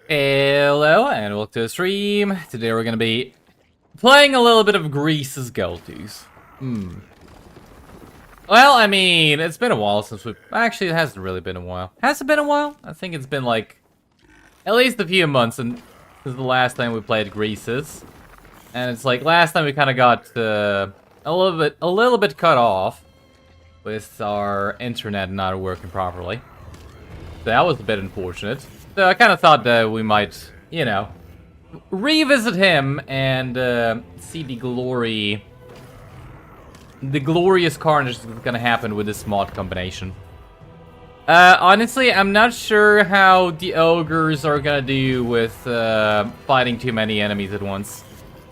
Hello and welcome to the stream. Today we're gonna be playing a little bit of Greece's Go-Tos. Well, I mean, it's been a while since we... Actually, it hasn't really been a while. Has it been a while? I think it's been like... at least a few months since the last time we played Greece's. And it's like, last time we kind of got a little bit cut off with our internet not working properly. So that was a bit unfortunate. So I kind of thought that we might, you know, revisit him and see the glorious carnage that's gonna happen with this mod combination. Honestly, I'm not sure how the ogres are gonna do with fighting too many enemies at once.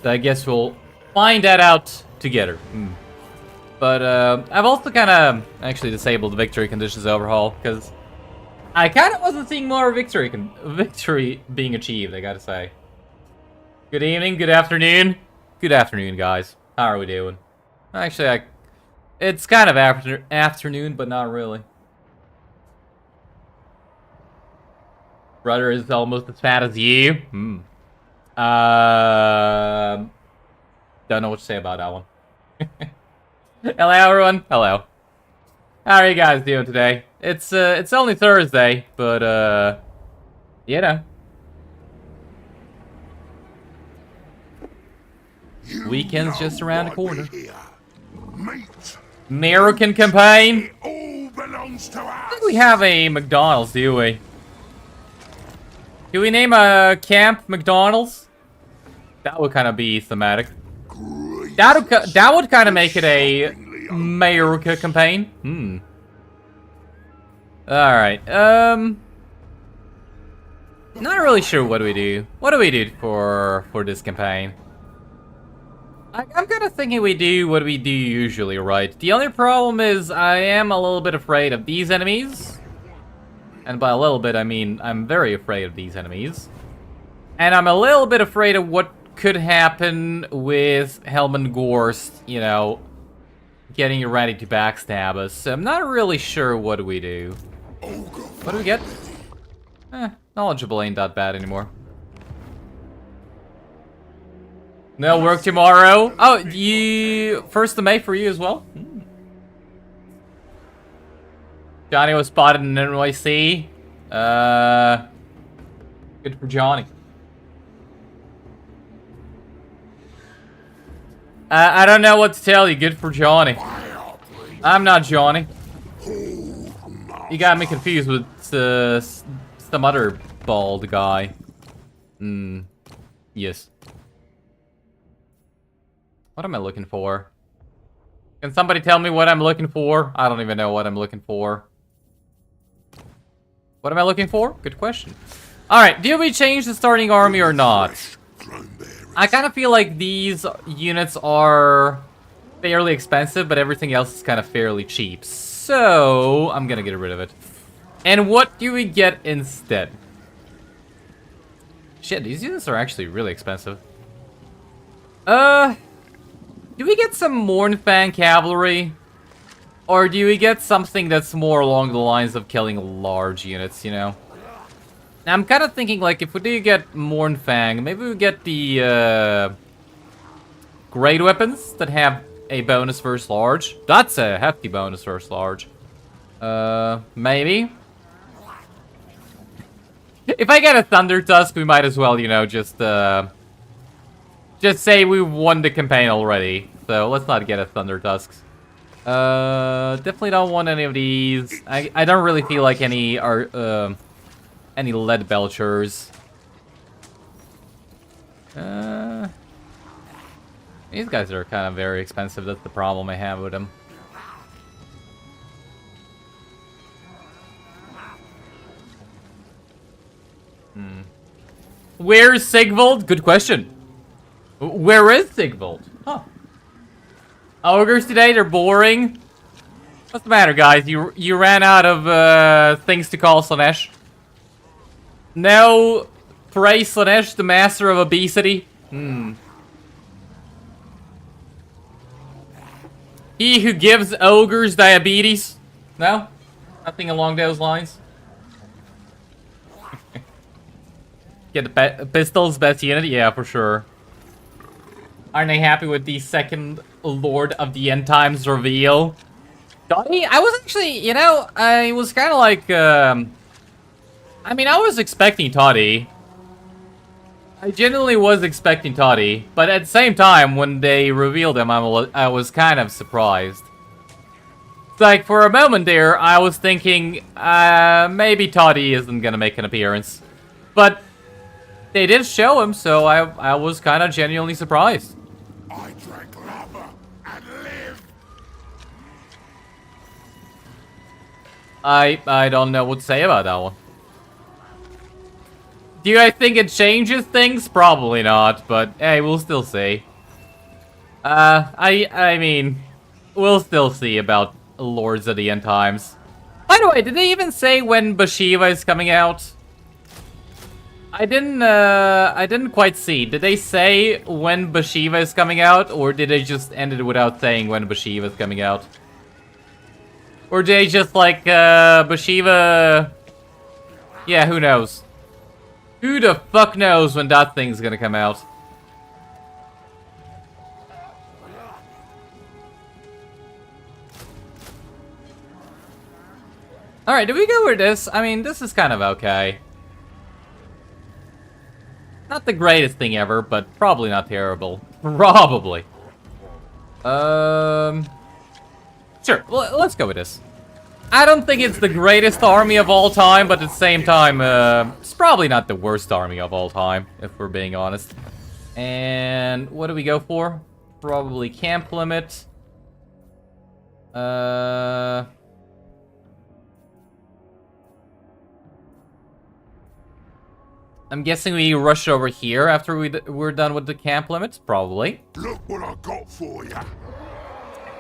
So I guess we'll find that out together. But I've also kind of actually disabled the victory conditions overhaul because I kind of wasn't seeing more victory being achieved, I gotta say. Good evening, good afternoon. Good afternoon, guys. How are we doing? Actually, it's kind of afternoon, but not really. Brother is almost as fat as you. Don't know what to say about that one. Hello, everyone. Hello. How are you guys doing today? It's only Thursday, but you know. Weekend's just around the corner. American campaign. I think we have a McDonald's, do we? Do we name a camp McDonald's? That would kind of be thematic. That would kind of make it a America campaign. Alright, not really sure what do we do. What do we do for this campaign? I'm kind of thinking we do what we do usually, right? The only problem is I am a little bit afraid of these enemies. And by a little bit, I mean I'm very afraid of these enemies. And I'm a little bit afraid of what could happen with Helman Gorst, you know, getting you ready to backstab us. So I'm not really sure what do we do. What do we get? Knowledgeable ain't that bad anymore. No work tomorrow. Oh, 1st of May for you as well? Johnny was spotted in NYC. Good for Johnny. I don't know what to tell you. Good for Johnny. I'm not Johnny. You got me confused with some other bald guy. Yes. What am I looking for? Can somebody tell me what I'm looking for? I don't even know what I'm looking for. What am I looking for? Good question. Alright, do we change the starting army or not? I kind of feel like these units are fairly expensive, but everything else is kind of fairly cheap. So, I'm gonna get rid of it. And what do we get instead? Shit, these units are actually really expensive. Do we get some Mournfang cavalry? Or do we get something that's more along the lines of killing large units, you know? Now, I'm kind of thinking, like, if we do get Mournfang, maybe we get the, great weapons that have a bonus versus large. That's a hefty bonus versus large. Maybe. If I get a Thunder Tusk, we might as well, you know, just say we won the campaign already. So, let's not get a Thunder Tusks. Definitely don't want any of these. I don't really feel like any are, any lead belchers. These guys are kind of very expensive. That's the problem I have with them. Where's Sigvald? Good question. Where is Sigvald? Huh. Ogres today, they're boring. What's the matter, guys? You ran out of things to call Slanesh? No, praise Slanesh, the master of obesity. He who gives ogres diabetes. No? Nothing along those lines? Get the pistols, best unit? Yeah, for sure. Aren't they happy with the second Lord of the End Times reveal? Dottie? I was actually, you know, I was kind of like, I mean, I was expecting Toddy. I genuinely was expecting Toddy, but at the same time, when they revealed him, I was kind of surprised. Like, for a moment there, I was thinking, maybe Toddy isn't gonna make an appearance. But they did show him, so I was kind of genuinely surprised. I drank lava and live. I don't know what to say about that one. Do I think it changes things? Probably not, but hey, we'll still see. I mean, we'll still see about Lords of the End Times. By the way, did they even say when Bashiva is coming out? I didn't quite see. Did they say when Bashiva is coming out, or did they just end it without saying when Bashiva is coming out? Or did they just like, Bashiva... Yeah, who knows? Who the fuck knows when that thing's gonna come out? Alright, do we go with this? I mean, this is kind of okay. Not the greatest thing ever, but probably not terrible. Probably. Sure, well, let's go with this. I don't think it's the greatest army of all time, but at the same time, it's probably not the worst army of all time, if we're being honest. And what do we go for? Probably camp limit. I'm guessing we rush over here after we're done with the camp limits? Probably. Look what I got for ya.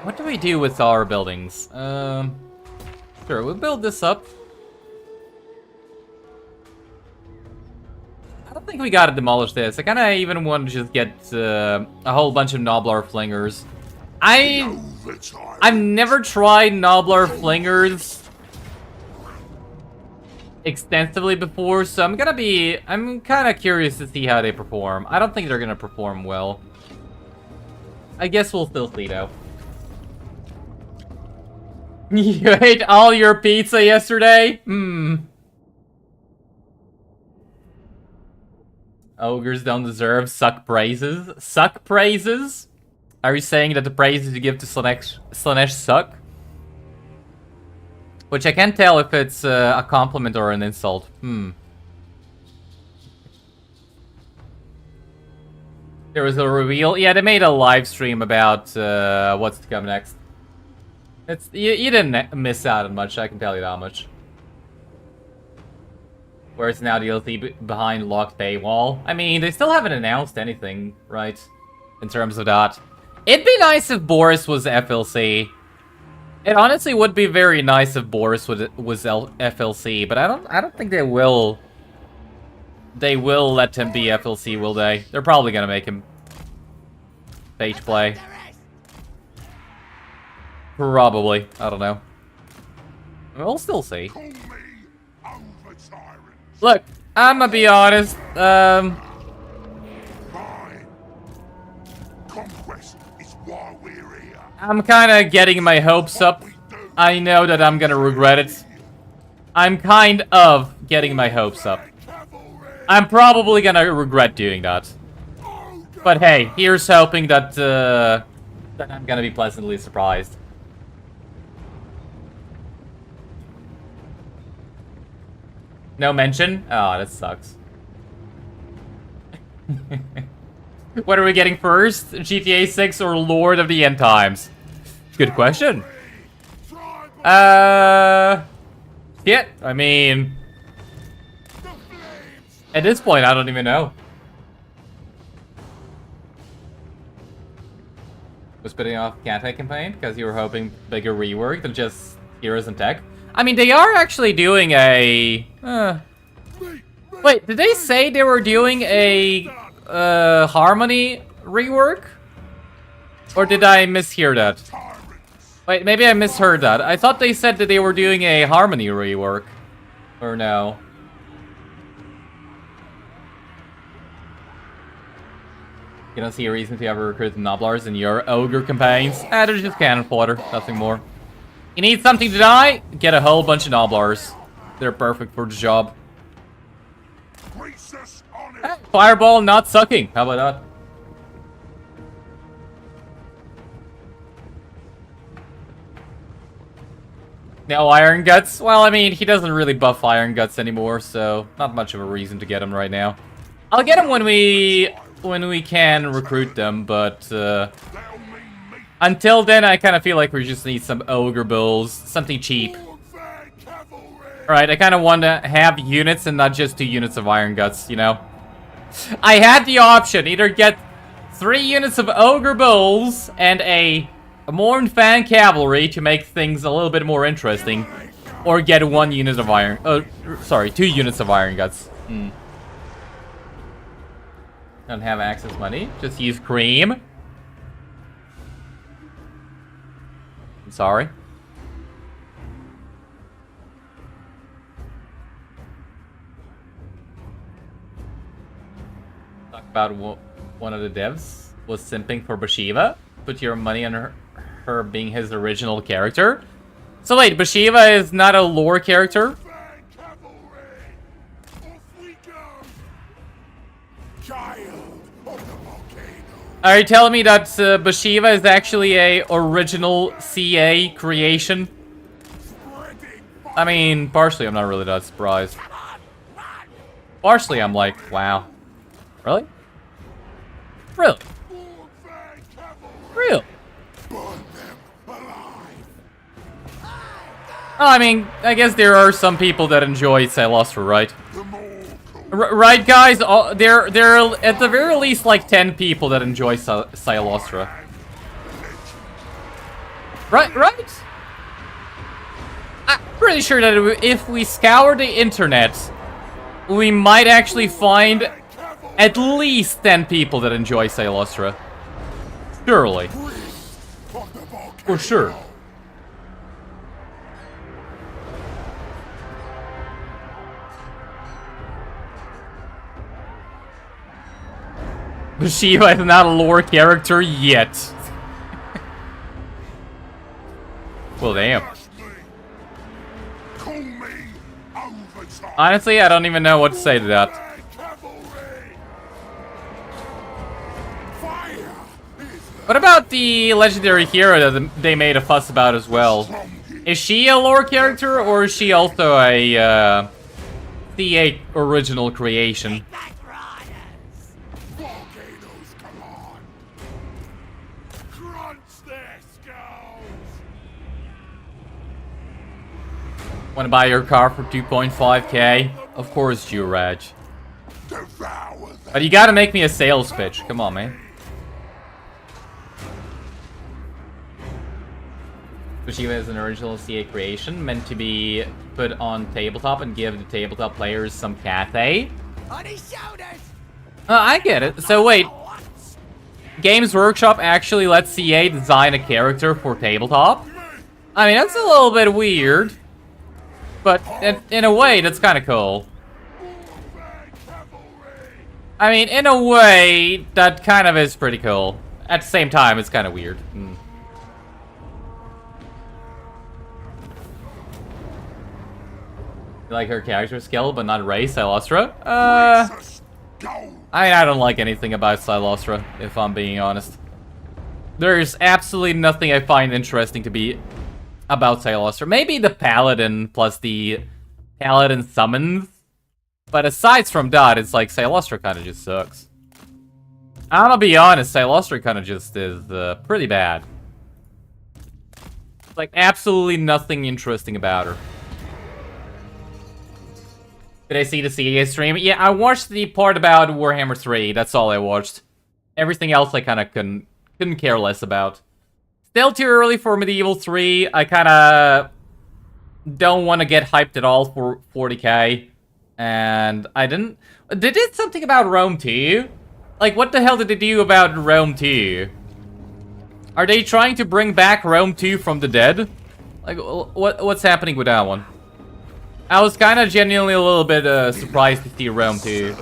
What do we do with our buildings? Sure, we'll build this up. I don't think we gotta demolish this. I kinda even want to just get a whole bunch of Noblar Flingers. I've never tried Noblar Flingers extensively before, so I'm kinda curious to see how they perform. I don't think they're gonna perform well. I guess we'll still see though. You ate all your pizza yesterday? Ogres don't deserve suck praises. Suck praises? Are you saying that the praises you give to Slanesh suck? Which I can't tell if it's a compliment or an insult. There was a reveal. Yeah, they made a live stream about what's to come next. You didn't miss out on much, I can tell you that much. Where's now DLC behind locked paywall? I mean, they still haven't announced anything, right? In terms of that. It'd be nice if Boris was FLC. It honestly would be very nice if Boris was FLC, but I don't think they will. They will let him be FLC, will they? They're probably gonna make him page play. Probably. I don't know. We'll still see. Look, I'm gonna be honest. I'm kind of getting my hopes up. I know that I'm gonna regret it. I'm kind of getting my hopes up. I'm probably gonna regret doing that. But hey, here's hoping that, that I'm gonna be pleasantly surprised. No mention? Oh, that sucks. What are we getting first? GTA 6 or Lord of the End Times? Good question. Shit. I mean... At this point, I don't even know. Was putting off Cat campaign because you were hoping bigger rework than just heroes and tech? I mean, they are actually doing a... Wait, did they say they were doing a Harmony rework? Or did I mishear that? Wait, maybe I misheard that. I thought they said that they were doing a Harmony rework. Or no? You don't see a reason to ever recruit the Noblars in your Ogre campaigns. They're just cannon fodder, nothing more. You need something to die? Get a whole bunch of Noblars. They're perfect for the job. Fireball not sucking. How about that? No Iron Guts? Well, I mean, he doesn't really buff Iron Guts anymore, so not much of a reason to get him right now. I'll get him when we can recruit them, but until then, I kind of feel like we just need some Ogre Bulls, something cheap. Alright, I kind of want to have units and not just 2 units of Iron Guts, you know? I had the option, either get 3 units of Ogre Bulls and a Morn Fan Cavalry to make things a little bit more interesting, or get 1 unit of Iron... sorry, 2 units of Iron Guts. Don't have access money, just use cream. I'm sorry. Talk about one of the devs was simping for Bathsheba. Put your money on her being his original character. So wait, Bathsheba is not a lore character? Are you telling me that Bathsheba is actually a original CA creation? I mean, partially I'm not really that surprised. Partially I'm like, wow. Really? Really? Real? Well, I mean, I guess there are some people that enjoy Silostra, right? Right, guys? There are at the very least like 10 people that enjoy Silostra. Right? I'm pretty sure that if we scour the internet, we might actually find at least 10 people that enjoy Silostra. Surely. For sure. Bathsheba is not a lore character yet. Well, damn. Honestly, I don't even know what to say to that. What about the legendary hero that they made a fuss about as well? Is she a lore character, or is she also a CA original creation? Want to buy your car for 2.5k? Of course, Juraj. But you gotta make me a sales pitch. Come on, man. Bathsheba is an original CA creation, meant to be put on tabletop and give the tabletop players some cathay. I get it. So wait, Games Workshop actually lets CA design a character for tabletop? I mean, that's a little bit weird. But in a way, that's kind of cool. I mean, in a way, that kind of is pretty cool. At the same time, it's kind of weird. You like her character skill, but not race, Silostra? I mean, I don't like anything about Silostra, if I'm being honest. There's absolutely nothing I find interesting to be about Silostra. Maybe the Paladin plus the Paladin summons. But aside from that, it's like Silostra kind of just sucks. I'm gonna be honest, Silostra kind of just is pretty bad. Like, absolutely nothing interesting about her. Did I see the CA stream? Yeah, I watched the part about Warhammer 3. That's all I watched. Everything else I kind of couldn't care less about. Still too early for Medieval 3. I kind of don't want to get hyped at all for 40k. And I didn't... They did something about Rome 2. Like, what the hell did they do about Rome 2? Are they trying to bring back Rome 2 from the dead? Like, what's happening with that one? I was kind of genuinely a little bit surprised to see Rome 2.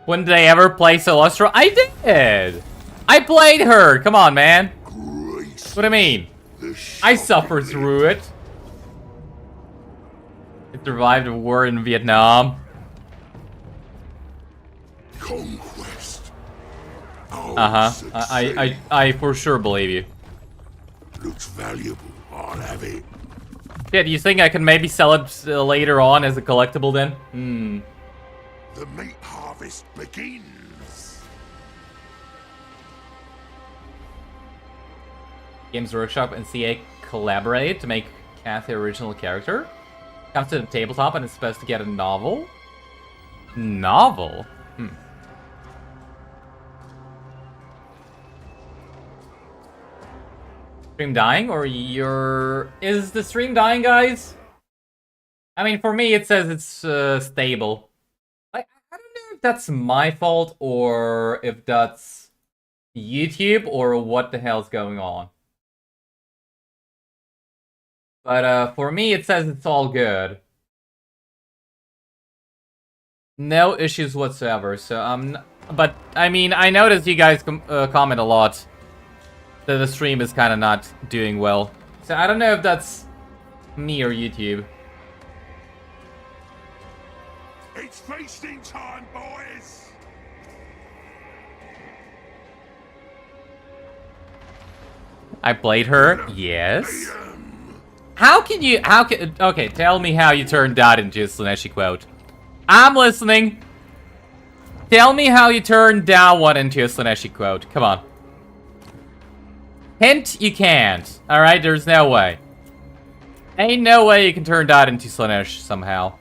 When did I ever play Celestra? I did! I played her! Come on, man. What do I mean? I suffered through it. I survived a war in Vietnam. Conquest. I for sure believe you. Looks valuable. I'll have it. Yeah, do you think I can maybe sell it later on as a collectible then? Hmm. The meat harvest begins. Games Workshop and CA collaborate to make Cathy original character. Comes to the tabletop and is supposed to get a novel. Novel? Hmm. Stream dying or you're... Is the stream dying, guys? I mean, for me it says it's stable. I don't know if that's my fault or if that's YouTube or what the hell's going on. But for me it says it's all good. No issues whatsoever, so but I mean, I noticed you guys comment a lot that the stream is kind of not doing well. So I don't know if that's me or YouTube. It's feasting time, boys. I played her, yes. How can you, okay, tell me how you turned that into a Slaneshi quote. I'm listening. Tell me how you turned that one into a Slaneshi quote. Come on. Hint, you can't. Alright, there's no way. Ain't no way you can turn that into Slanesh somehow.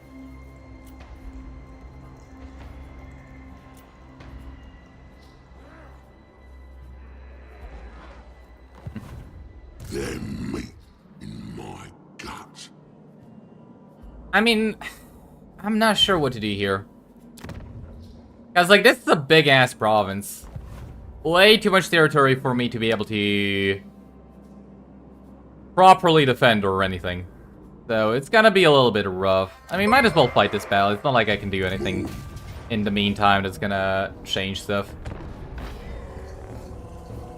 Their meat in my gut. I mean, I'm not sure what to do here. Cause like, this is a big ass province. Way too much territory for me to be able to properly defend or anything. So it's gonna be a little bit rough. I mean, might as well fight this battle. It's not like I can do anything in the meantime that's gonna change stuff.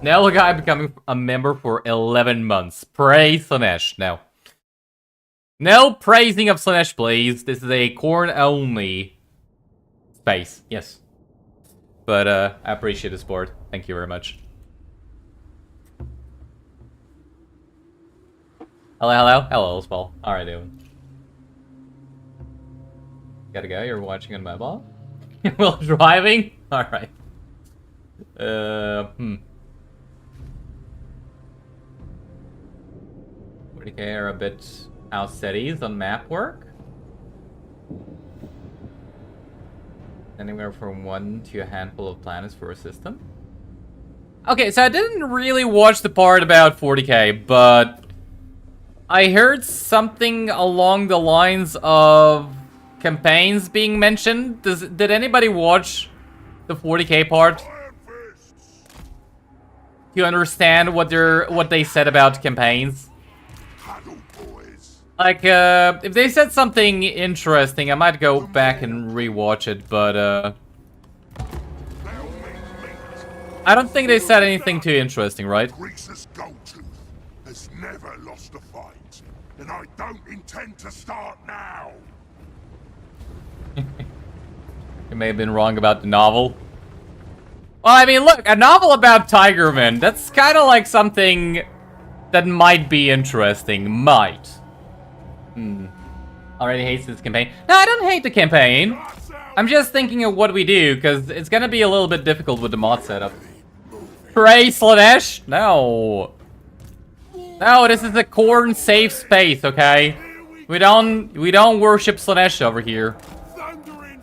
Now look, I'm becoming a member for 11 months. Praise Slanesh. No. No praising of Slanesh, please. This is a Khorne only space. Yes. But I appreciate the support. Thank you very much. Hello, hello. Hello, Spall. How are you doing? Gotta go. You're watching on mobile? While driving? Alright. 40k are a bit outsteadies on map work. Anywhere from 1 to a handful of planets for a system. Okay, so I didn't really watch the part about 40k, but I heard something along the lines of campaigns being mentioned. Did anybody watch the 40k part to understand what they said about campaigns? Like, if they said something interesting, I might go back and rewatch it, but, I don't think they said anything too interesting, right? Grease's Goldtooth has never lost a fight, and I don't intend to start now. You may have been wrong about the novel. Well, I mean, look, a novel about Tigerman, that's kind of like something that might be interesting. Might. Already hates this campaign. No, I don't hate the campaign. I'm just thinking of what we do, because it's gonna be a little bit difficult with the mod setup. Pray, Slanesh? No. No, this is a Khorne safe space, okay? We don't worship Slanesh over here.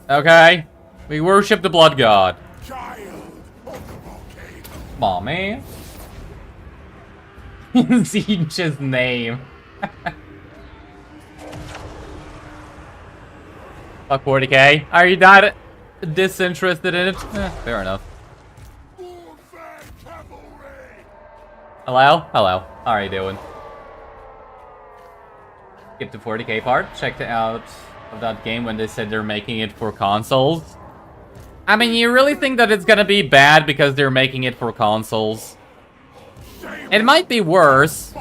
Okay? We worship the blood god. Come on, man. Siege's name. Fuck 40k. Are you not disinterested in it? Fair enough. Hello? Hello. How are you doing? Skip the 40k part. Checked out of that game when they said they're making it for consoles. I mean, you really think that it's gonna be bad because they're making it for consoles? It might be worse,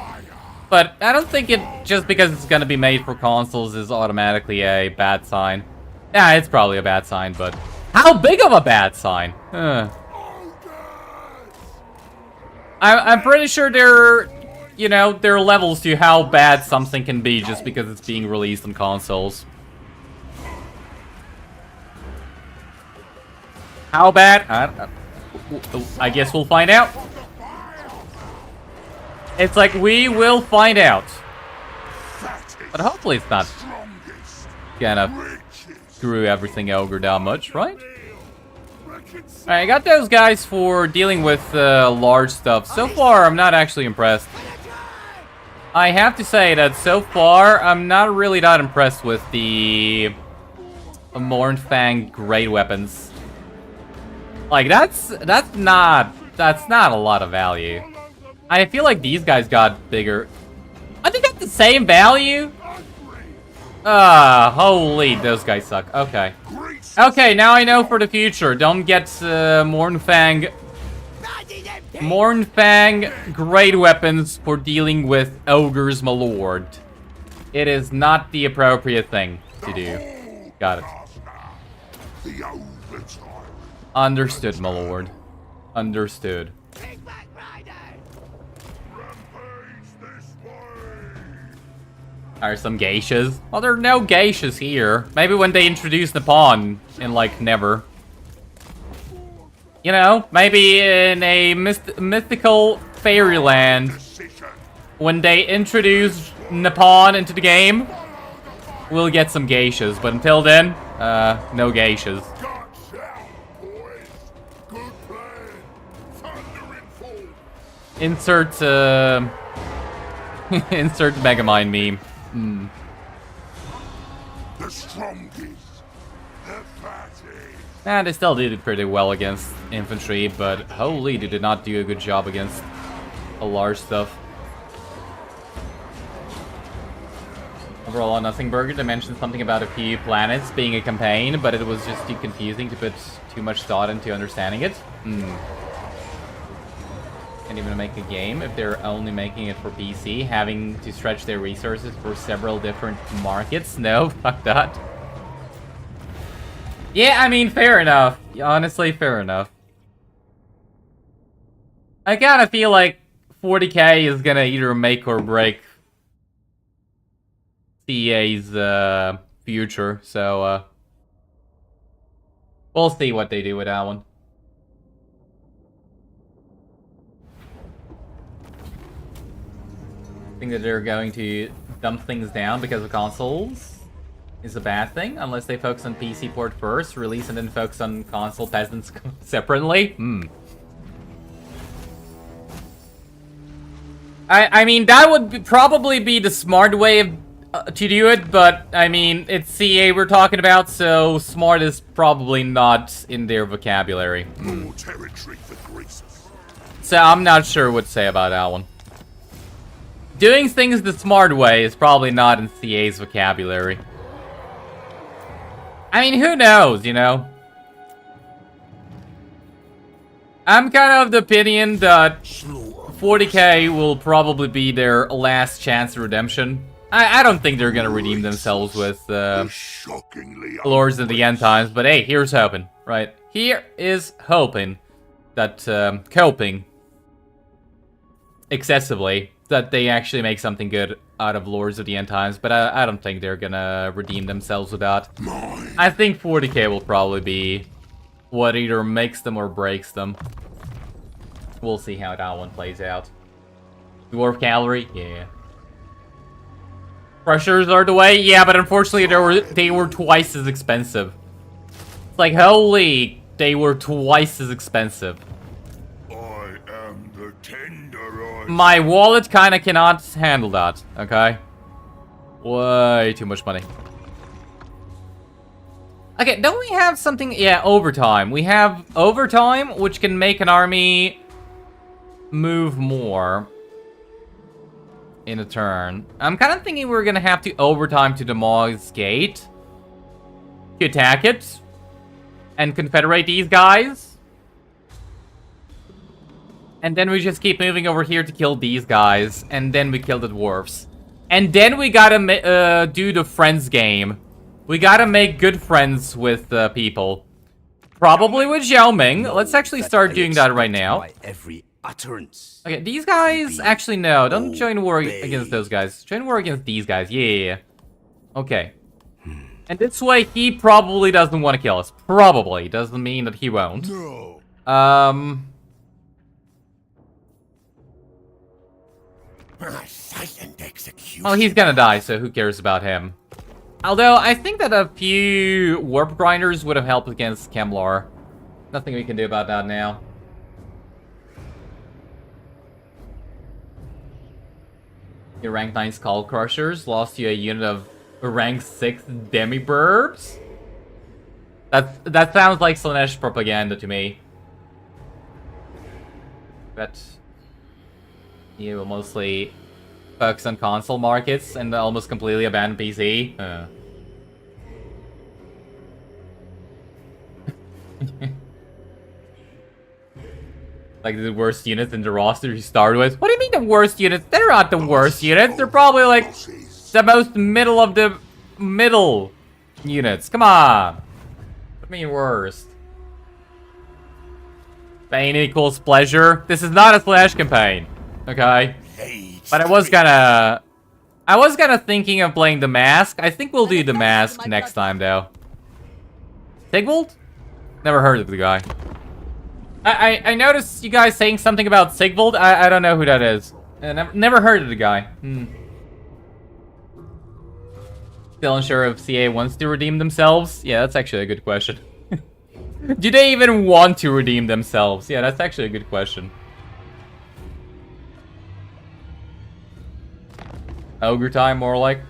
but I don't think it, just because it's gonna be made for consoles, is automatically a bad sign. Yeah, it's probably a bad sign, but how big of a bad sign? I'm pretty sure there are levels to how bad something can be just because it's being released on consoles. How bad? I guess we'll find out. It's like, we will find out. But hopefully it's not gonna screw everything Ogre down much, right? Alright, I got those guys for dealing with large stuff. So far, I'm not actually impressed. I have to say that so far, I'm not really that impressed with the Mornfang great weapons. Like, that's not a lot of value. I feel like these guys got bigger. I think that's the same value. Holy, those guys suck. Okay. Okay, now I know for the future. Don't get Mornfang great weapons for dealing with ogres, my lord. It is not the appropriate thing to do. Got it. Understood, my lord. Understood. Are some geishas? Well, there are no geishas here. Maybe when they introduce Nippon in, like, never. You know, maybe in a mythical fairyland, when they introduce Nippon into the game, we'll get some geishas. But until then, no geishas. Insert, insert Megamind meme. The strongest, the fattest. Nah, they still did pretty well against infantry, but holy, they did not do a good job against a large stuff. Overall, on Nothing Burger, they mentioned something about a few planets being a campaign, but it was just too confusing to put too much thought into understanding it. Can't even make a game if they're only making it for PC, having to stretch their resources for several different markets. No, fuck that. Yeah, I mean, fair enough. Honestly, fair enough. I kinda feel like 40k is gonna either make or break CA's future, so we'll see what they do with that one. That they're going to dump things down because of consoles is a bad thing, unless they focus on PC port first, release and then focus on console peasants separately. I mean, that would probably be the smart way of, to do it, but I mean, it's CA we're talking about, so smart is probably not in their vocabulary. More territory for greasers. So I'm not sure what to say about that one. Doing things the smart way is probably not in CA's vocabulary. I mean, who knows, you know? I'm kind of the opinion that 40k will probably be their last chance of redemption. I don't think they're gonna redeem themselves with Lords of the End Times, but hey, here's hoping, right? Here is hoping that, coping excessively, that they actually make something good out of Lords of the End Times, but I don't think they're gonna redeem themselves with that. I think 40k will probably be what either makes them or breaks them. We'll see how that one plays out. Dwarf Cavalry? Yeah. Crushers are the way? Yeah, but unfortunately they were twice as expensive. It's like, holy, they were twice as expensive. I am the tenderized. My wallet kinda cannot handle that, okay? Way too much money. Okay, don't we have something? Yeah, overtime. We have overtime, which can make an army move more in a turn. I'm kind of thinking we're gonna have to overtime to demolish gate to attack it. and confederate these guys. And then we just keep moving over here to kill these guys. And then we kill the dwarves. And then we gotta do the friends game. We gotta make good friends with people. Probably with Xiao Ming. Let's actually start doing that right now. Every utterance. Okay, these guys... Actually, no. Don't join war against those guys. Join war against these guys. Yeah. Okay. And this way, he probably doesn't want to kill us. Probably. Doesn't mean that he won't. No. Silent execution. Well, he's gonna die, so who cares about him? Although, I think that a few warp grinders would have helped against Kemlar. Nothing we can do about that now. Your rank 9 Skull Crushers lost you a unit of rank 6 Demi-Burbs? That sounds like Slaanesh propaganda to me. But you will mostly focus on console markets and almost completely abandon PC. Like the worst units in the roster you start with. What do you mean the worst units? They're not the worst units. They're probably like the most middle of the middle units. Come on. What do you mean worst? Pain equals pleasure. This is not a Slash campaign. Okay. But I was kinda thinking of playing the mask. I think we'll do the mask next time though. Sigvald? Never heard of the guy. I noticed you guys saying something about Sigvald. I don't know who that is. Never heard of the guy. Still unsure if CA wants to redeem themselves? Yeah, that's actually a good question. Do they even want to redeem themselves? Yeah, that's actually a good question. Ogre time, more like.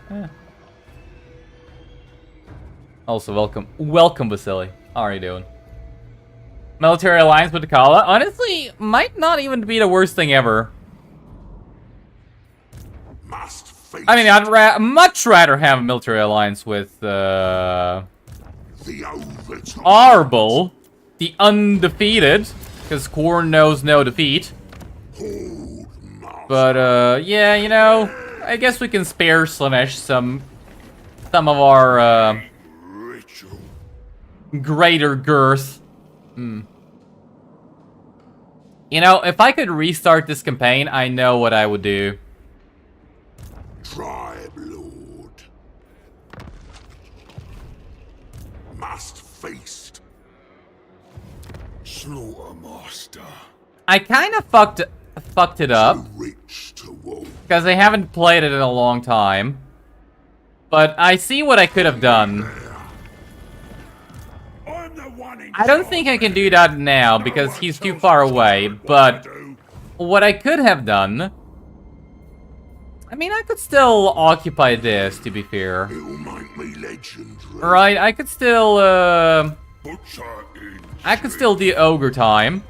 Also, welcome, Vasily. How are you doing? Military alliance with Takala? Honestly, might not even be the worst thing ever. I mean, I'd much rather have a military alliance with, Arbol, the undefeated, because Khorne knows no defeat. But, yeah, you know, I guess we can spare Slaanesh some of our, greater girth. You know, if I could restart this campaign, I know what I would do. Tribe Lord. Must feast. Slaughter Master. I kind of fucked it up. Because I haven't played it in a long time. But I see what I could have done. I don't think I can do that now because he's too far away, but what I could have done... I mean, I could still occupy this, to be fair. Right, I could still, I could still do Ogre time.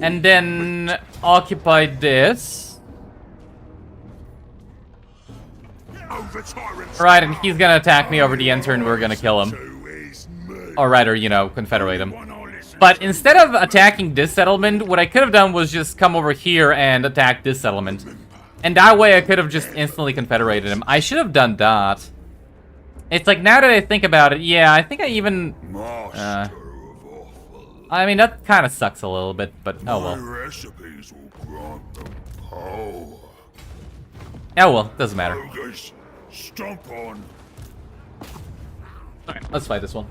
And then occupy this. Right, and he's gonna attack me over the enter and we're gonna kill him. Or rather, you know, confederate him. But instead of attacking this settlement, what I could have done was just come over here and attack this settlement. And that way I could have just instantly confederated him. I should have done that. It's like, now that I think about it, yeah, I think I even... I mean, that kind of sucks a little bit, but oh well. Oh well, doesn't matter. Stomp on. Alright, let's fight this one.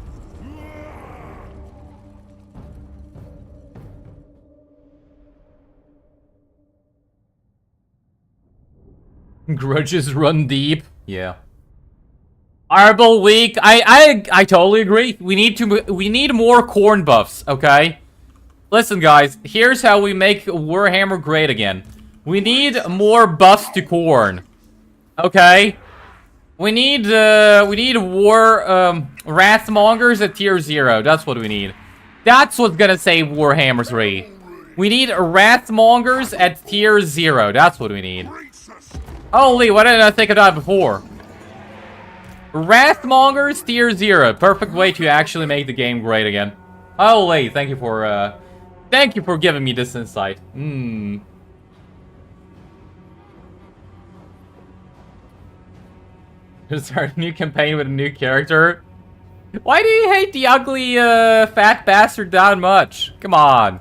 Grudges run deep. Yeah. Arbol weak. I totally agree. We need more Khorne buffs, okay? Listen guys, here's how we make Warhammer great again. We need more buffs to Khorne. Okay? We need Wrathmongers at tier 0. That's what we need. That's what's gonna save Warhammer 3. We need Wrathmongers at tier 0. That's what we need. Holy, why didn't I think of that before? Wrathmongers tier 0. Perfect way to actually make the game great again. Holy, thank you for giving me this insight. Start a new campaign with a new character. Why do you hate the ugly, fat bastard that much? Come on.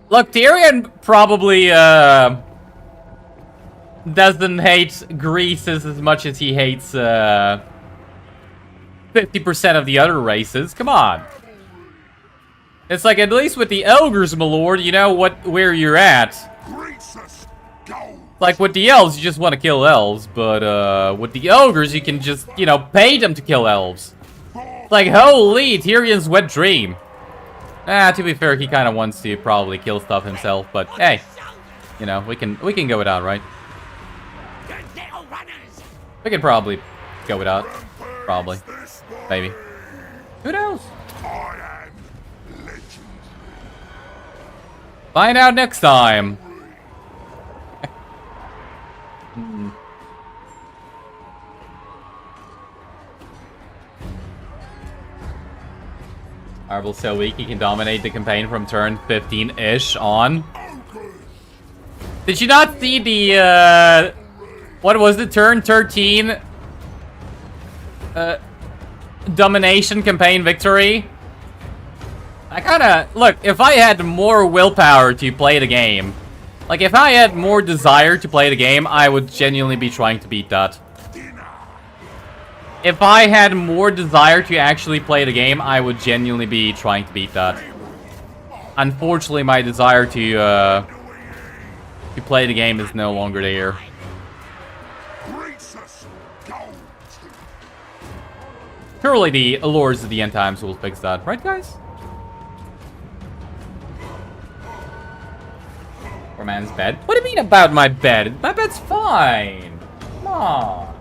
Look, Tyrion probably, doesn't hate Greases as much as he hates, 50% of the other races. Come on. It's like, at least with the Ogres, my lord, you know where you're at. Like, with the Elves, you just want to kill Elves, but, with the Ogres, you can just, you know, pay them to kill Elves. It's like, holy, Tyrion's wet dream. To be fair, he kind of wants to probably kill stuff himself, but, hey. You know, we can go without, right? We can probably go without. Probably. Maybe. Who knows? Find out next time. Arbel's so weak he can dominate the campaign from turn 15-ish on. Did you not see the, what was it, turn 13? Domination campaign victory? I kinda, look, if I had more willpower to play the game, like if I had more desire to play the game, I would genuinely be trying to beat that. If I had more desire to actually play the game, I would genuinely be trying to beat that. Unfortunately, my desire to play the game is no longer there. Surely the allures of the end times will fix that, right, guys? Poor man's bed. What do you mean about my bed? My bed's fine. Come on.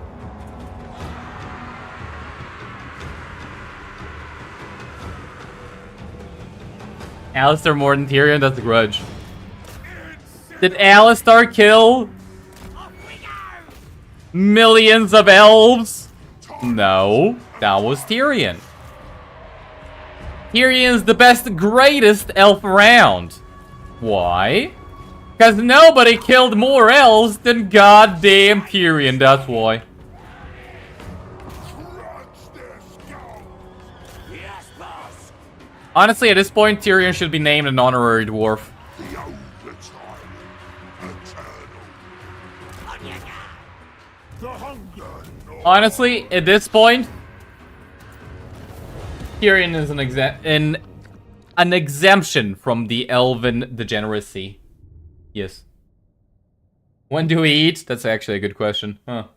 Alistair more than Tyrion, that's a grudge. Did Alistair kill millions of elves? No, that was Tyrion. Tyrion's the best, greatest elf around. Why? Because nobody killed more elves than goddamn Tyrion, that's why. Honestly, at this point, Tyrion should be named an honorary dwarf. Honestly, at this point, Tyrion is an exemption from the elven degeneracy. Yes. When do we eat? That's actually a good question. Huh.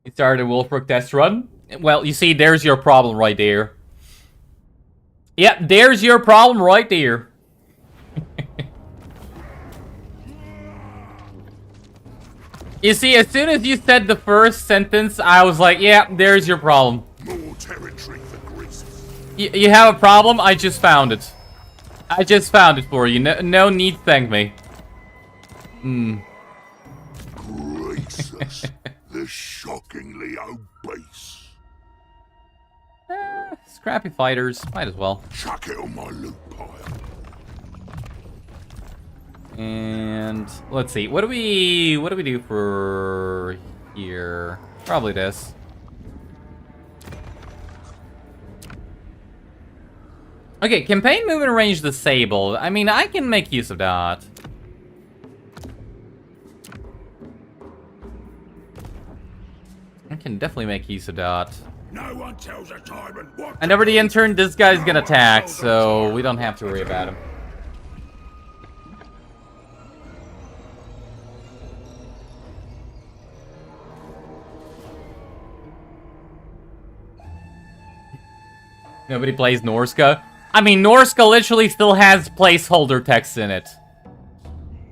You started a Wolfbrook test run? Well, you see, there's your problem right there. Yep, there's your problem right there. You see, as soon as you said the first sentence, I was like, yeah, there's your problem. More territory for Greece. You have a problem? I just found it. I just found it for you. No need to thank me. Gracious, they're shockingly obese. Scrappy fighters, might as well. Chuck it on my loot pile. And let's see, what do we do for here? Probably this. Okay, campaign movement range disabled. I mean, I can make use of that. I can definitely make use of that. No one tells a time and what. And over the intern, this guy's gonna attack, so we don't have to worry about him. Nobody plays Norska? I mean, Norska literally still has placeholder text in it.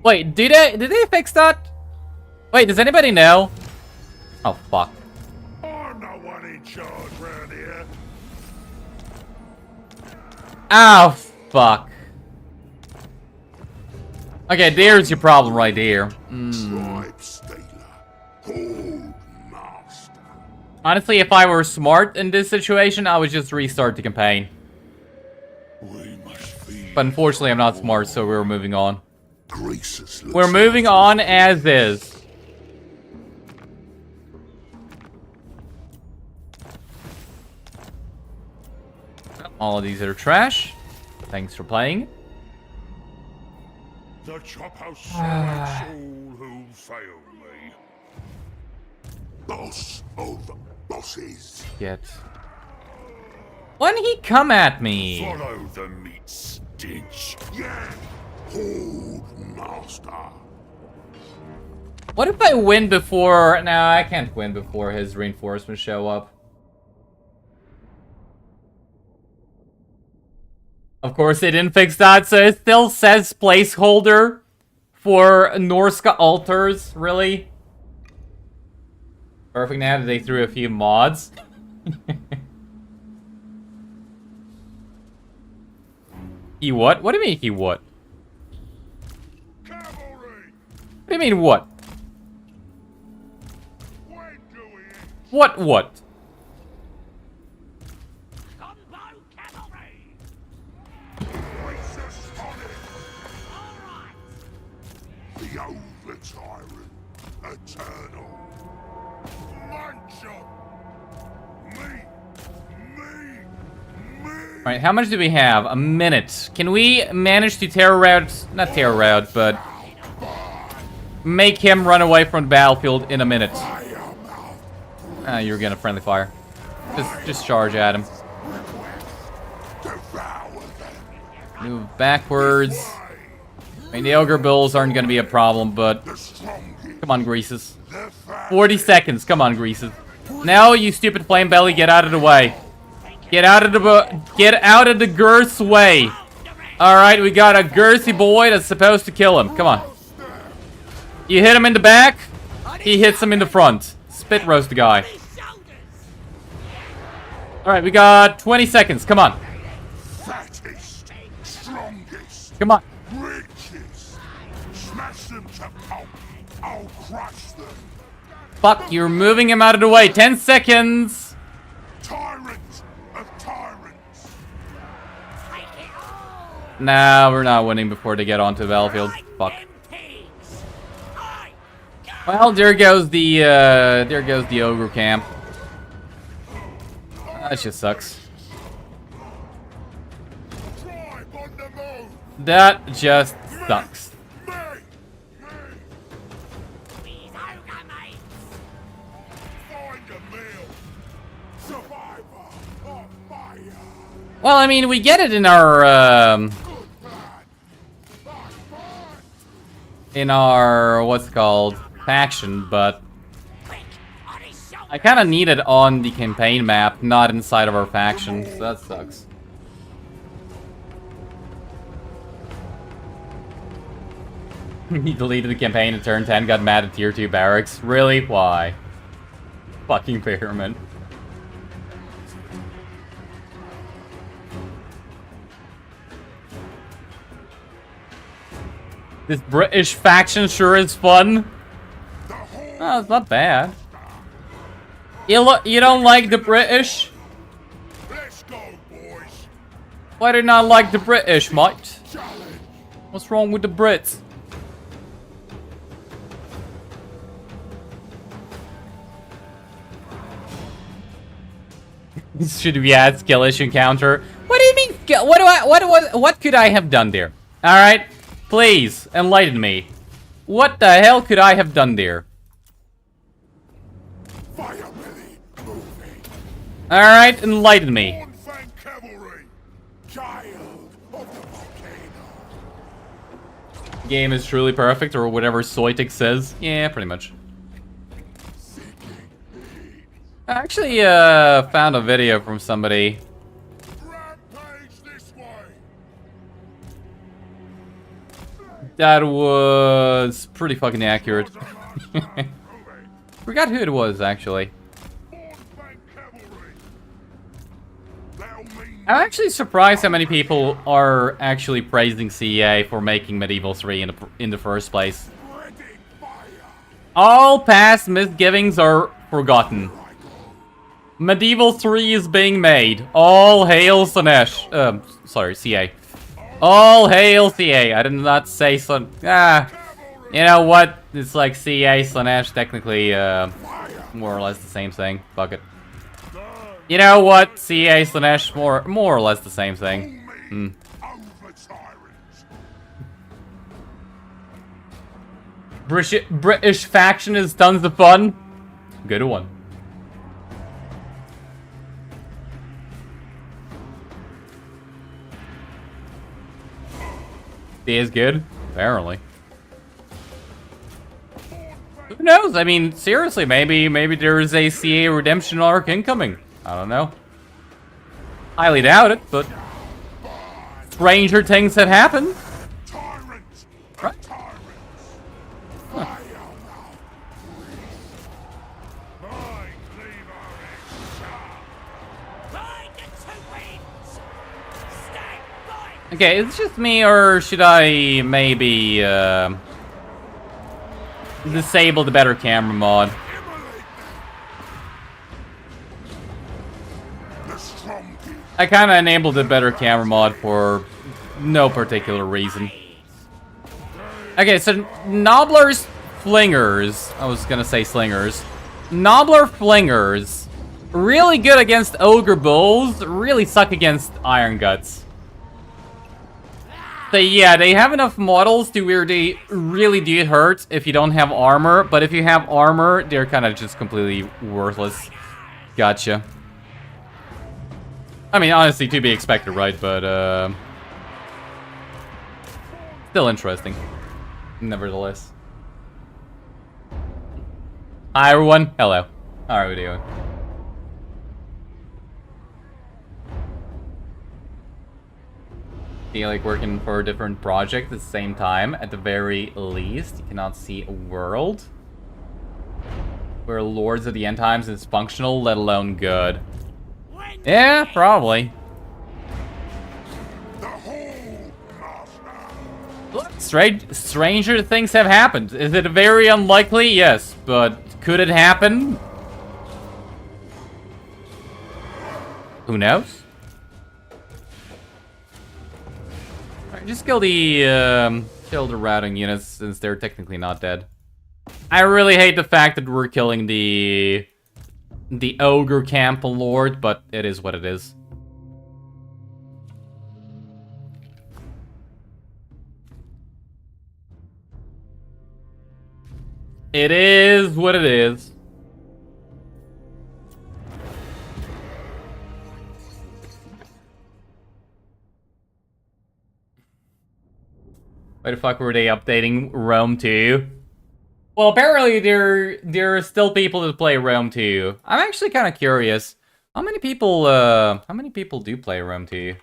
Wait, did they fix that? Wait, does anybody know? Oh, fuck. I'm not one in charge round here. Oh, fuck. Okay, there's your problem right there. Tribe stealer. Horde master. Honestly, if I were smart in this situation, I would just restart the campaign. We must feed. But unfortunately, I'm not smart, so we're moving on. Greasus looks We're moving on as is. All of these are trash. Thanks for playing. The chop house soul who failed me. Boss of bosses. Get. When he come at me? Follow the meat stench. Yeah. Horde master. What if I win before? No, I can't win before his reinforcements show up. Of course, they didn't fix that, so it still says placeholder for Norska altars. Really? Perfect now that they threw a few mods. He what? What do you mean he what? Cavalry. What do you mean what? When do we end? What? Greasus on it. The Ogre tyrant. Eternal. Mancha. Me. Alright, how much do we have? A minute. Can we manage to terror route, not terror route, but make him run away from the battlefield in a minute? Ah, you're gonna friendly fire. Just charge at him. Move backwards. I mean, the Ogre Bulls aren't gonna be a problem, but come on, Greases. 40 seconds. Come on, Greases. Now, you stupid flame belly, get out of the way. Get out of the Girth's way. Alright, we got a girthy boy that's supposed to kill him. Come on. You hit him in the back, he hits him in the front. Spit roast the guy. Alright, we got 20 seconds. Come on. Fattest, strongest, Come on. richest. Smash them to pulp. I'll crush them. Fuck, you're moving him out of the way. 10 seconds. Tyrant of tyrants. Nah, we're not winning before they get onto the battlefield. Fuck. Well, there goes the Ogre camp. That just sucks. Tribe on the move. That just sucks. Me. Find a meal. Survivor of fire. Well, I mean, we get it in our what's it called, faction, but I kind of need it on the campaign map, not inside of our faction, so that sucks. He deleted the campaign in turn 10, got mad at tier 2 barracks. Really? Why? Fucking Fairman. This British faction sure is fun. Oh, it's not bad. You don't like the British? Let's go, boys. Why do you not like the British, mate? What's wrong with the Brits? Should we add skillish encounter? What do you mean? What could I have done there? All right, please enlighten me. What the hell could I have done there? Fire belly moving. All right, enlighten me. Hornfang cavalry. Child of the volcano. Game is truly perfect, or whatever Soitic says. Yeah, pretty much. I actually found a video from somebody. Rampage this way. That was pretty fucking accurate. Forgot who it was, actually. Hornfang cavalry. They'll mean I'm actually surprised how many people are actually praising CA for making Medieval 3 in the first place. All past misgivings are forgotten. Medieval 3 is being made. All hail Slanesh. Sorry, CA. All hail CA. I did not say Slan... you know what? It's like CA, Slanesh, technically, more or less the same thing. Fuck it. You know what? CA, Slanesh, more or less the same thing. British faction is tons of fun. Good one. CA is good? Apparently. Who knows? I mean, seriously, maybe there is a CA redemption arc incoming. I don't know. Highly doubt it, but stranger things have happened. Right? Huh. Okay, it's just me, or should I maybe disable the better camera mod? I kind of enabled the better camera mod for no particular reason. Okay, so Nobbler's Flingers, I was gonna say Slingers. Nobbler Flingers, really good against Ogre Bulls, really suck against Iron Guts. So yeah, they have enough models to where they really do hurt if you don't have armor, but if you have armor, they're kind of just completely worthless. Gotcha. I mean, honestly, to be expected, right? But, still interesting. Nevertheless. Hi, everyone. Hello. How are we doing? Feel like working for a different project at the same time, at the very least. You cannot see a world where Lords of the End Times is functional, let alone good. Yeah, probably. Look, stranger things have happened. Is it very unlikely? Yes, but could it happen? Who knows? Alright, just kill the routing units since they're technically not dead. I really hate the fact that we're killing the Ogre Camp Lord, but it is what it is. It is what it is. Why the fuck were they updating Rome 2? Well, apparently there are still people that play Rome 2. I'm actually kind of curious. How many people do play Rome 2?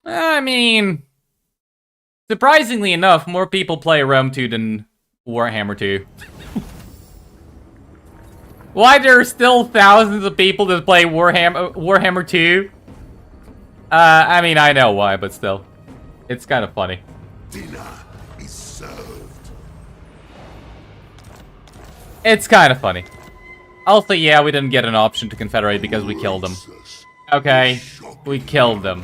I mean, surprisingly enough, more people play Rome 2 than Warhammer 2. Why there are still thousands of people that play Warhammer 2? I mean, I know why, but still. It's kind of funny. Dinner is served. It's kind of funny. Also, yeah, we didn't get an option to confederate because we killed them. Okay, we killed them.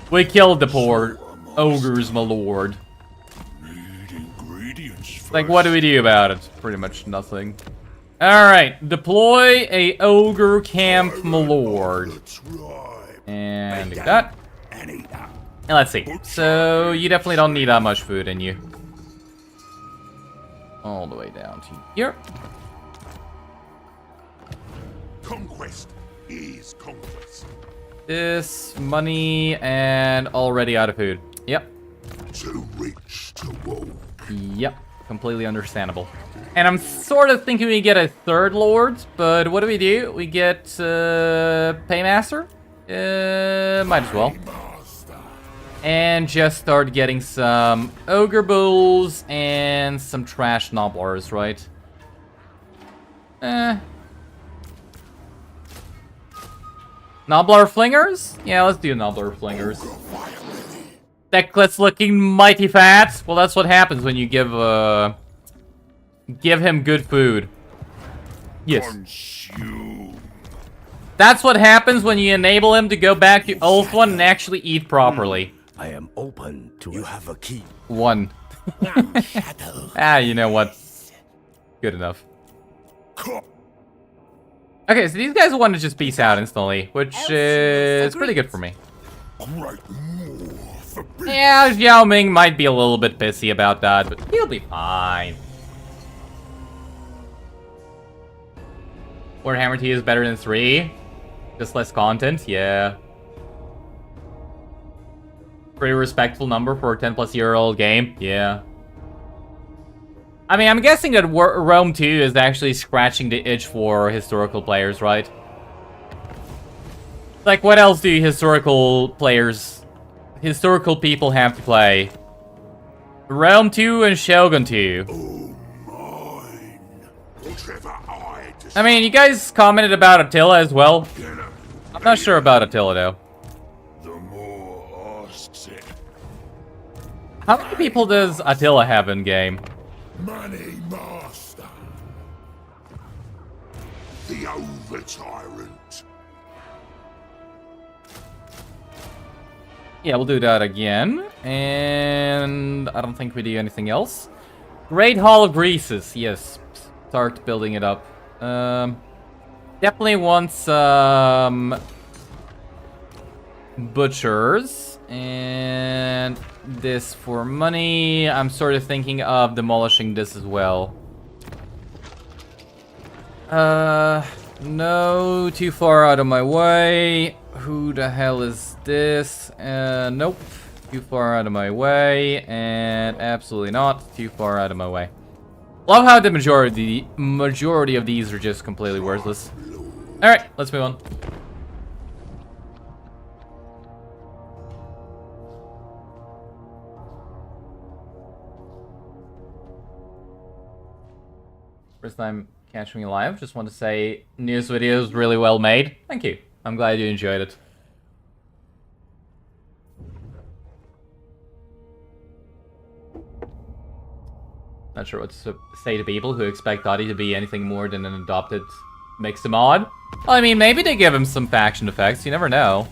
We killed the poor ogres, my lord. Like, what do we do about it? Pretty much nothing. Alright, deploy a ogre camp, my lord. And do that. And let's see. So, you definitely don't need that much food in you. All the way down to here. Conquest is conquest. This, money, and already out of food. Yep. Too rich to walk. Yep. Completely understandable. And I'm sort of thinking we get a third lord, but what do? We get Paymaster? Might as well. And just start getting some Ogre Bulls and some trash Nobblers, right? Nobbler Flingers? Yeah, let's do Nobbler Flingers. Decklet's looking mighty fat. Well, that's what happens when you give him good food. Yes. That's what happens when you enable him to go back to Oath One and actually eat properly. I am open to You have a key. One. You know what? Good enough. Okay, so these guys want to just peace out instantly, which is pretty good for me. Yeah, Xiao Ming might be a little bit pissy about that, but he'll be fine. Warhammer 2 is better than 3. Just less content, yeah. Pretty respectful number for a 10-plus-year-old game, yeah. I mean, I'm guessing that Rome 2 is actually scratching the itch for historical players, right? Like, what else do historical people have to play? Rome 2 and Shogun 2. I mean, you guys commented about Attila as well. I'm not sure about Attila, though. How many people does Attila have in-game? Money Master. The Over-Tyrant. Yeah, we'll do that again. And I don't think we do anything else. Great Hall of Greases. Yes. Start building it up. Definitely want some butchers. And this for money. I'm sort of thinking of demolishing this as well. No, too far out of my way. Who the hell is this? Nope. Too far out of my way. And absolutely not too far out of my way. Love how the majority of these are just completely worthless. Alright, let's move on. First time catching me live. Just want to say, news video is really well made. Thank you. I'm glad you enjoyed it. Not sure what to say to people who expect Dottie to be anything more than an adopted mixed mod. Well, I mean, maybe they give him some faction effects. You never know.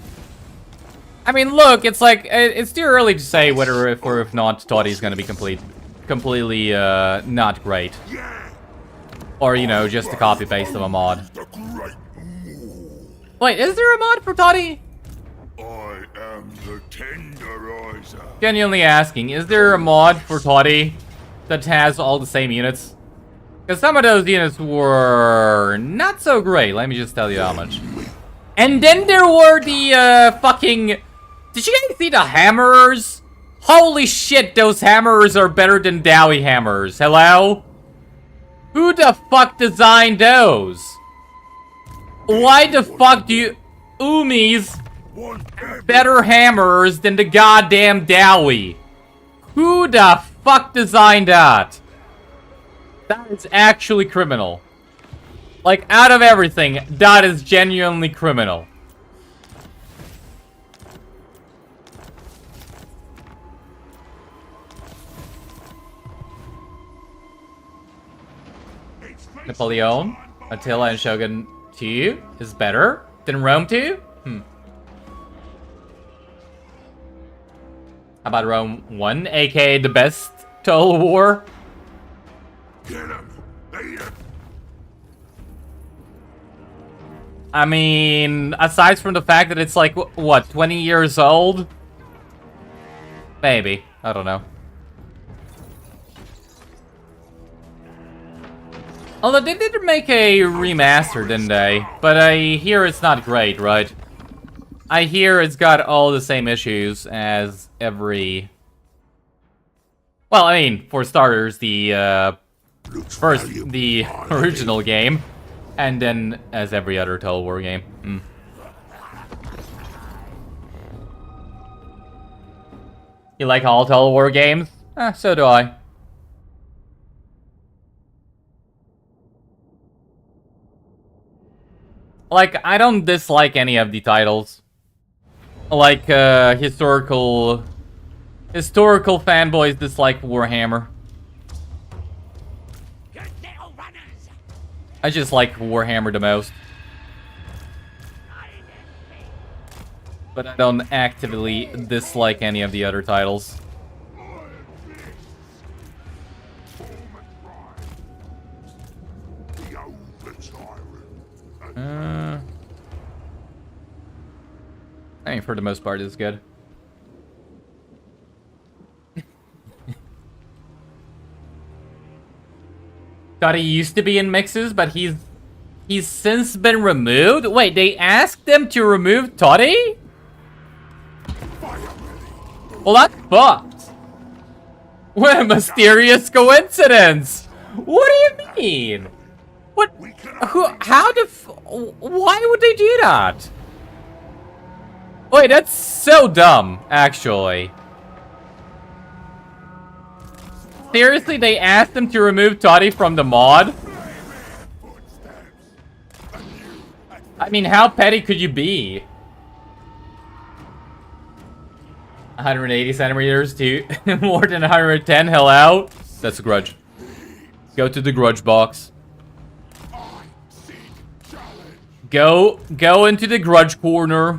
I mean, look, it's like, it's too early to say whether if or if not Dottie's going to be completely not great. Or, you know, just a copy-paste of a mod. Wait, is there a mod for Toddy? I am the tenderizer. Genuinely asking, is there a mod for Toddy that has all the same units? Because some of those units were not so great, let me just tell you how much. And then there were the, fucking... Did you guys see the hammers? Holy shit, those hammers are better than Dowie hammers. Hello? Who the fuck designed those? Why the fuck do you... Umis better hammers than the goddamn Dowie? Who the fuck designed that? That is actually criminal. Like, out of everything, that is genuinely criminal. Napoleon, Attila, and Shogun 2 is better than Rome 2? How about Rome 1, aka the best Total War? I mean, aside from the fact that it's like, what, 20 years old? Maybe. I don't know. Although they did make a remaster, didn't they? But I hear it's not great, right? I hear it's got all the same issues as every... Well, I mean, for starters, the original game, and then as every other Total War game. You like all Total War games? So do I. Like, I don't dislike any of the titles. Like, historical fanboys dislike Warhammer. I just like Warhammer the most. But I don't actively dislike any of the other titles. I mean, for the most part, it's good. God, he used to be in mixes, but he's since been removed? Wait, they asked them to remove Toddy? Well, that's fucked. What a mysterious coincidence! What do you mean? What? Who? How the? Why would they do that? Wait, that's so dumb, actually. Seriously, they asked them to remove Toddy from the mod? I mean, how petty could you be? 180 centimeters to more than 110, hello? That's a grudge. Go to the grudge box. Go into the grudge corner.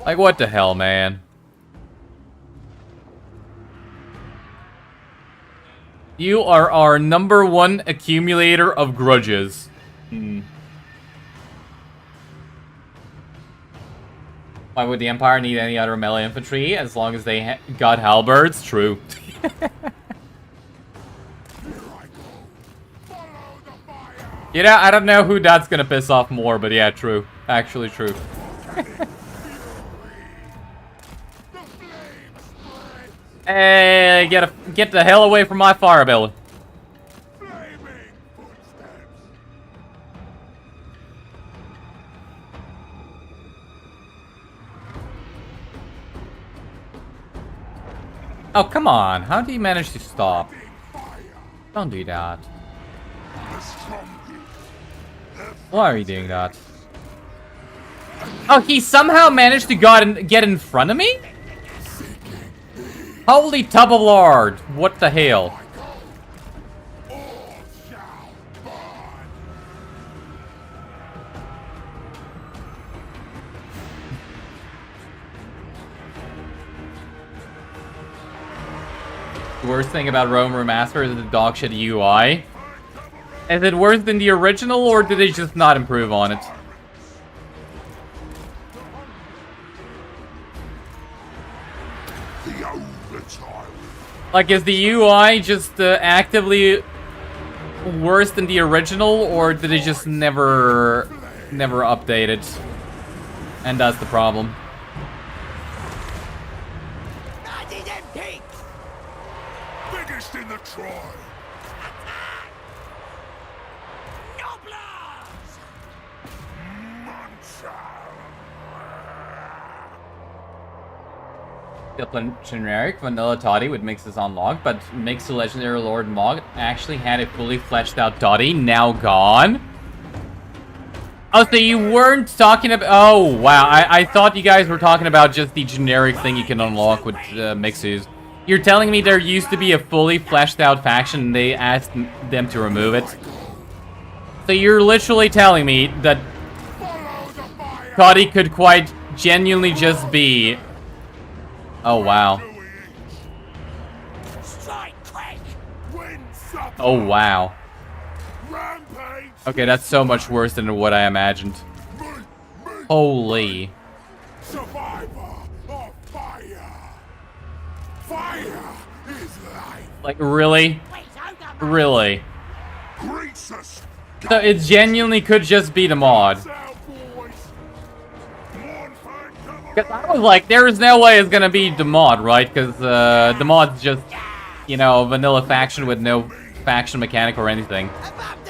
Like, what the hell, man? You are our #1 accumulator of grudges. Why would the Empire need any other melee infantry as long as they got halberds? True. You know, I don't know who that's gonna piss off more, but yeah, true. Actually true. Hey, get the hell away from my fire bill. Oh, come on. How do you manage to stop? Don't do that. Why are you doing that? Oh, he somehow managed to get in front of me? Holy tub of lard. What the hell? The worst thing about Rome Remastered is the dogshit UI. Is it worse than the original, or did they just not improve on it? Like, is the UI just actively worse than the original, or did they just never update it? And that's the problem. Biggest in the tribe. Generic vanilla Toddy with mixes unlocked, but Mix to Legendary Lord Mog actually had a fully fleshed out Toddy, now gone. Oh, so you weren't talking about... Oh, wow. I thought you guys were talking about just the generic thing you can unlock with mixes. You're telling me there used to be a fully fleshed out faction and they asked them to remove it? So you're literally telling me that Toddy could quite genuinely just be... Oh, wow. Oh, wow. Okay, that's so much worse than what I imagined. Holy. Like, really? Really? So it genuinely could just be the mod. Because I was like, there is no way it's gonna be the mod, right? Because the mod's just, you know, a vanilla faction with no faction mechanic or anything.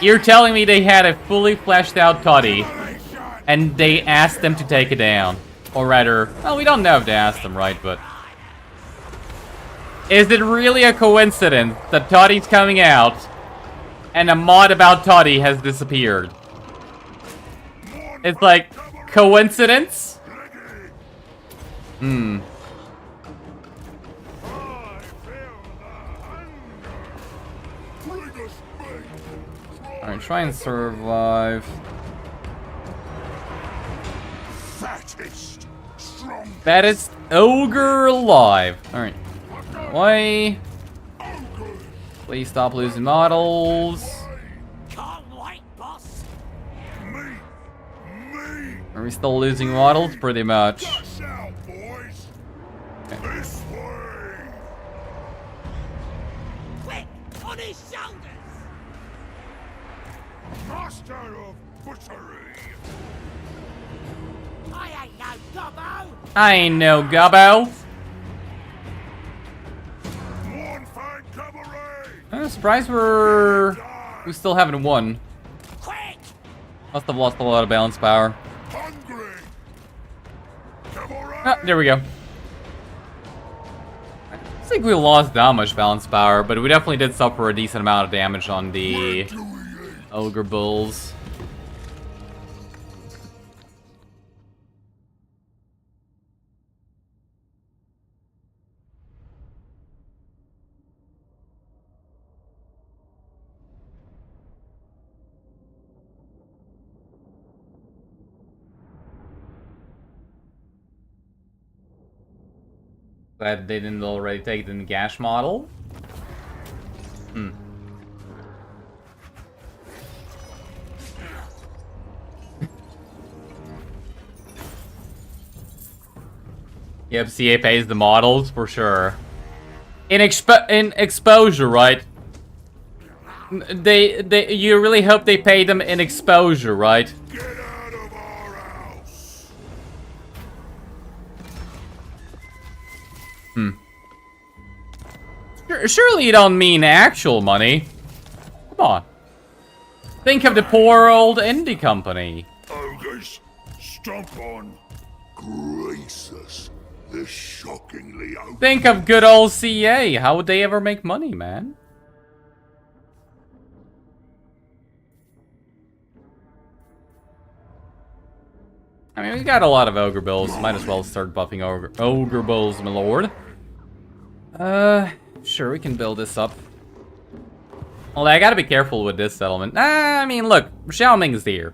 You're telling me they had a fully fleshed out Toddy and they asked them to take it down. Or rather, well, we don't know if they asked them, right, but... Is it really a coincidence that Toddy's coming out, and a mod about Toddy has disappeared? It's like, coincidence? Hmm. Alright, try and survive. Fattest Ogre alive. Alright. Away. Please stop losing models. Are we still losing models? Pretty much. Okay. Master of butchery. I ain't no gobbo. I'm surprised we still haven't won. Must have lost a lot of balance power. Ah, there we go. I don't think we lost that much balance power, but we definitely did suffer a decent amount of damage on the Ogre Bulls. Glad they didn't already take the Gash model. Hmm. Yep, CA pays the models for sure. In exposure, right? You really hope they pay them in exposure, right? Get out of our house. Hmm. Surely you don't mean actual money. Come on. Think of the poor old indie company. Ogres, stomp on. Gracious. The shockingly open. Think of good old CA. How would they ever make money, man? I mean, we got a lot of Ogre Bills. Might as well start buffing Ogre Bills, my lord. Sure, we can build this up. Although I gotta be careful with this settlement. I mean, look, Xiaoming is here.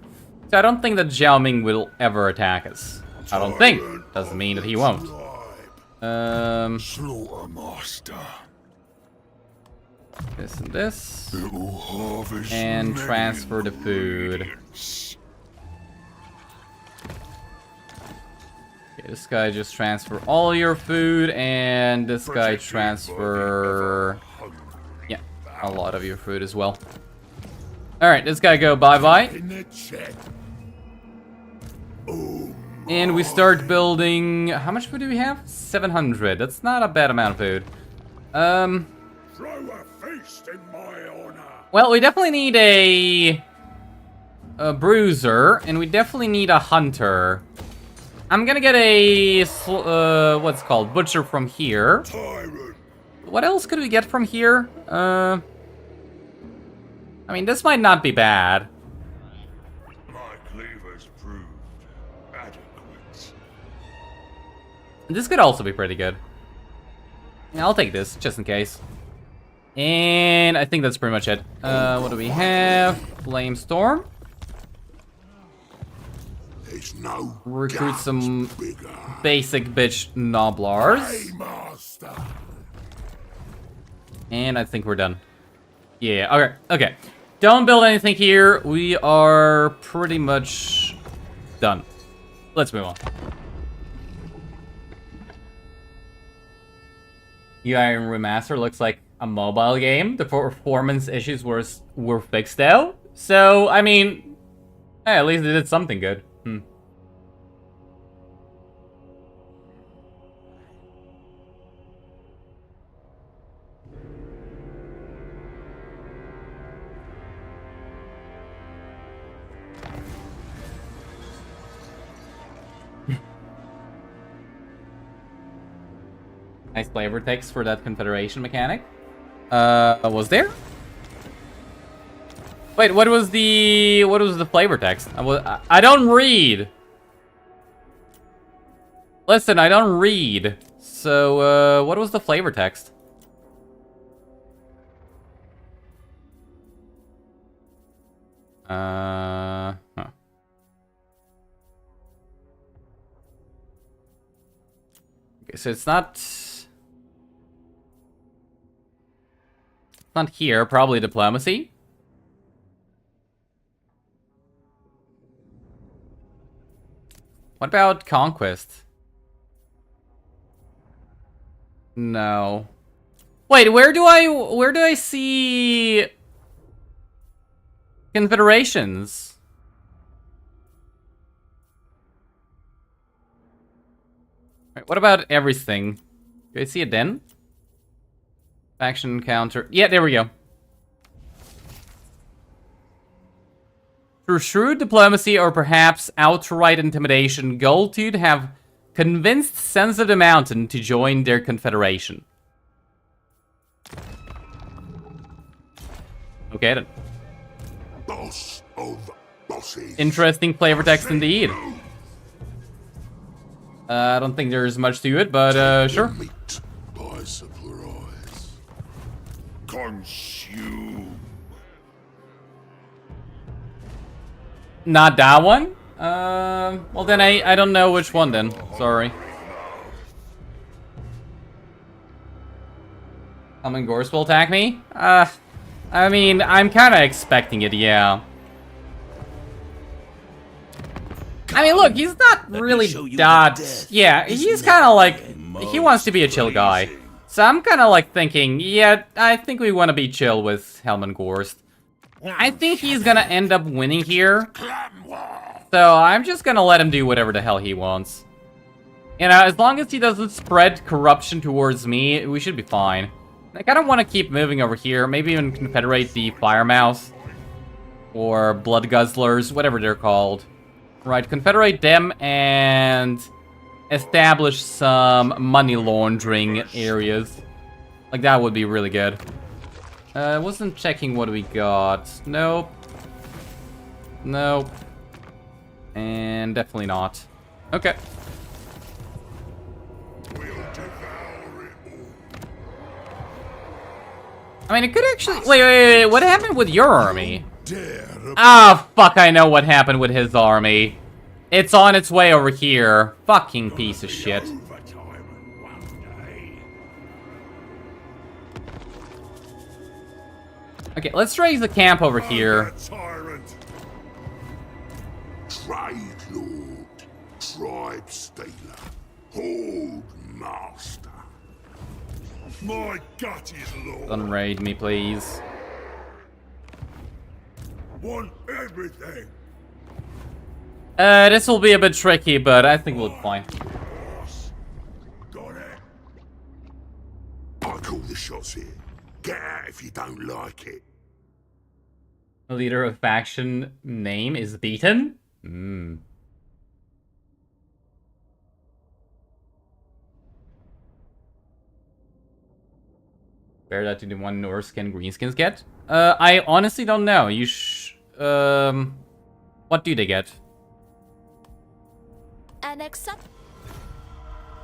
So I don't think that Xiaoming will ever attack us. I don't think. Doesn't mean that he won't. Slaughtermaster. This and this. It will harvest And many transfer the food. ingredients. Okay, this guy just transfer all your food, and this guy transfer... Yeah, a lot of your food as well. Alright, this guy go bye-bye. In the check. And we start building... How much food do we have? 700. That's not a bad amount of food. Throw a feast in my honor. Well, we definitely need a bruiser, and we definitely need a hunter. I'm gonna get a... what's it called? Butcher from here. Tyrant. What else could we get from here? I mean, this might not be bad. My cleavers proved adequate. This could also be pretty good. Yeah, I'll take this, just in case. And I think that's pretty much it. What do we have? Flamestorm. There's no Recruit guns some bigger. basic bitch Noblars. Hey, master. And I think we're done. Yeah, okay, okay. Don't build anything here. We are pretty much done. Let's move on. Iron Remaster looks like a mobile game. The performance issues were fixed out. So, I mean, hey, at least they did something good. Nice flavor text for that Confederation mechanic. Was there? Wait, what was the flavor text? I don't read. Listen, I don't read. So, what was the flavor text? Huh. Okay, so it's not here, probably diplomacy. What about conquest? No. Wait, where do I see confederations? Right, what about everything? Do I see it then? Faction counter. Yeah, there we go. Through shrewd diplomacy or perhaps outright intimidation, Goldtooth have convinced Sons of the Mountain to join their confederation. Okay then. Boss of bosses. Interesting flavor text indeed. I don't think there's much to it, but sure. Meat by surprise. Consume. Not that one? Well then I don't know which one then. Sorry. Grimgore will attack me? I mean, I'm kinda expecting it, yeah. I mean, look, he's not really that... Yeah, he's kinda like... He wants to be a chill guy. So I'm kinda like thinking, yeah, I think we wanna be chill with Helmengorst. I think he's gonna end up winning here. So I'm just gonna let him do whatever the hell he wants. You know, as long as he doesn't spread corruption towards me, we should be fine. I kinda wanna keep moving over here, maybe even confederate the Firemouth. Or Blood Guzzlers, whatever they're called. Right, confederate them and establish some money laundering areas. Like, that would be really good. I wasn't checking what we got. Nope. Nope. And definitely not. Okay. I mean, it could actually... Wait. What happened with your army? Ah, fuck, I know what happened with his army. It's on its way over here. Fucking piece of shit. Okay, let's raise the camp over here. Trade lord, tribe stealer, hold master. My gut is lord. Don't raid me, please. Want everything. This will be a bit tricky, but I think we'll be fine. Got it. I call the shots here. Get out if you don't like it. The leader of faction name is Beaten? Bear that to the one Norse skin greenskins get? I honestly don't know. What do they get?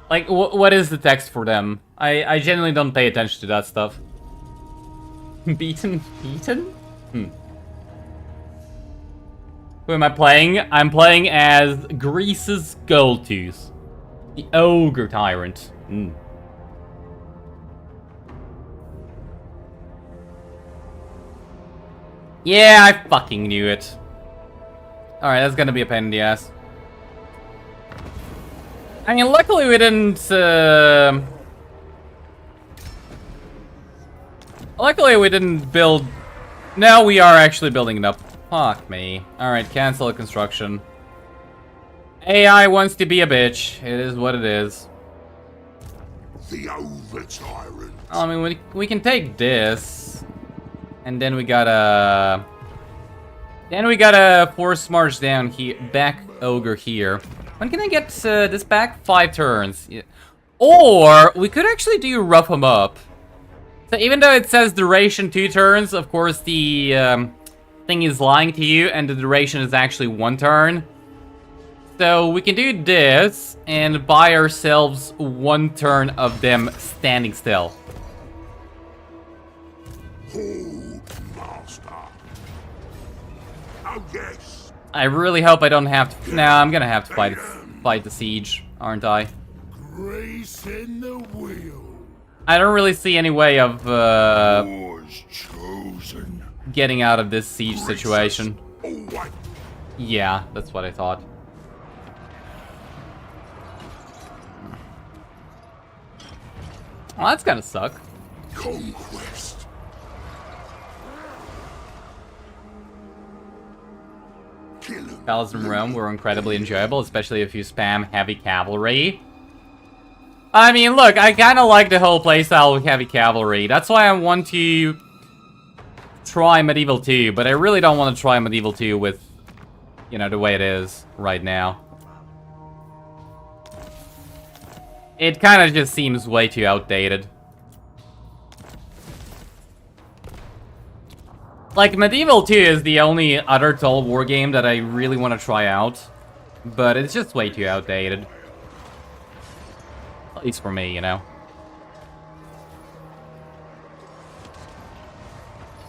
Like, what is the text for them? I genuinely don't pay attention to that stuff. Beaten? Who am I playing? I'm playing as Greece's Goldtooth. The Ogre Tyrant. Yeah, I fucking knew it. Alright, that's gonna be a pain in the ass. I mean, luckily we didn't, Luckily we didn't build... No, we are actually building it up. Fuck me. Alright, cancel the construction. AI wants to be a bitch. It is what it is. The Ogre Tyrant. I mean, we can take this. And then we gotta... Then we gotta force march down here, back Ogre here. When can I get this back? 5 turns. Yeah. Or we could actually do rough them up. So even though it says duration 2 turns, of course the thing is lying to you, and the duration is actually 1 turn. So we can do this and buy ourselves 1 turn of them standing still. Hold, master. Oh yes. I really hope I don't have to. Nah, I'm gonna have to fight the siege, aren't I? Grace in the wheel. I don't really see any way of Was chosen. getting out of this siege situation. Always. Yeah, that's what I thought. Well, that's gonna suck. Conquest. Kill 'em. Battles in Rome were incredibly enjoyable, especially if you spam heavy cavalry. I mean, look, I kind of like the whole playstyle with heavy cavalry. That's why I want to try Medieval 2, but I really don't want to try Medieval 2 with, you know, the way it is right now. It kind of just seems way too outdated. Like, Medieval 2 is the only other Total War game that I really want to try out, but it's just way too outdated. At least for me, you know.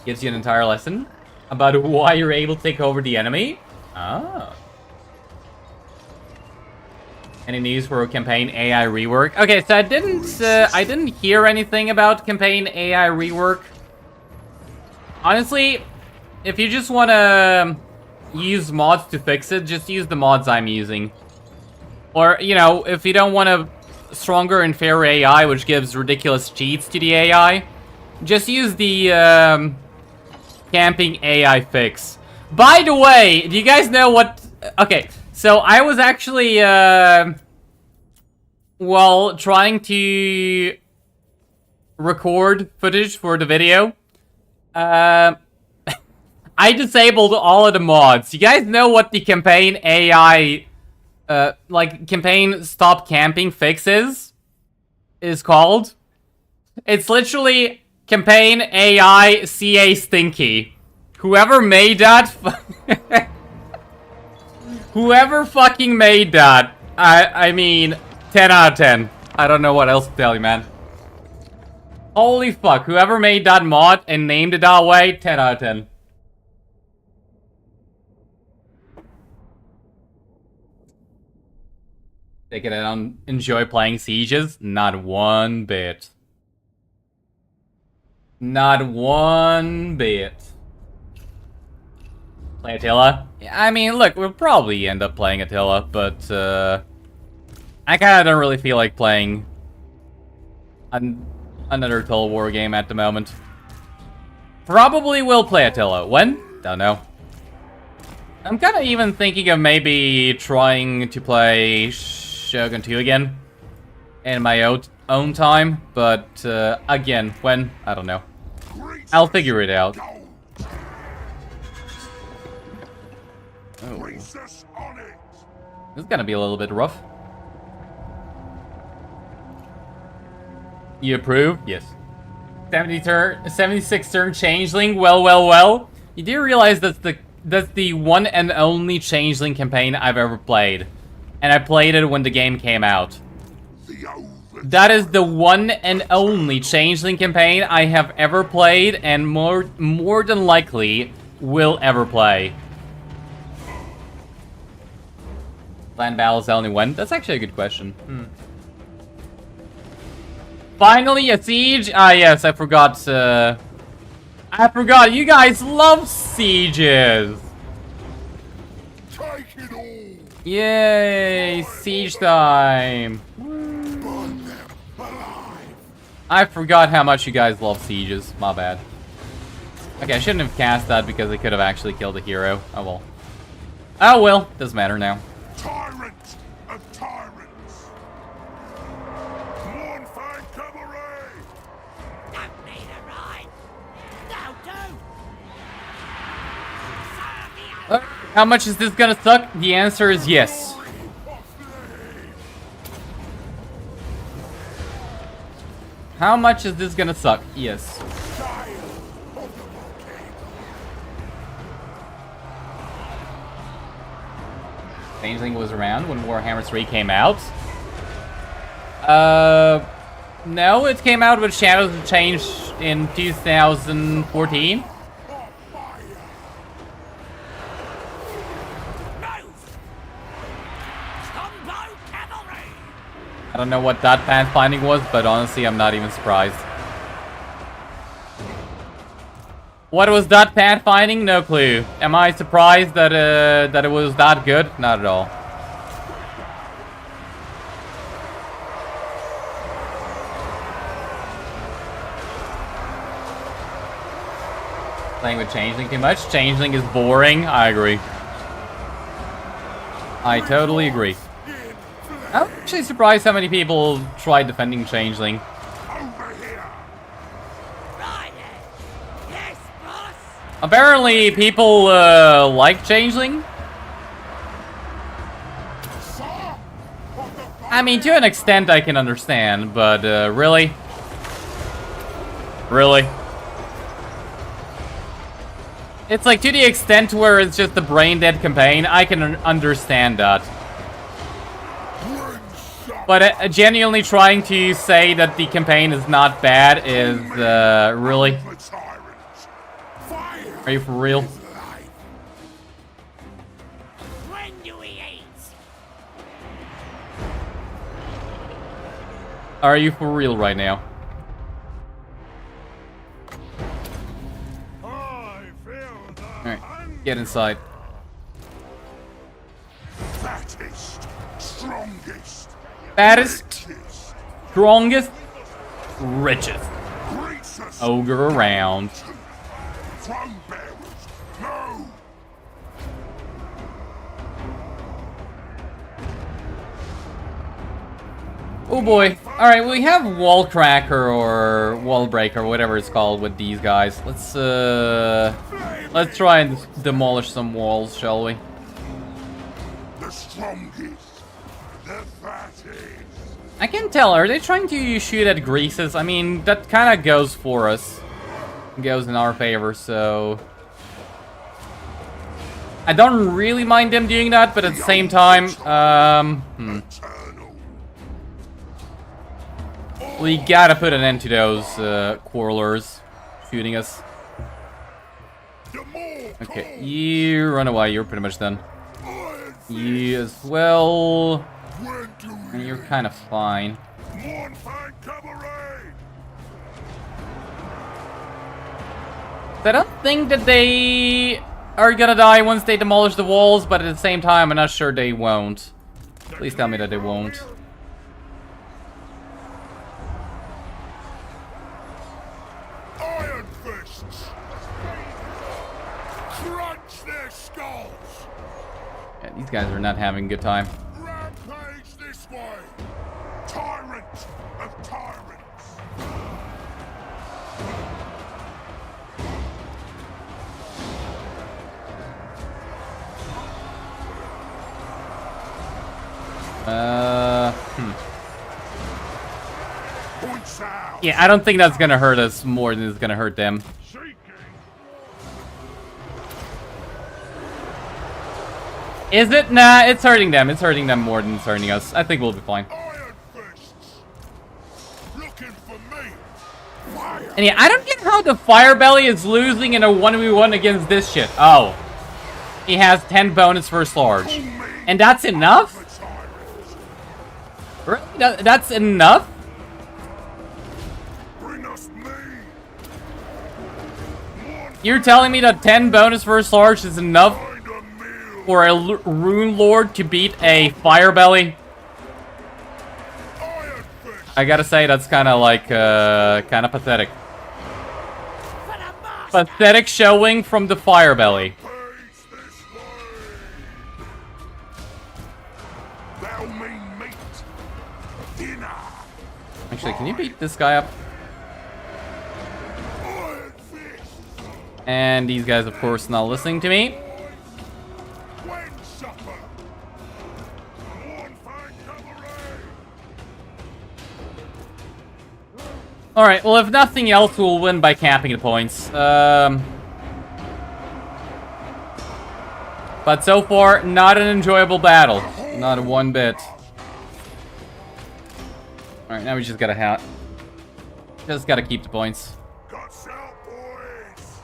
Gives you an entire lesson about why you're able to take over the enemy. Ah. Any news for campaign AI rework? Okay, so I didn't hear anything about campaign AI rework. Honestly, if you just want to use mods to fix it, just use the mods I'm using. Or, you know, if you don't want a stronger and fairer AI, which gives ridiculous cheats to the AI, just use the camping AI fix. By the way, do you guys know what... Okay, so I was actually, well, trying to record footage for the video. I disabled all of the mods. You guys know what the campaign AI, like, campaign stop camping fix is called? It's literally campaign AI CA Stinky. Whoever made that, whoever fucking made that, I mean, 10 out of 10. I don't know what else to tell you, man. Holy fuck, whoever made that mod and named it that way, 10 out of 10. Take it on, enjoy playing sieges? Not one bit. Not one bit. Play Attila? Yeah, I mean, look, we'll probably end up playing Attila, but I kinda don't really feel like playing another Total War game at the moment. Probably will play Attila. When? Don't know. I'm kinda even thinking of maybe trying to play Shogun 2 again in my own time, but again, when? I don't know. I'll figure it out. Oh. This is gonna be a little bit rough. You approve? Yes. 76 turn changeling. Well. You do realize that's the one and only changeling campaign I've ever played, and I played it when the game came out. That is the one and only changeling campaign I have ever played, and more than likely will ever play. Land battles only when? That's actually a good question. Finally, a siege? Ah, yes, I forgot. You guys love sieges. Take it all. Yay, siege time. Burn them alive. I forgot how much you guys love sieges. My bad. Okay, I shouldn't have cast that because I could have actually killed a hero. Oh well. Oh well, doesn't matter now. Tyrant of tyrants. Khorne cavalry. Don't need a ride. No, do. How much is this gonna suck? The answer is yes. How much is this gonna suck? Yes. Changeling was around when Warhammer 3 came out. No, it came out with Shadows of Change in 2014. I don't know what that pathfinding was, but honestly, I'm not even surprised. What was that pathfinding? No clue. Am I surprised that that it was that good? Not at all. Playing with Changeling too much? Changeling is boring. I agree. I totally agree. I'm actually surprised how many people tried defending Changeling. Apparently, people like Changeling. I mean, to an extent, I can understand, but really? Really? It's like, to the extent where it's just a brain-dead campaign, I can understand that. But genuinely trying to say that the campaign is not bad is, really? Are you for real? When do we eat? Are you for real right now? Alright, get inside. Fattest, strongest, Fattest, strongest, richest. greatest, Ogre around. throne bearers, no! Oh boy. Alright, we have wall cracker or wall breaker, whatever it's called with these guys. Let's try and demolish some walls, shall we? The strongest, the fattest. I can't tell, are they trying to shoot at greases? I mean, that kind of goes for us. Goes in our favor, so... I don't really mind them doing that, but at the same time, we gotta put an end to those quarrelers shooting us. Okay, you run away, you're pretty much done. You as well. And you're kind of fine. I don't think that they are gonna die once they demolish the walls, but at the same time, I'm not sure they won't. Please tell me that they won't. Iron fists! Crunch their skulls! Yeah, these guys are not having a good time. Rampage this way! Tyrant of tyrants! Points out! Yeah, I don't think that's gonna hurt us more than it's gonna hurt them. Is it? Nah, it's hurting them. It's hurting them more than it's hurting us. I think we'll be fine. Iron fists! Looking for me! Fire! And yeah, I don't get how the Firebelly is losing in a 1v1 against this shit. Oh. He has 10 bonus first large. And that's enough? Really? That's enough? Bring us me! You're telling me that 10 bonus first large is enough Find a meal! for a Rune Lord to beat a Firebelly? Iron fist! I gotta say, that's kind of like, kind of pathetic. For the master! Pathetic showing from the Firebelly. Face this way! Thou mean meat! Dinner! Actually, can you beat this guy up? Iron fist! And these guys, of course, not listening to me. When supper! One fine cavalry! Alright, well, if nothing else, we'll win by capping the points. But so far, not an enjoyable battle. Not one bit. Alright, now we just gotta just gotta keep the points. Guts out, boys!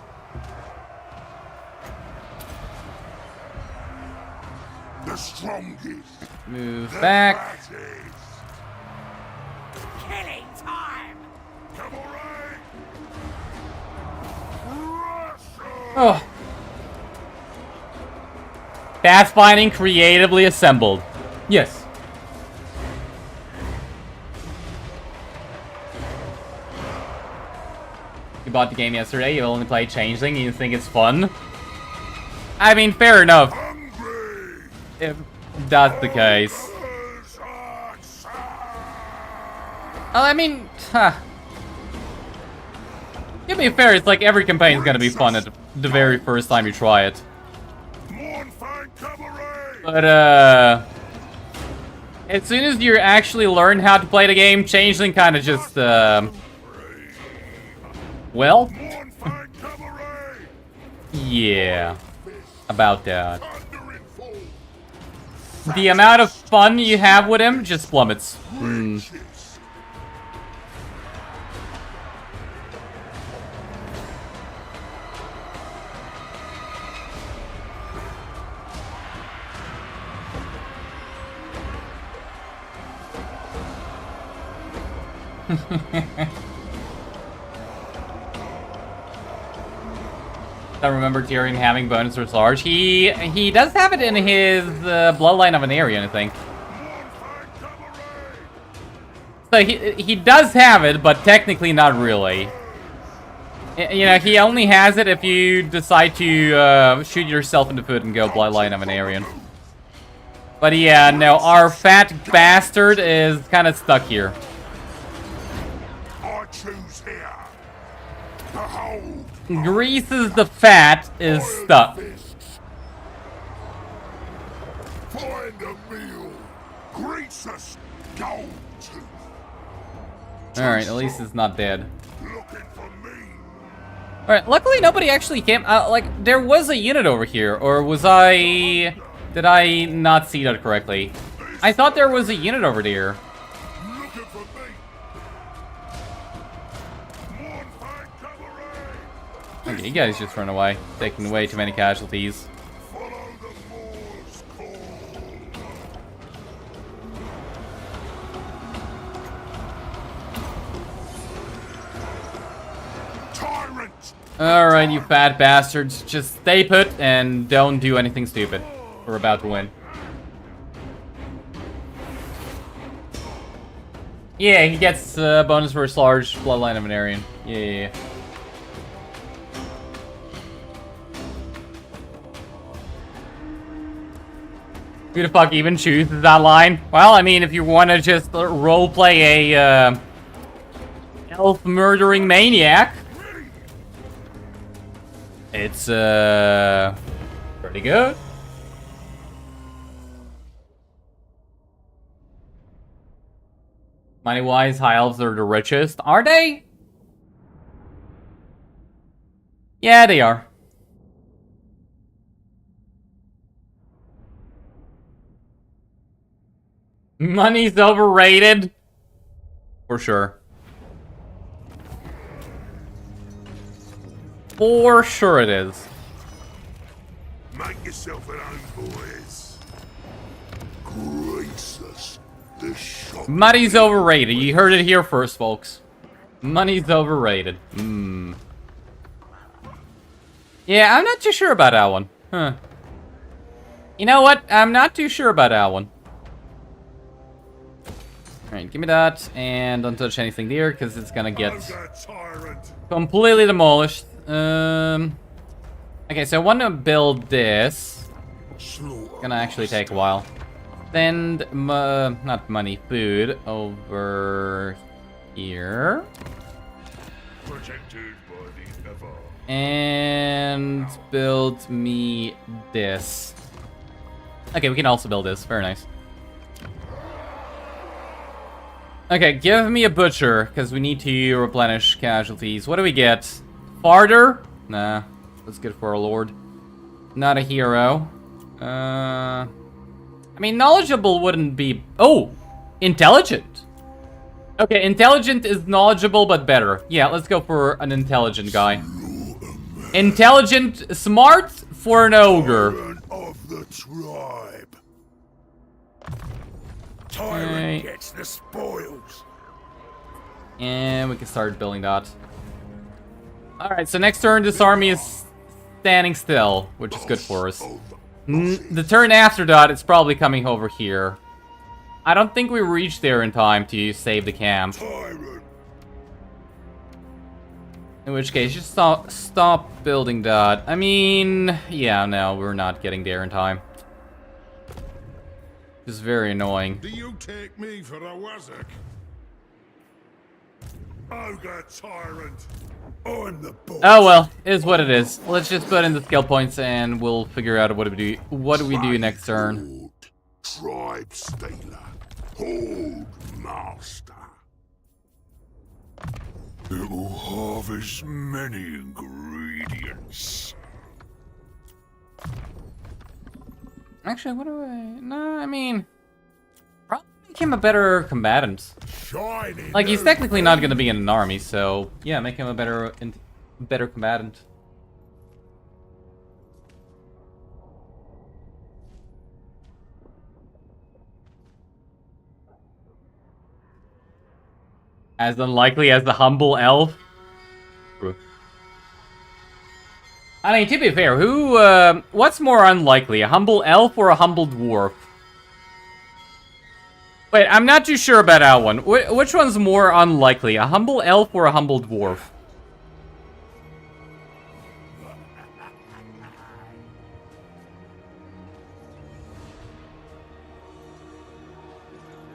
The strongest. Move the back. fattest. Killing time! Cavalry! Russia! Oh. Pathfinding creatively assembled. Yes. You bought the game yesterday, you only played Changeling, and you think it's fun? I mean, fair enough. Hungry! If that's the case. Others are sad. Well, I mean, to be fair, it's like every campaign is gonna be fun at the very first time you try it. Mournfang cavalry! But, as soon as you actually learn how to play the game, Changeling kind of just, well, Mournfang cavalry! yeah, about that. Thunder in full. The amount of fun you have with him just plummets. Riches. I remember Tyrion having bonus or large. He does have it in his bloodline of an Aryan, I think. So he does have it, but technically not really. You know, he only has it if you decide to shoot yourself in the foot and go bloodline of an Aryan. But yeah, no, our fat bastard is kind of stuck here. I choose here. Behold. Greases the fat is stuck. Find a meal. Grease us. Gold tooth. Alright, at least it's not dead. Looking for me. Alright, luckily nobody actually came. Like, there was a unit over here, or was I... Did I not see that correctly? I thought there was a unit over there. Looking for me. Mournfang cavalry. Okay, you guys just run away, taking way too many casualties. Follow the Moor's call. Tyrant! Alright, you fat bastards, just stay put and don't do anything stupid. We're about to win. Yeah, he gets bonus for his large bloodline of an Aryan. Yeah. Who the fuck even chooses that line? Well, I mean, if you want to just roleplay a elf murdering maniac, it's pretty good. Money-wise, high elves are the richest. Are they? Yeah, they are. Money's overrated. For sure. For sure it is. Make yourself at home, boys. Grace us. The shop. Money's overrated. You heard it here first, folks. Money's overrated. Yeah, I'm not too sure about that one. Huh. You know what? I'm not too sure about that one. Alright, give me that. And don't touch anything there, because it's gonna get completely demolished. Okay, so I want to build this. It's gonna actually take a while. Send, not money, food over here. Protected by the ever. And build me this. Okay, we can also build this. Very nice. Okay, give me a butcher, because we need to replenish casualties. What do we get? Farther? Nah, that's good for a lord. Not a hero. I mean, knowledgeable wouldn't be... Oh! Intelligent! Okay, intelligent is knowledgeable, but better. Yeah, let's go for an intelligent guy. Intelligent, smart for an ogre. Tyrant of the tribe. Okay. Tyrant gets the spoils. And we can start building that. Alright, so next turn this army is standing still, which is good for us. The turn after that, it's probably coming over here. I don't think we reached there in time to save the camp. Tyrant. In which case, just stop building that. I mean, yeah, no, we're not getting there in time. It's very annoying. Do you take me for a wazzock? Ogre tyrant. I'm the boss. Oh well, it is what it is. Let's just put in the skill points and we'll figure out what do we do. What do we do next turn? Tribe stealer. Hold master. It will harvest many ingredients. Actually, what do I... No, I mean... Probably make him a better combatant. Shining. Like, he's technically not gonna be in an army, so... Yeah, make him a better combatant. As unlikely as the humble elf? True. I mean, to be fair, what's more unlikely, a humble elf or a humble dwarf? Wait, I'm not too sure about that one. Which one's more unlikely, a humble elf or a humble dwarf?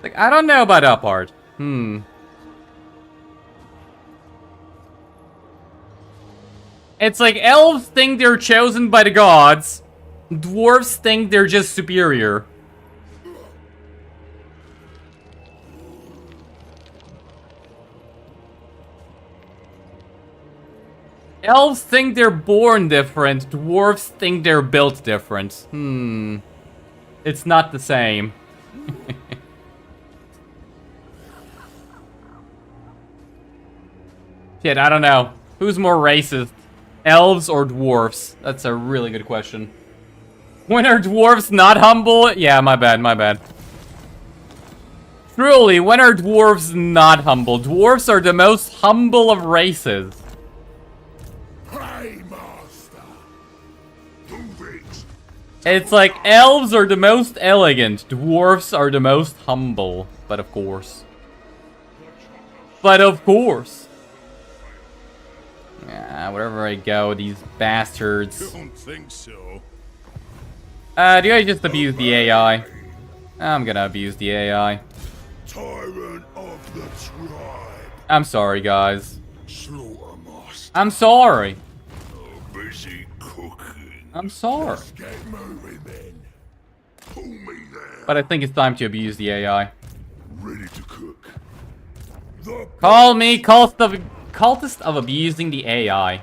Like, I don't know about that part. It's like elves think they're chosen by the gods. Dwarves think they're just superior. Elves think they're born different. Dwarves think they're built different. It's not the same. Shit, I don't know. Who's more racist? Elves or dwarfs? That's a really good question. When are dwarves not humble? Yeah, my bad, my bad. Truly, when are dwarves not humble? Dwarves are the most humble of races. Hey, master. Move it. It's like elves are the most elegant. Dwarfs are the most humble. But of course. But of course. Yeah, wherever I go, these bastards. Don't think so. Do I just abuse the AI? I'm gonna abuse the AI. Tyrant of the tribe. I'm sorry, guys. Slaughter master. I'm sorry. Busy cooking. I'm sorry. Let's get moving then. Pull me there. But I think it's time to abuse the AI. Ready to cook. The Call me cultist of abusing the AI.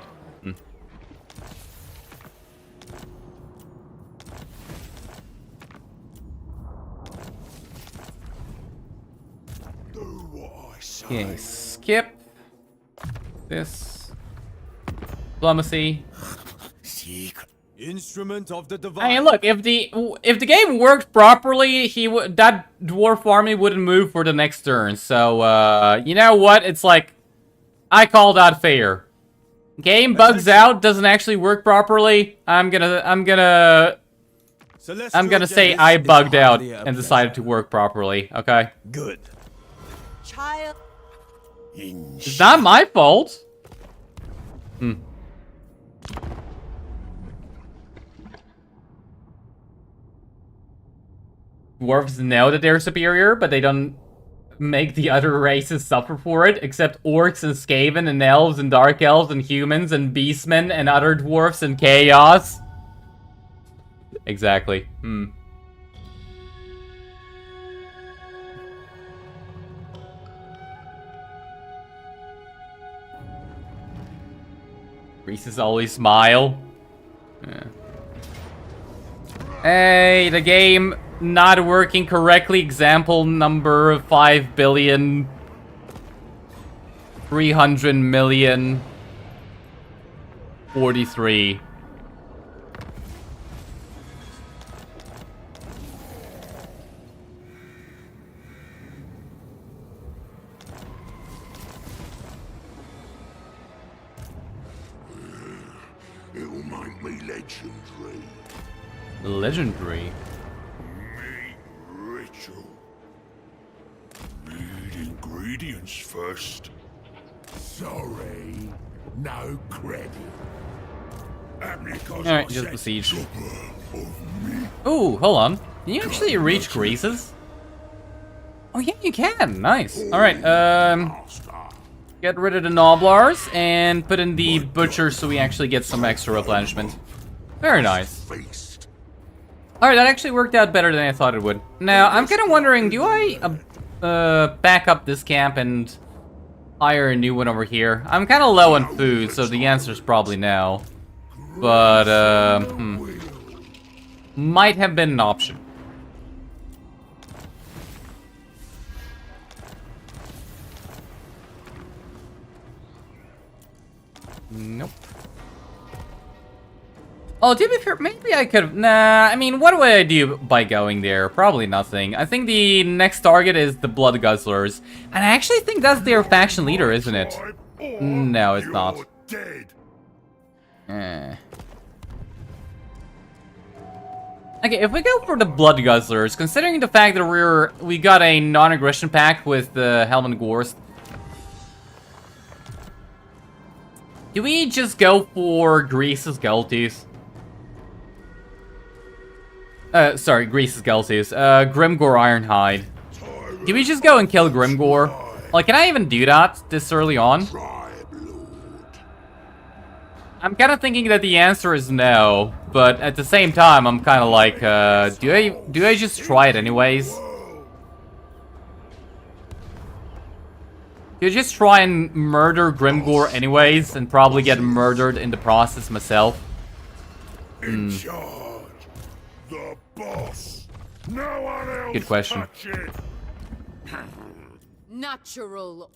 do what I say. Okay, skip this. Diplomacy. Secret. Instrument of the divine. I mean, look, if the game worked properly, that dwarf army wouldn't move for the next turn. So, you know what? It's like, I call that fair. Game bugs out, doesn't actually work properly. I'm gonna say I bugged out and decided to work properly. Okay, Good. Child. it's not my fault. Dwarves know that they're superior, but they don't make the other races suffer for it, except orcs and skaven and elves and dark elves and humans and beastmen and other dwarfs and chaos. Exactly. Greases always smile. Yeah. Hey, the game not working correctly. Example number 5,300,000,043. It'll make me legendary. Legendary. Meat ritual. Need ingredients first. Sorry, no credit. Alright, just besiege. Ooh, hold on. Can you actually reach Greases? Oh yeah, you can. Nice. Alright, get rid of the Noblars and put in the Butcher so we actually get some extra replenishment. Very nice. Alright, that actually worked out better than I thought it would. Now, I'm kind of wondering, do I back up this camp and hire a new one over here? I'm kind of low on food, so the answer is probably no. But, might have been an option. Nope. Oh, to be fair, maybe I could... Nah, I mean, what would I do by going there? Probably nothing. I think the next target is the Blood Guzzlers. And I actually think that's their faction leader, isn't it? No, it's not. Okay, if we go for the Blood Guzzlers, considering the fact that we got a non-aggression pact with the Helman Gorst, do we just go for Grease's Gulltooth? Sorry, Grease's Gulltooth. Grimgore Ironhide. Do we just go and kill Grimgore? Like, can I even do that this early on? I'm kind of thinking that the answer is no, but at the same time, I'm kind of like, do I just try it anyways? Do I just try and murder Grimgore anyways, and probably get murdered in the process myself? In charge, the boss. No one else. Good question. Touch it. Natural.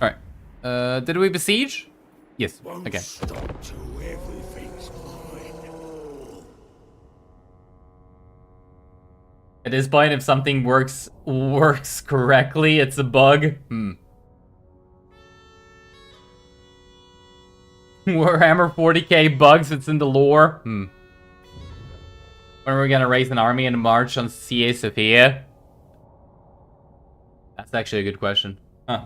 Alright. Did we besiege? Yes. Okay. Stop till everything's mine. At this point, if something works correctly, it's a bug. Warhammer 40k bugs, it's in the lore. When are we gonna raise an army and march on CA Sophia? That's actually a good question. Huh.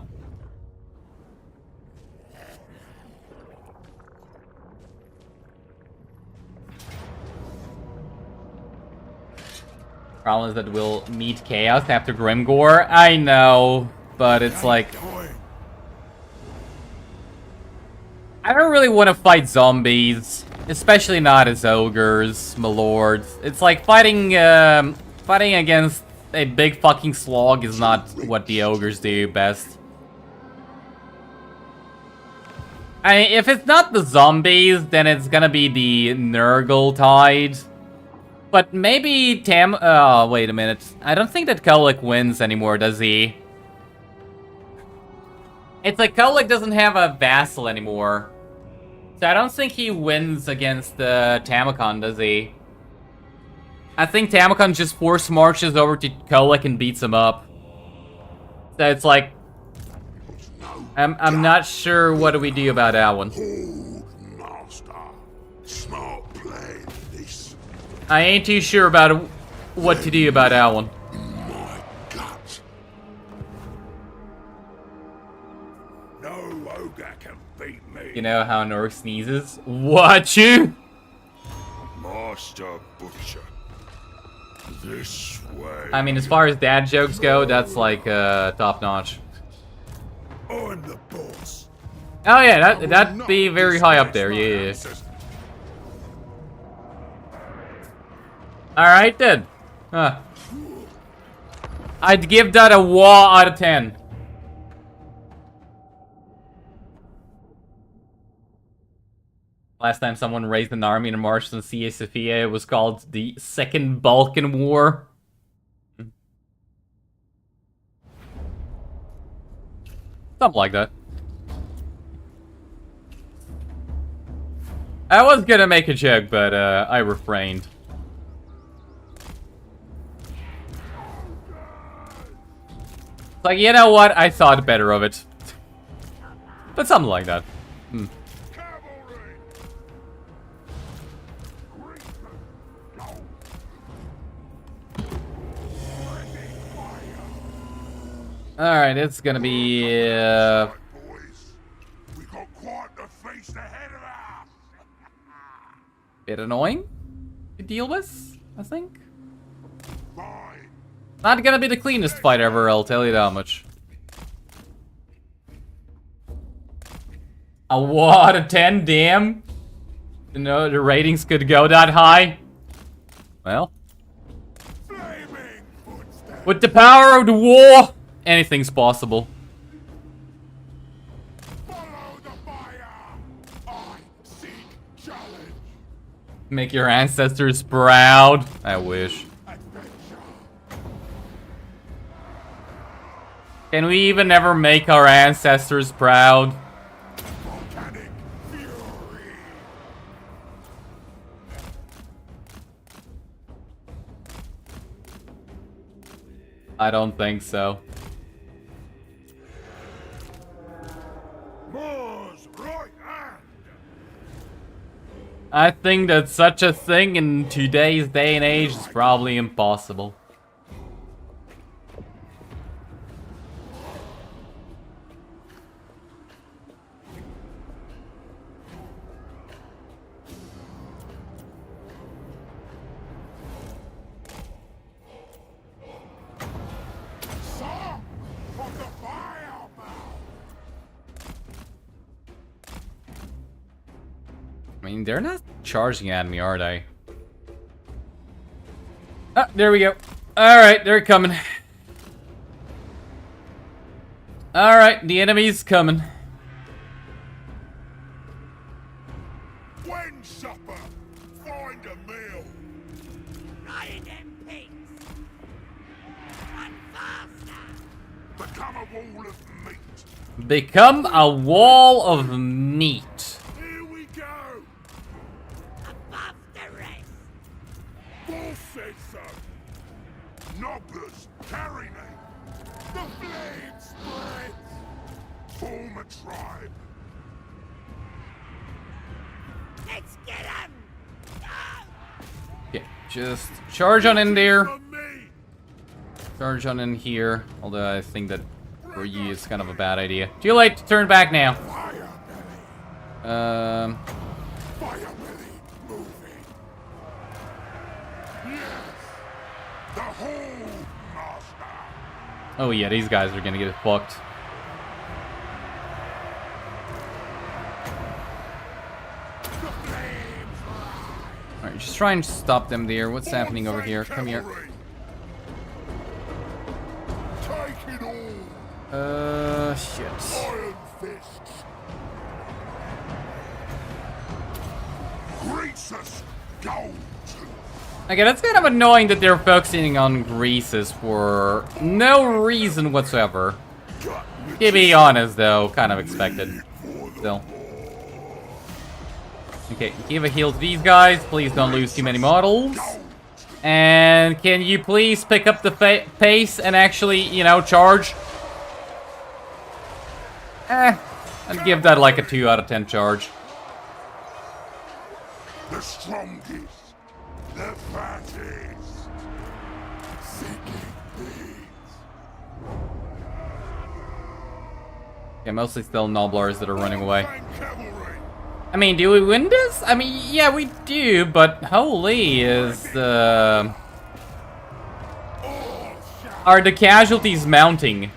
Problem is that we'll meet chaos after Grimgore. I know, but it's like... I don't really want to fight zombies, especially not as ogres, my lords. It's like fighting against a big fucking slog is not what the ogres do best. I mean, if it's not the zombies, then it's gonna be the Nurgle Tide. But maybe oh, wait a minute. I don't think that Kolick wins anymore, does he? It's like Kolick doesn't have a vassal anymore. So I don't think he wins against Tamacon, does he? I think Tamacon just force marches over to Kolick and beats him up. So it's like... I'm not sure what do we do about that one. Smart plan, this. I ain't too sure about what to do about that one. My gut. No ogre can beat me. You know how an orc sneezes? What you? Master Butcher. This way. I mean, as far as dad jokes go, that's like top notch. I'm the boss. Oh yeah, that'd be very high up there. Yeah. All right then. I'd give that a wah out of 10. Last time someone raised an army and marched on Cia Sophia, it was called the Second Balkan War. Something like that. I was gonna make a joke, but I refrained. Like, you know what? I thought better of it. But something like that. Alright, it's gonna be Boys, we got quite the feast ahead of us. bit annoying to deal with, I think. Fine. Not gonna be the cleanest fight ever, I'll tell you that much. A what, a 10, damn? You know, the ratings could go that high. Well, Flaming footsteps. with the power of the war, anything's possible. Follow the fire. I seek challenge. Make your ancestors proud. I wish. Adventure. Can we even ever make our ancestors proud? Volcanic fury. I don't think so. Mars right hand. I think that such a thing in today's day and age is probably impossible. Song from the fire mouth. I mean, they're not charging at me, are they? Ah, there we go. Alright, they're coming. Alright, the enemy's coming. When supper, find a meal. Ride them pigs. Run faster. Become a wall of meat. Become a wall of meat. Here we go. Above the rest. Wolf says so. Nobblers, carry me. The flame spreads. Form a tribe. Let's get him. Okay, just charge on in there. For me. Charge on in here. Although I think that for you it's kind of a bad idea. Too late to turn back now. Fire belly. Fire belly moving. Yes. The whole master. Oh yeah, these guys are gonna get fucked. The flames rise. Alright, just try and stop them there. What's happening over here? Come here. Cavalry. Take it all. Shit. Iron fists. Greasus gold. Okay, that's kind of annoying that they're focusing on greases for no reason whatsoever. To be honest, though, kind of expected. Still. Okay, give a heal to these guys. Please don't lose too many models. And can you please pick up the pace and actually, you know, charge? I'd give that like a 2 out of 10 charge. The strongest. The fattest. Seeking these. Yeah, mostly still Nobblers that are running away. Cavalry. I mean, do we win this? I mean, yeah, we do, but holy is are the casualties mounting?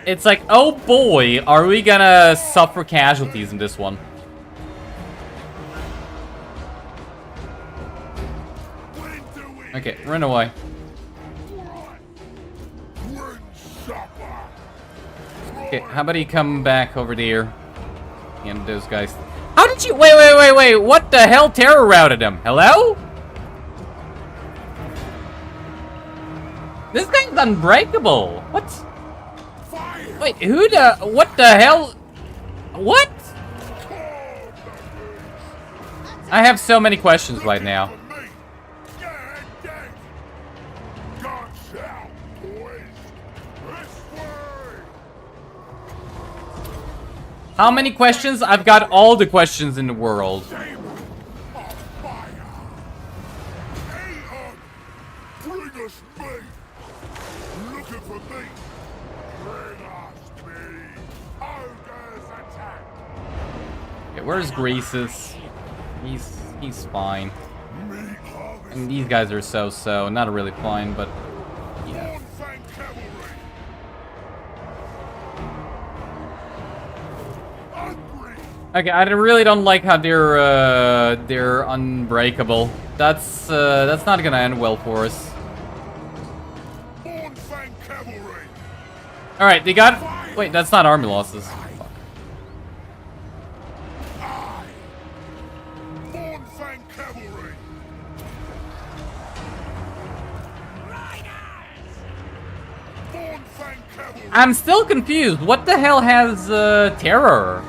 It's like, oh boy, are we gonna suffer casualties in this one? Okay, run away. Okay, how about you come back over there? And those guys. How did you? Wait! What the hell? Terror routed him. Hello? This guy's unbreakable. What? Wait, who the? What the hell? What? I have so many questions right now. How many questions? I've got all the questions in the world. Okay, where's Greases? He's fine. And these guys are so. Not really fine, but yeah. Okay, I really don't like how they're unbreakable. That's not gonna end well for us. All right, they got. Wait, that's not army losses. Fuck. I'm still confused. What the hell has terror?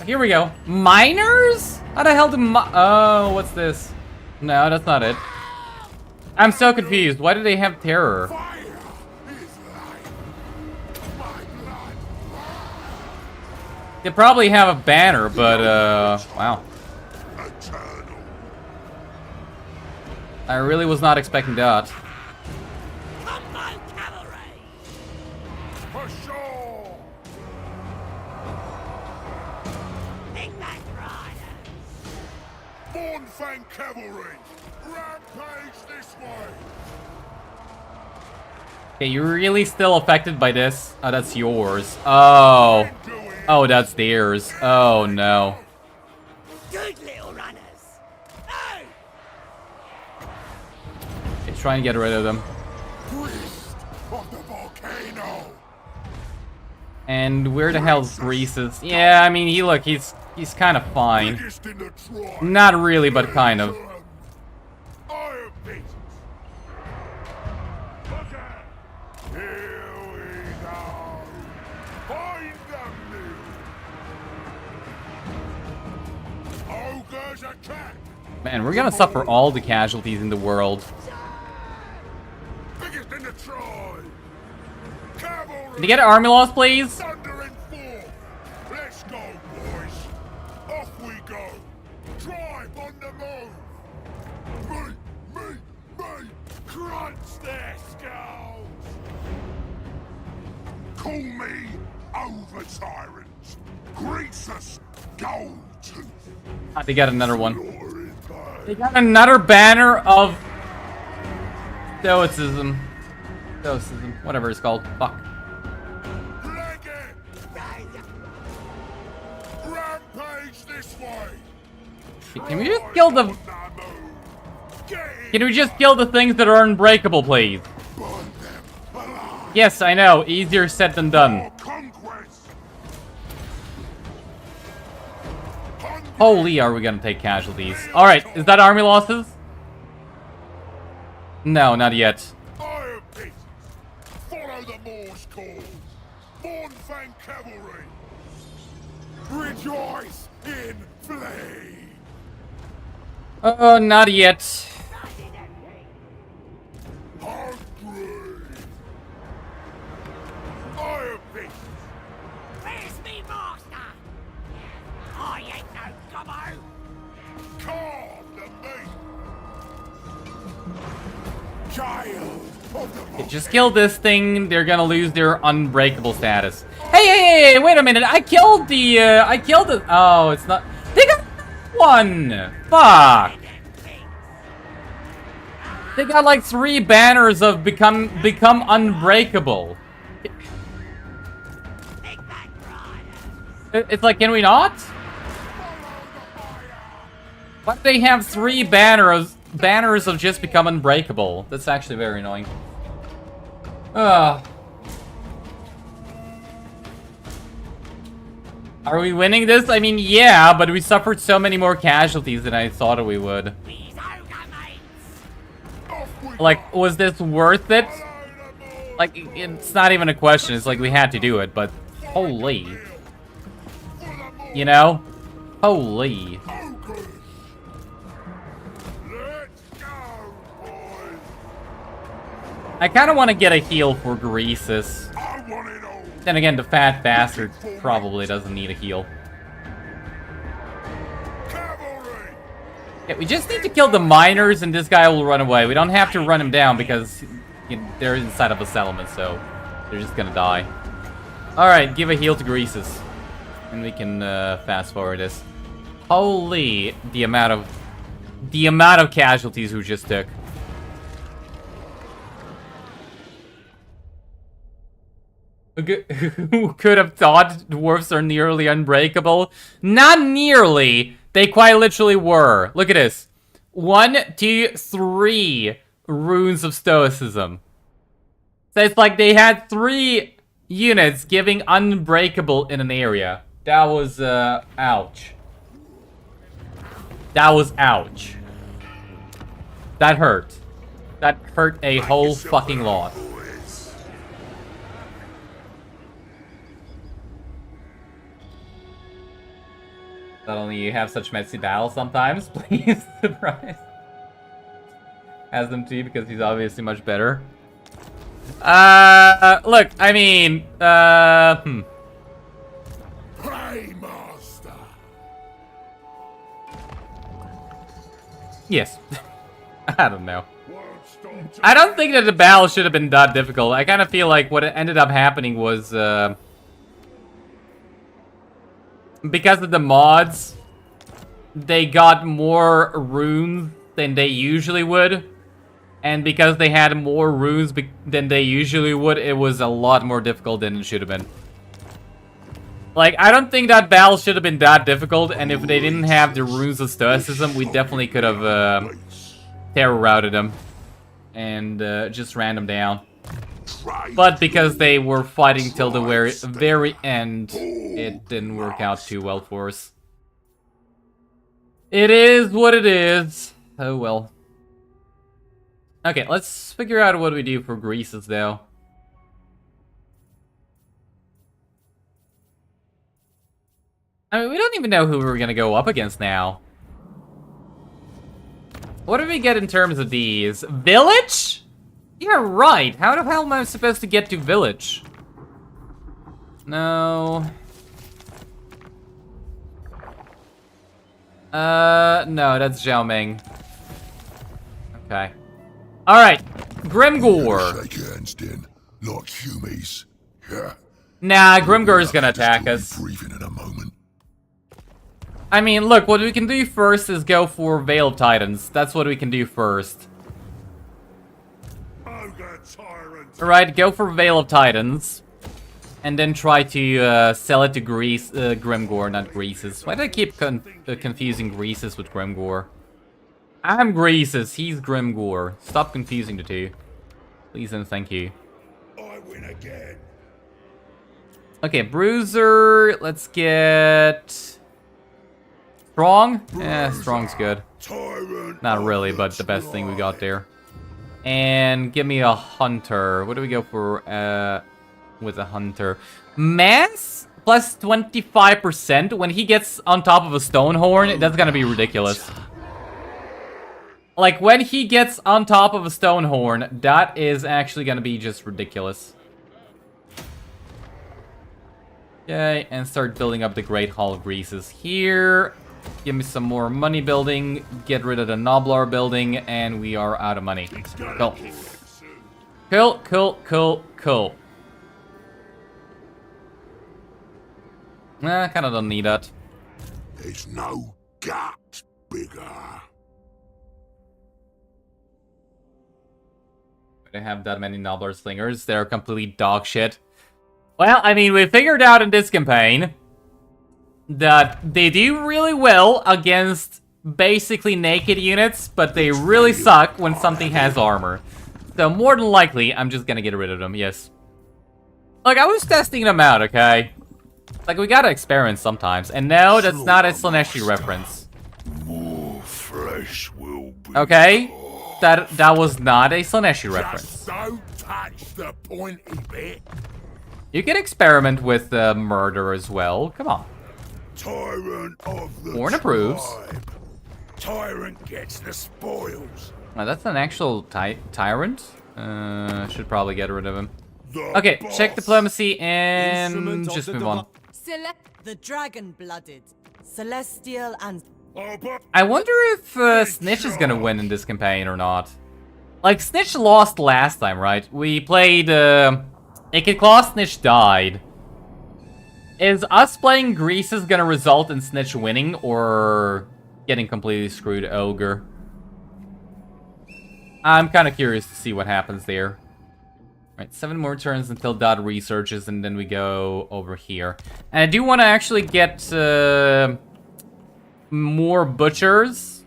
Here we go. Miners? How the hell do oh, what's this? No, that's not it. I'm so confused. Why do they have terror? They probably have a banner, but, wow. I really was not expecting that. Cavalry, rampage this way. Okay, you're really still affected by this? Oh, that's yours. Oh. Oh, that's theirs. Oh, no. Good little runners. Oh! Okay, trying to get rid of them. Priest of the volcano. And where the hell's Greases? Yeah, I mean, he's kind of fine. Not really, but kind of. Man, we're gonna suffer all the casualties in the world. Can you get an army loss, please? Let's go, boys. Off we go. Drive on the move. Me. Crunch their skulls. Call me over tyrants. Greasus gold tooth. They got another one. They got another banner of Stoicism. Whatever it's called. Fuck. Rampage this way. Can we just kill the... Can we just kill the things that are unbreakable, please? Yes, I know. Easier said than done. Holy, are we gonna take casualties? Alright, is that army losses? No, not yet. Follow the Moor's call. Bornfang cavalry. Rejoice in flame. Oh, not yet. Where's me master? I ain't no gobbo. Carve the meat. Child of the Just kill this thing, they're gonna lose their unbreakable status. Hey, wait a minute, I killed the, oh, it's not, they got one! Fuck! They got like 3 banners of become unbreakable. It's like, can we not? Why do they have 3 banners of just become unbreakable? That's actually very annoying. Are we winning this? I mean, yeah, but we suffered so many more casualties than I thought we would. These ogre mates. Like, was this worth it? Like, it's not even a question. It's like we had to do it, but holy. You know? Holy. I kind of want to get a heal for Greases. Then again, the fat bastard probably doesn't need a heal. Yeah, we just need to kill the miners and this guy will run away. We don't have to run him down because they're inside of a settlement, so they're just gonna die. Alright, give a heal to Greases. And we can fast forward this. Holy, the amount of casualties we just took. Who could have thought dwarves are nearly unbreakable? Not nearly. They quite literally were. Look at this. 1, 2, 3 runes of stoicism. So it's like they had 3 units giving unbreakable in an area. That was, ouch. That was ouch. That hurt. That hurt a whole fucking lot. Not only you have such messy battles sometimes, please, surprise. Has them too, because he's obviously much better. Look, I mean, Paymaster. Yes. I don't know. I don't think that the battle should have been that difficult. I kind of feel like what ended up happening was, because of the mods, they got more runes than they usually would. And because they had more runes than they usually would, it was a lot more difficult than it should have been. Like, I don't think that battle should have been that difficult, and if they didn't have the runes of stoicism, we definitely could have terror routed them. And just ran them down. But because they were fighting till the very end, it didn't work out too well for us. It is what it is. Oh well. Okay, let's figure out what we do for Greases, though. I mean, we don't even know who we're gonna go up against now. What do we get in terms of these? Village? Yeah, right. How the hell am I supposed to get to Village? No. No, that's Zhao Ming. Okay. Alright, Grimgore. Shake hands, then, like humies. Yeah. Nah, Grimgore's gonna attack us. Breathing in a moment. I mean, look, what we can do first is go for Veil of Titans. That's what we can do first. Alright, go for Veil of Titans. And then try to sell it to Grimgore, not Greases. Why do I keep confusing Greases with Grimgore? I'm Greases, he's Grimgore. Stop confusing the two. Please and thank you. I win again. Okay, Bruiser, let's get... Strong? Yeah, Strong's good. Not really, but the best thing we got there. And give me a Hunter. What do we go for with a Hunter? Mass plus 25% when he gets on top of a Stonehorn, that's gonna be ridiculous. Like, when he gets on top of a Stonehorn, that is actually gonna be just ridiculous. Okay, and start building up the Great Hall of Greases here. Give me some more money building, get rid of the Noblar building, and we are out of money. Cool. Cool, cool, cool, cool. Nah, kinda don't need that. There's no gut bigger. I don't have that many Noblar slingers, they're complete dog shit. Well, I mean, we figured out in this campaign that they do really well against basically naked units, but they really suck when something has armor. So more than likely, I'm just gonna get rid of them, yes. Like, I was testing them out, okay? Like, we gotta experiment sometimes. And no, that's not a Slaneshi reference. More flesh will be. Okay? That was not a Slaneshi reference. Just don't touch the pointy bit. You can experiment with murder as well. Come on. Tyrant of the Khorne approves. tribe. Tyrant gets the spoils. Oh, that's an actual tyrant. Should probably get rid of him. The Okay, boss. check diplomacy and Instrument of just the move on. Select the dragon-blooded, celestial and Oh, but I wonder if Snitch is gonna win in this campaign or not. Like, Snitch lost last time, right? We played Naked Claw, Snitch died. Is us playing Greases gonna result in Snitch winning or getting completely screwed Ogre? I'm kind of curious to see what happens there. Right, 7 more turns until Dot researches, and then we go over here. And I do want to actually get more butchers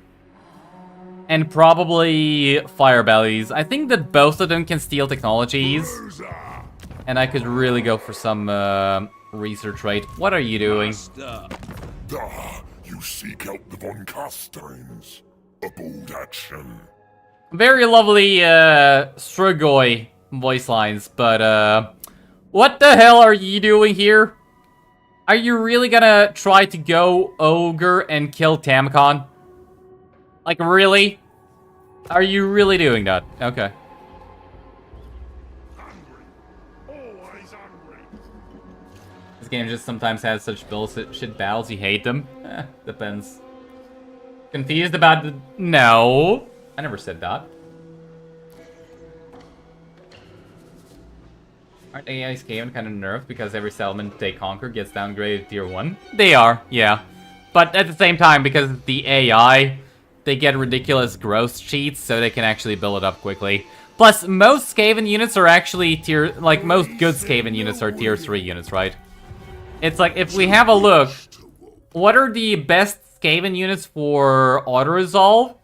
and probably fire bellies. I think that both of them can steal technologies, and I could really go for some research rate. What are you doing? You seek out the Von Casterings. A bold action. Very lovely Strigoi voice lines, but what the hell are you doing here? Are you really gonna try to go Ogre and kill Tamcon? Like, really? Are you really doing that? Okay. Always hungry. This game just sometimes has such bullshit battles, you hate them? Depends. Confused about the... No. I never said that. Aren't AI's game kind of nerfed because every settlement they conquer gets downgraded to tier 1? They are, yeah. But at the same time, because of the AI, they get ridiculous growth cheats so they can actually build it up quickly. Plus, most Skaven units are actually tier... Like, most good Skaven units are tier 3 units, right? It's like, if we have a look, what are the best Skaven units for autoresolve?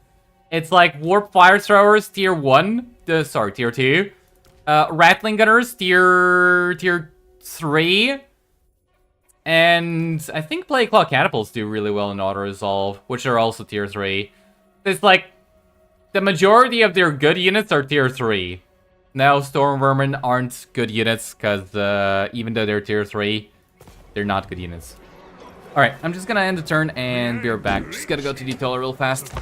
It's like Warp Fire Throwers tier 1, sorry, tier 2. Rattling Gunners tier 3. And I think Plague Claw Catapults do really well in autoresolve, which are also tier 3. It's like, the majority of their good units are tier 3. Now, Storm Vermin aren't good units, because even though they're tier 3, they're not good units. Alright, I'm just gonna end the turn and be right back. Just gotta go to the toilet real fast.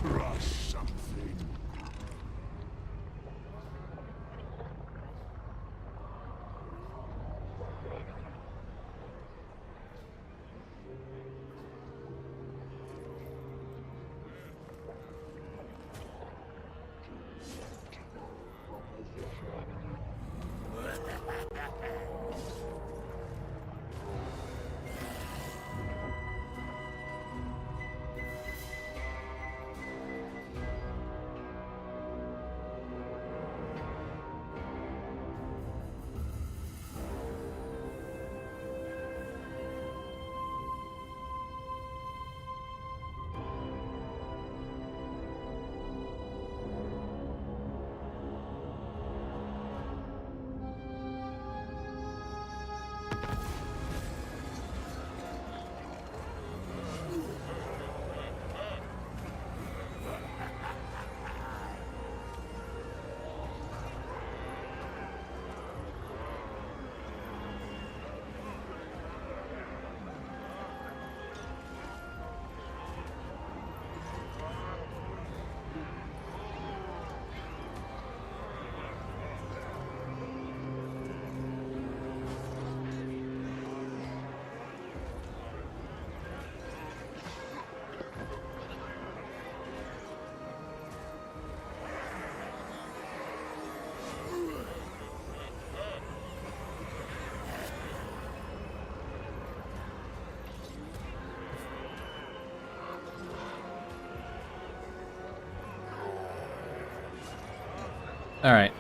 Alright.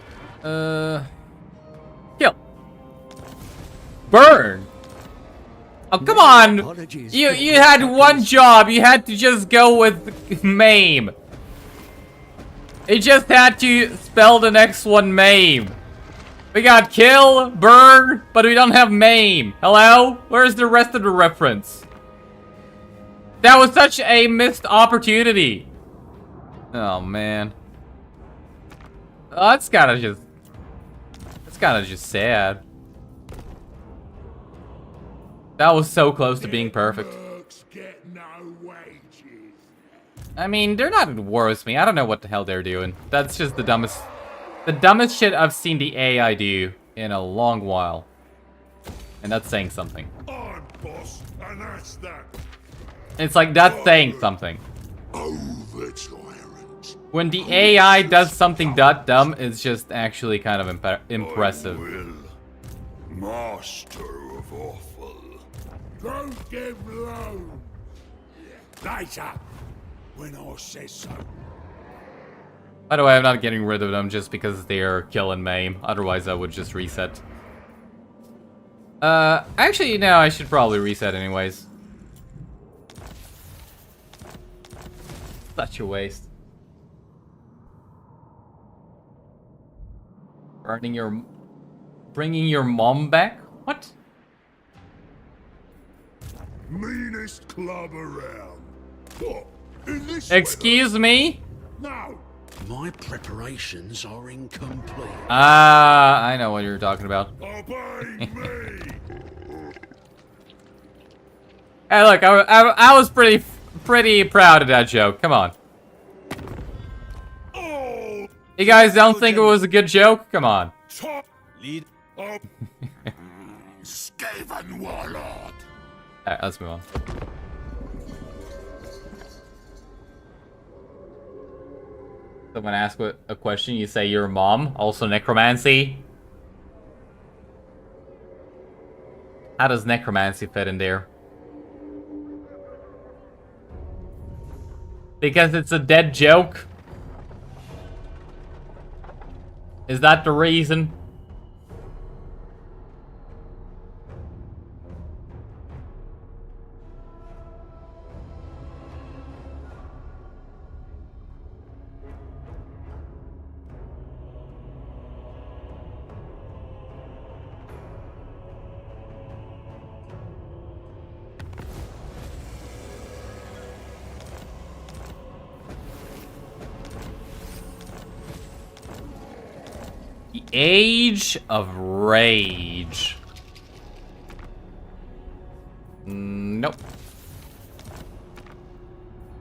Kill. Burn! Oh, come on! Apologies. You had one job. You had to just go with maim. You just had to spell the next one maim. We got kill, burn, but we don't have maim. Hello? Where's the rest of the reference? That was such a missed opportunity. Oh man. Oh, that's kind of just sad. That was so close to being perfect. Get no wages. I mean, they're not at war with me. I don't know what the hell they're doing. That's just the dumbest shit I've seen the AI do in a long while. And that's saying something. I'm boss, and that's that. It's like, that's saying something. Over tyrants. When the AI does something that dumb, it's just actually kind of impressive. Will. Master of awful. Don't give loan. Later. When I say so. By the way, I'm not getting rid of them just because they're kill and maim. Otherwise, I would just reset. Actually, no, I should probably reset anyways. Such a waste. Bringing your mom back? What? Meanest club around. What? In this Excuse me? No. My preparations are incomplete. Ah, I know what you're talking about. Obey me. Hey, look, I was pretty proud of that joke. Come on. Oh. You guys don't think it was a good joke? Come on. Top. Lead. Oh. Skaven warlord. Alright, let's move on. Someone asks a question, you say your mom. Also necromancy. How does necromancy fit in there? Because it's a dead joke? Is that the reason? The Age of Rage. Nope.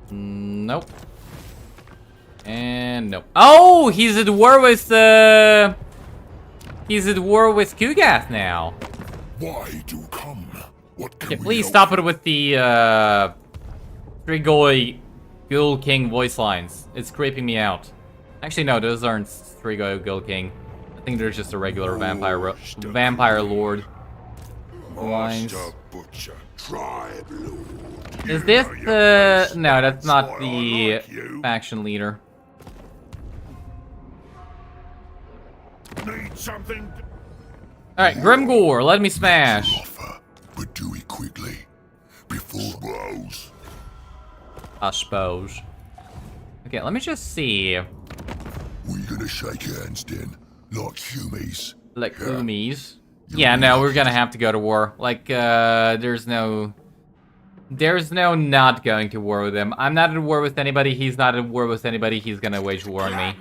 Nope. And nope. Oh, he's at war with he's at war with Kugath now. Why do come? What can Okay, we please help stop you? it with the Strigoi Ghoul King voice lines. It's creeping me out. Actually, no, those aren't Strigoi Ghoul King. I think they're just a regular vampire lord lines. Master Butcher, Tribe Lord. Is this the... No, that's not why I the like you. faction leader. Need something? Alright, Grimgore, let me smash. Offer, but do it quickly. Before blows. I suppose. Okay, let me just see. We gonna shake hands then, like humies. Like Umis. Yeah, no, we're gonna have to go to war. Like, there's no not going to war with him. I'm not at war with anybody, he's not at war with anybody, he's gonna wage war on me.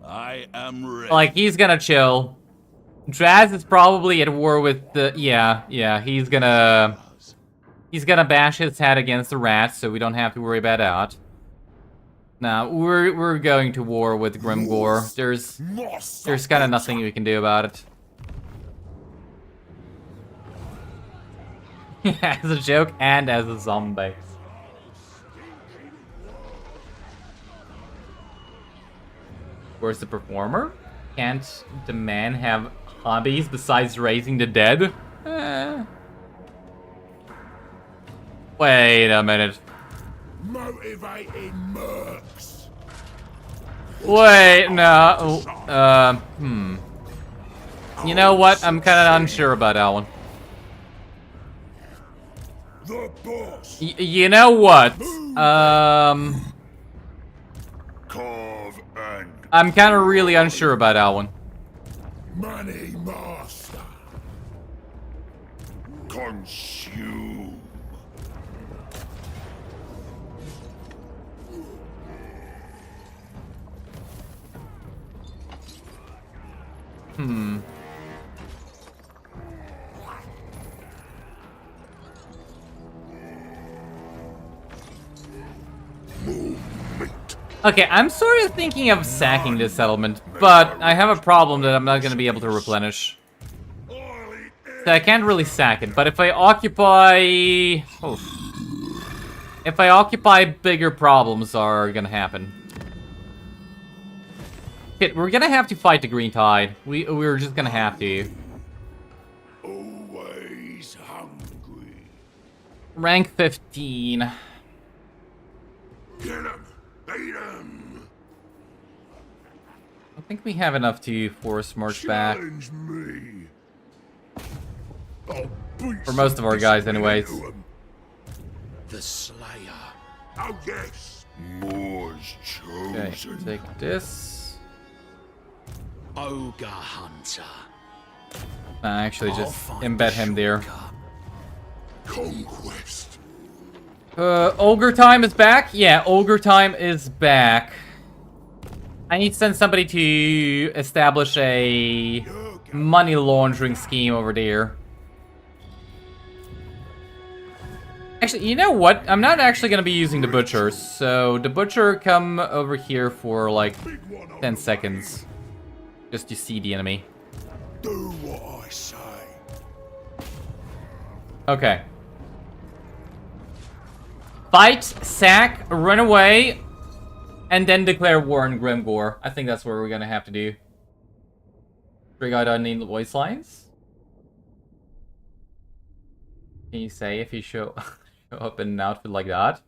I am ready. Like, he's gonna chill. Draz is probably at war with the... Yeah, he's gonna bash his head against the rats, so we don't have to worry about that. Nah, we're going to war with Grimgore. There's kind of nothing we can do about it. As a joke and as a zombie. Where's the performer? Can't the man have hobbies besides raising the dead? Wait a minute. Motivating mercs. Wait, no. You know what? I'm kind of unsure about that one. The boss. You know what? Carve and I'm kind of really unsure about that one. Money master. Consume. Okay, I'm sort of thinking of sacking this settlement, but I have a problem that I'm not going to be able to replenish. So I can't really sack it, but if I occupy... Oh. If I occupy, bigger problems are going to happen. Okay, we're going to have to fight the Green Tide. We're just going to have to. Always hungry. Rank 15. Get 'em. Beat 'em. I think we have enough to force march back. Challenge me. I'll beat For most of our guys, anyways. The Slayer. Oh yes. More's Okay, chosen. take this. Ogre Hunter. Actually, just I'll find embed the him there. shortcut. Conquest. Ogre time is back? Yeah, Ogre time is back. I need to send somebody to establish a money laundering scheme over there. Actually, you know what? I'm not actually going to be using the Butcher, so the Butcher come over here for like 10 seconds. Just to see the enemy. Do what I say. Okay. Fight, sack, run away, and then declare war on Grimgore. I think that's what we're gonna have to do. Bring out unnamed voice lines. Can you say if you show up in an outfit like that?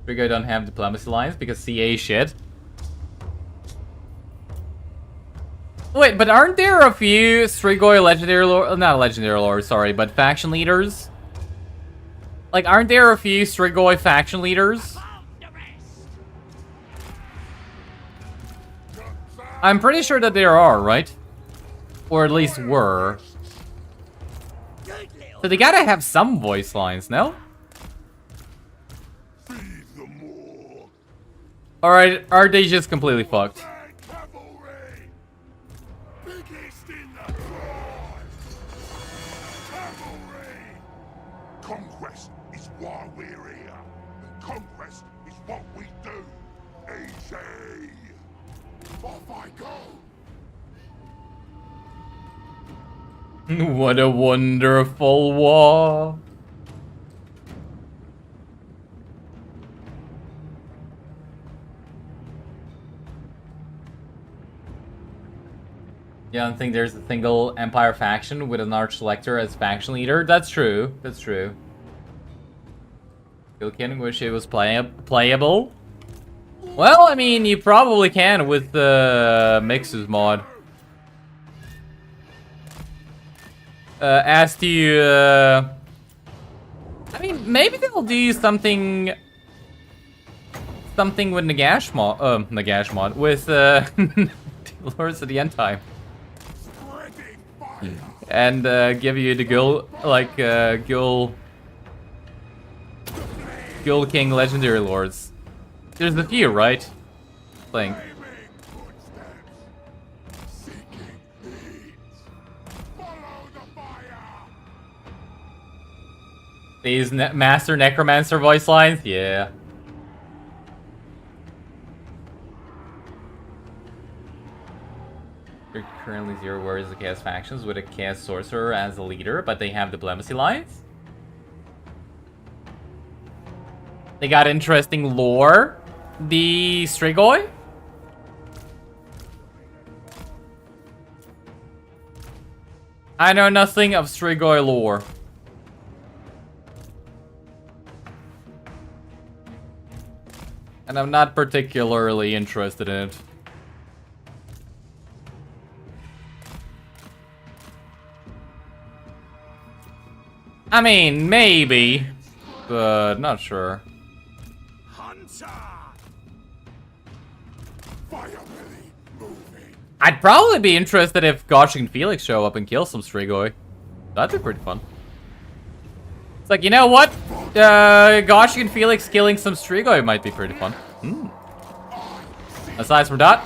Trigger don't have diplomacy lines because CA shit. Wait, but aren't there a few Strigoi legendary lord, not legendary lord, sorry, but faction leaders? Like, aren't there a few Strigoi faction leaders? I'm pretty sure that there are, right? Or at least were. So they gotta have some voice lines, no? Alright, are they just completely fucked? Cavalry. Biggest in the world. Cavalry. Conquest is why we're here. And conquest is what we do. Easy. Off I go. What a wonderful war. Yeah, I don't think there's a single Empire faction with an Arch-Selector as faction leader. That's true. That's true. Still kidding, wish it was playable. Well, I mean, you probably can with the Mixes mod. As to, I mean, maybe they'll do something with Nagash mod, with, Lords of the End Time. And, give you the Ghoul King Legendary Lords. There's a few, right? I think. These Master Necromancer voice lines? Yeah. There are currently 0 warriors of Chaos factions with a Chaos Sorcerer as a leader, but they have diplomacy lines. They got interesting lore. The Strigoi? I know nothing of Strigoi lore. And I'm not particularly interested in it. I mean, maybe, but not sure. Hunter. Firebelly moving. I'd probably be interested if Gosh and Felix show up and kill some Strigoi. That'd be pretty fun. It's like, you know what? Gosh and Felix killing some Strigoi might be pretty fun. Aside from that,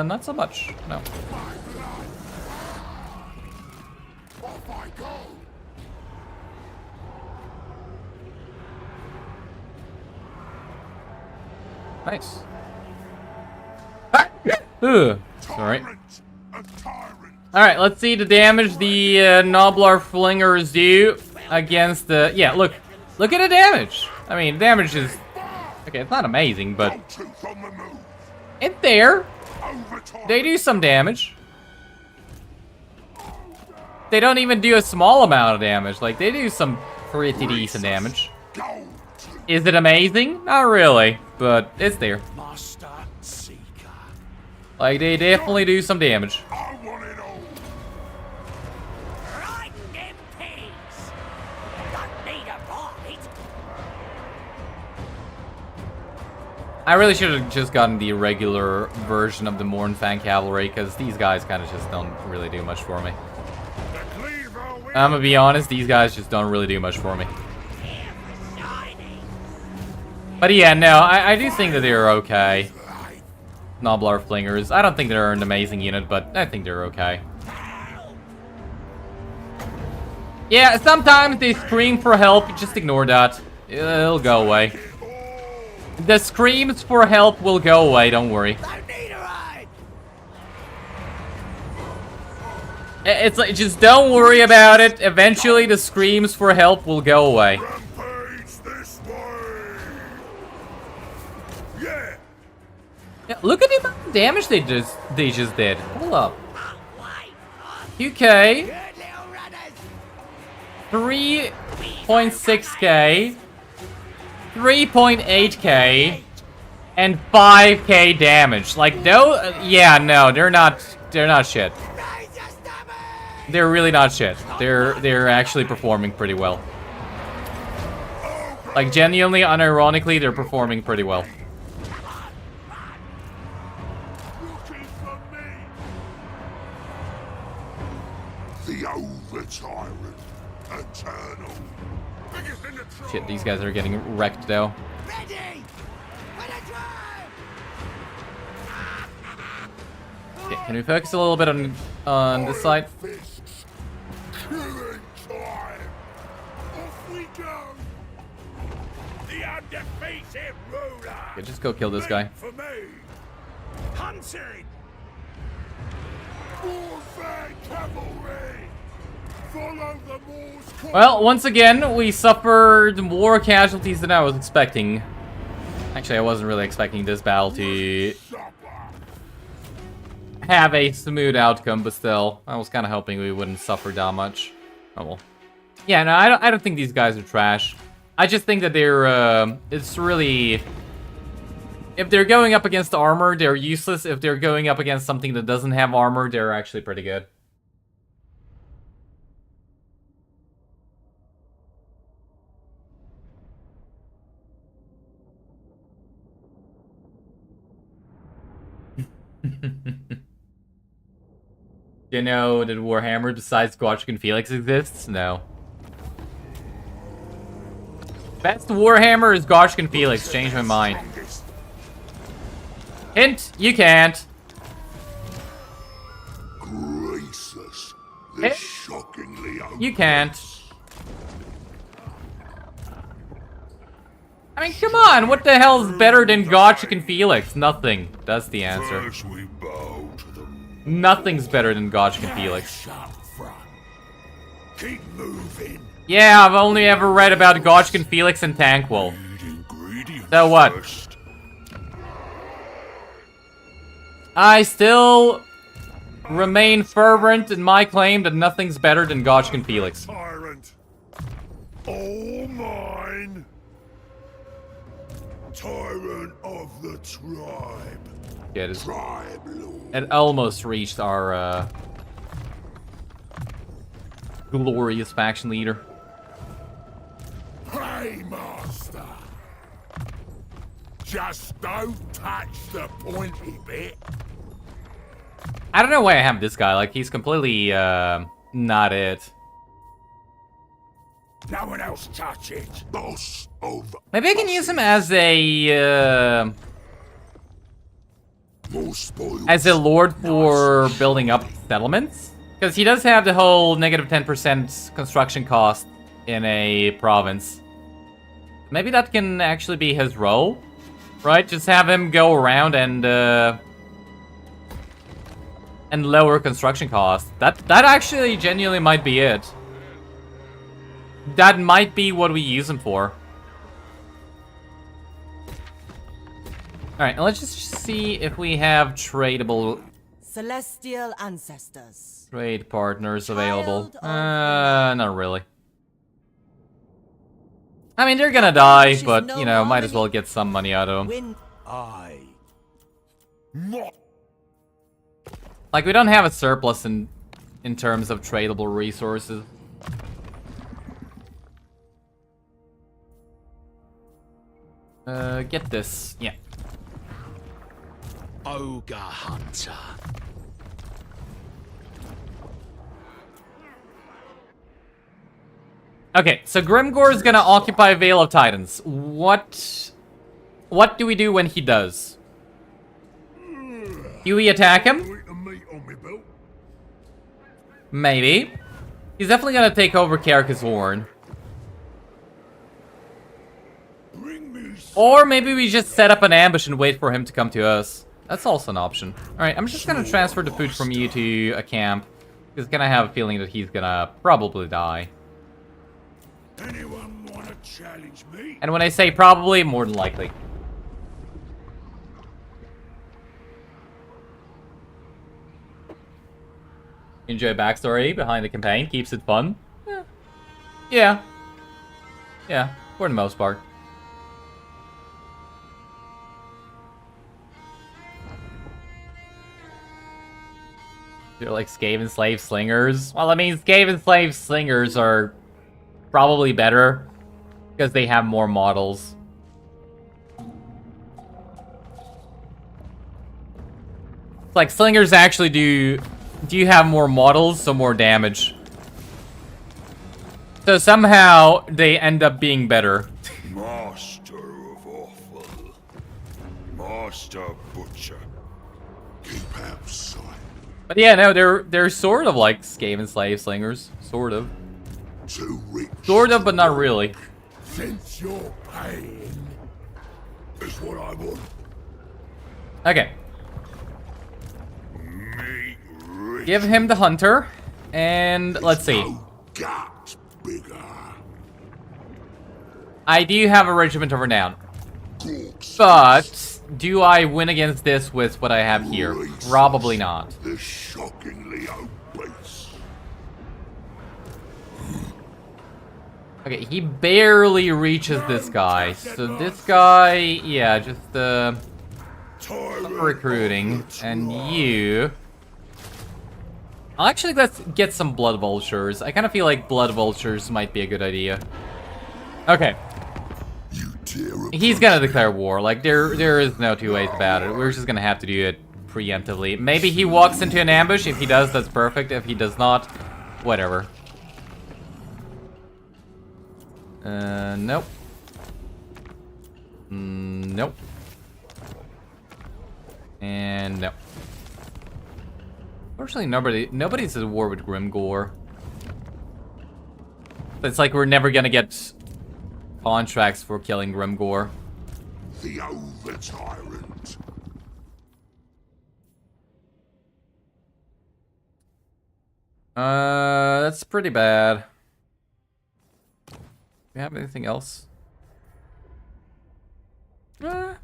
not so much. No. Off I go. Nice. Ugh. Sorry. Tyrant, a tyrant. Alright, let's see the damage the Noblar Flingers do against the... Yeah, look at the damage. I mean, damage is... Okay, it's not amazing, but... No truth on the move. It's there. Overtime. They do some damage. They don't even do a small amount of damage. Like, they do some pretty decent damage. Gold. Is it amazing? Not really, but it's there. Master Seeker. Like, they definitely do some damage. I want it all. Riding them pigs. Don't need a bite. I really should have just gotten the regular version of the Mornfang Cavalry, because these guys kind of just don't really do much for me. The cleaver will I'm gonna be honest, these guys just don't really do much for me. Here for shining. But yeah, no, I do think that they're okay. Noblar Flingers. I don't think they're an amazing unit, but I think they're okay. Yeah, sometimes they scream for help, just ignore that. It'll go away. The screams for help will go away, don't worry. Don't need a ride. It's like, just don't worry about it. Eventually the screams for help will go away. rampage this way. Yeah. Yeah, look at the amount of damage they just did. Hold up. Wait. UK, Good little runners. 3.6k, 3.8k, and 5k damage. Like, no, yeah, no, they're not shit. Raise your stomach. They're really not shit. They're actually performing pretty well. Like, genuinely, unironically, they're performing pretty well. Looking for me. The over tyrant. Eternal. Biggest in the trouble. Shit, these guys are getting wrecked though. Ready. For the drive. Okay, can we focus a little bit on this side? Fists. Killing time. Off we go. The undefeated ruler. Okay, just go kill this guy. For me. Hunting. Warfare cavalry. Follow the Moor's course. Well, once again, we suffered more casualties than I was expecting. Actually, I wasn't really expecting this battle to Supper. have a smooth outcome, but still, I was kind of hoping we wouldn't suffer that much. Oh well. Yeah, no, I don't think these guys are trash. I just think that they're, it's really... If they're going up against armor, they're useless. If they're going up against something that doesn't have armor, they're actually pretty good. You know that Warhammer besides Gothic and Felix exists? No. Best Warhammer is Gothic and Felix. Change my mind. Hint, you can't. Gracious. Eh? This shockingly You can't. I mean, come on, what the hell's better than Gothic and Felix? Nothing. That's the answer. First we bow to them. Nothing's better than Gothic and Felix. Sharp front. Keep moving. Yeah, I've only ever read about Gothic and Felix and Tankwell. Ingredients So what? first. I still remain fervent in my claim that nothing's better than Gothic and Felix. Tyrant. All mine. Tyrant of the tribe. Yeah, it is. Tribe lord. It almost reached our glorious faction leader. Hey, master. Just don't touch the pointy bit. I don't know why I have this guy. Like, he's completely, not it. No one else touch it. Boss over. Maybe I can use him as a, More spoils. as a lord for building up settlements? Because he does have the whole negative 10% construction cost in a province. Maybe that can actually be his role, right? Just have him go around and lower construction costs. That actually genuinely might be it. That might be what we use him for. Alright, let's just see if we have tradable Celestial ancestors. trade partners available. Child of Not really. I mean, they're gonna die, She's but, no you know, might as harmony. well get some money out of them. Win. I. Not. Like, we don't have a surplus in terms of tradable resources. Get this. Yeah. Ogre hunter. Okay, so Grimgore is gonna occupy Vale of Titans. What do we do when he does? Do we attack him? Eating meat on me belt. Maybe. He's definitely gonna take over Khorne. Bring me Or maybe we just set up an ambush and wait for him to come to us. That's also an option. Alright, I'm just gonna transfer the food from you to a camp. Because I'm gonna have a feeling that he's gonna probably die. Anyone wanna challenge me? And when I say probably, more than likely. Enjoy backstory behind the campaign, keeps it fun. Yeah. Yeah, for the most part. They're like Skaven Slave Slingers. Well, I mean, Skaven Slave Slingers are probably better because they have more models. It's like Slingers actually do you have more models, so more damage. So somehow they end up being better. Master of Awful. Master Butcher. Keep outside. But yeah, no, they're sort of like Skaven Slave Slingers. Sort of. Too rich. Sort of, but not really. Since you're paying, is what I want. Okay. Meat rich. Give him the hunter. And let's see. No guts bigger. I do have a regiment of renown. Corpse. But do I win against this with what I have here? Probably not. The shockingly obese. Okay, he barely reaches this guy. So this guy, yeah, just recruiting. And you... Actually, let's get some blood vultures. I kind of feel like blood vultures might be a good idea. Okay. You tear He's gonna declare war. Like, there is no two ways about it. We're just gonna have to do it preemptively. Maybe he walks into an ambush. If he does, that's perfect. If he does not, whatever. Nope. Nope. And no. Fortunately, nobody's at war with Grimgore. It's like we're never gonna get contracts for killing Grimgore. the over tyrant. That's pretty bad. Do we have anything else? I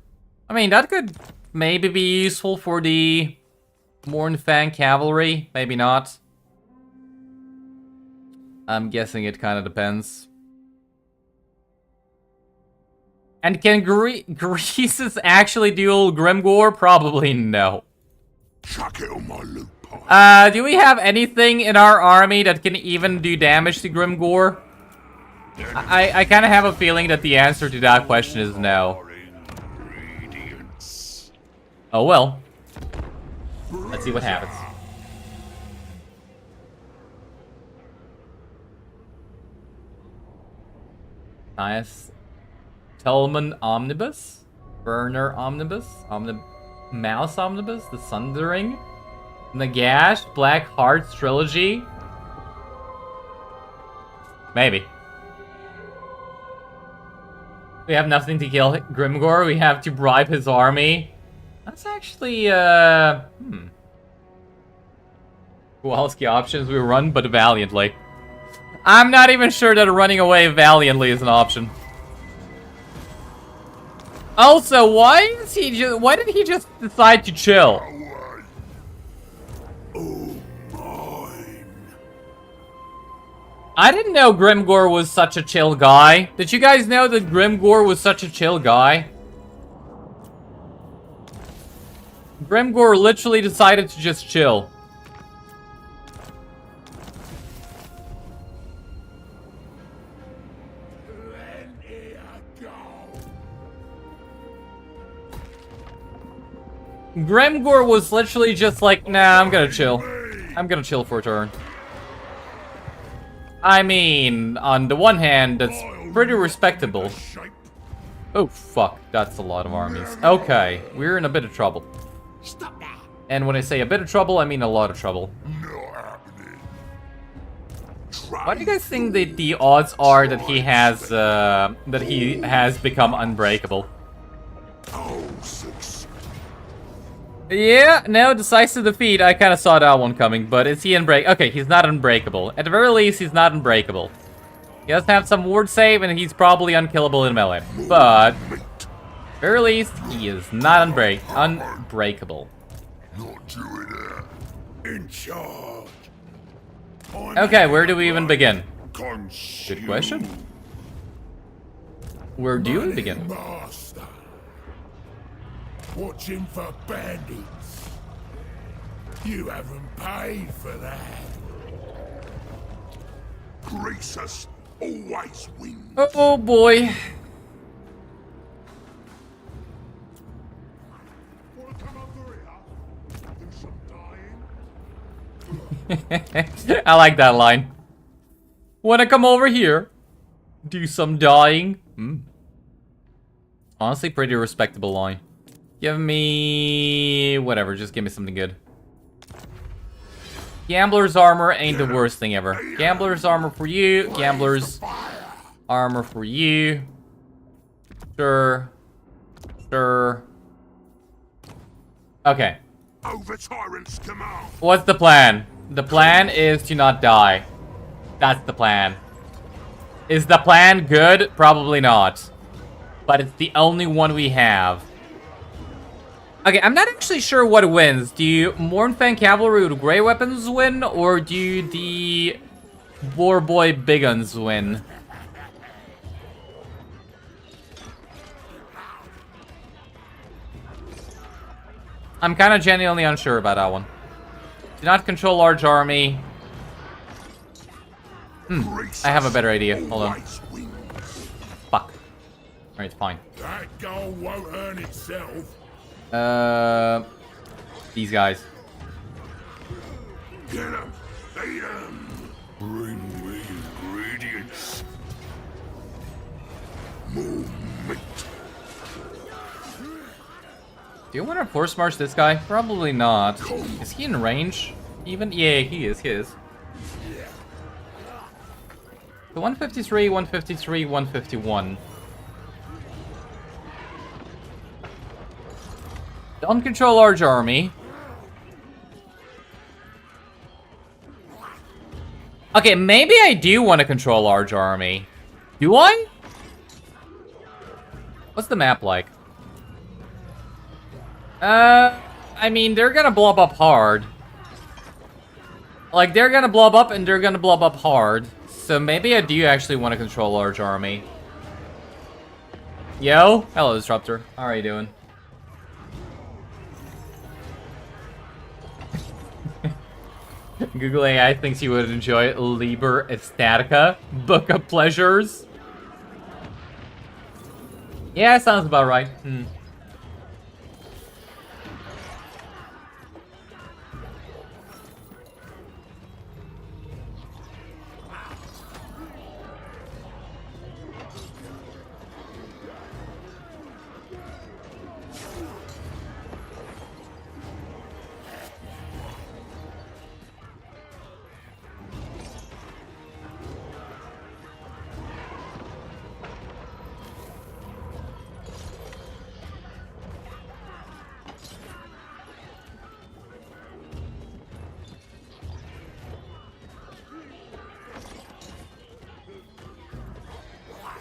mean, that could maybe be useful for the Mornfang cavalry. Maybe not. I'm guessing it kind of depends. And can Greases actually duel Grimgore? Probably no. Chuck it on my loot pile. Do we have anything in our army that can even do damage to Grimgore? I kind of have a feeling that the answer to that question is no. Oh well. Let's see what happens. Nice. Tolman Omnibus? Burner Omnibus? Mouse Omnibus? The Sundering? Nagash? Black Hearts Trilogy? Maybe. We have nothing to kill Grimgore. We have to bribe his army. That's actually, Kowalski options. We run, but valiantly. I'm not even sure that running away valiantly is an option. Also, why did he just decide to chill? I didn't know Grimgore was such a chill guy. Did you guys know that Grimgore was such a chill guy? Grimgore literally decided to just chill. Grimgore was literally just like, nah, I'm gonna chill. I'm gonna chill for a turn. I mean, on the one hand, that's pretty respectable. Oh, fuck. That's a lot of armies. Okay, we're in a bit of trouble. Stop that. And when I say a bit of trouble, I mean a lot of trouble. Why do you guys think that the odds are that he has become unbreakable? Yeah, no, decisive defeat. I kind of saw that one coming, but is he unbreakable? Okay, he's not unbreakable. At the very least, he's not unbreakable. He does have some ward save, and he's probably unkillable in melee. But, at the very least, he is not unbreakable. In charge. Okay, where do we even begin? Good question. Where do we begin? Master. Watching for bandits. You haven't paid for that. Gracious always wins. Oh boy. Wanna come over here? Do some dying? I like that line. Wanna come over here? Do some dying? Honestly, pretty respectable line. Give me... whatever, just give me something good. Gambler's armor ain't the worst thing ever. Gambler's armor for you. Gambler's armor for you. Sure. Sure. Okay. Over tyrant's command. What's the plan? The plan is to not die. That's the plan. Is the plan good? Probably not. But it's the only one we have. Okay, I'm not actually sure what wins. Do Mournfang Cavalry with Grey Weapons win? Or do the Warboy Big Guns win? I'm kind of genuinely unsure about that one. Do not control large army. I have a better idea. Hold on. Fuck. Alright, fine. That goal won't earn itself. These guys. Get 'em, beat 'em. Bring me ingredients. More meat. Do you want to force march this guy? Probably not. Is he in range? Even? Yeah, he is. He is. The 153, 153, 151. Don't control large army. Okay, maybe I do want to control large army. Do I? What's the map like? I mean, they're gonna blob up hard. Like, they're gonna blob up and they're gonna blob up hard. So maybe I do actually want to control large army. Yo? Hello, Disruptor. How are you doing? Google AI thinks you would enjoy Liber Estatica, Book of Pleasures. Yeah, sounds about right.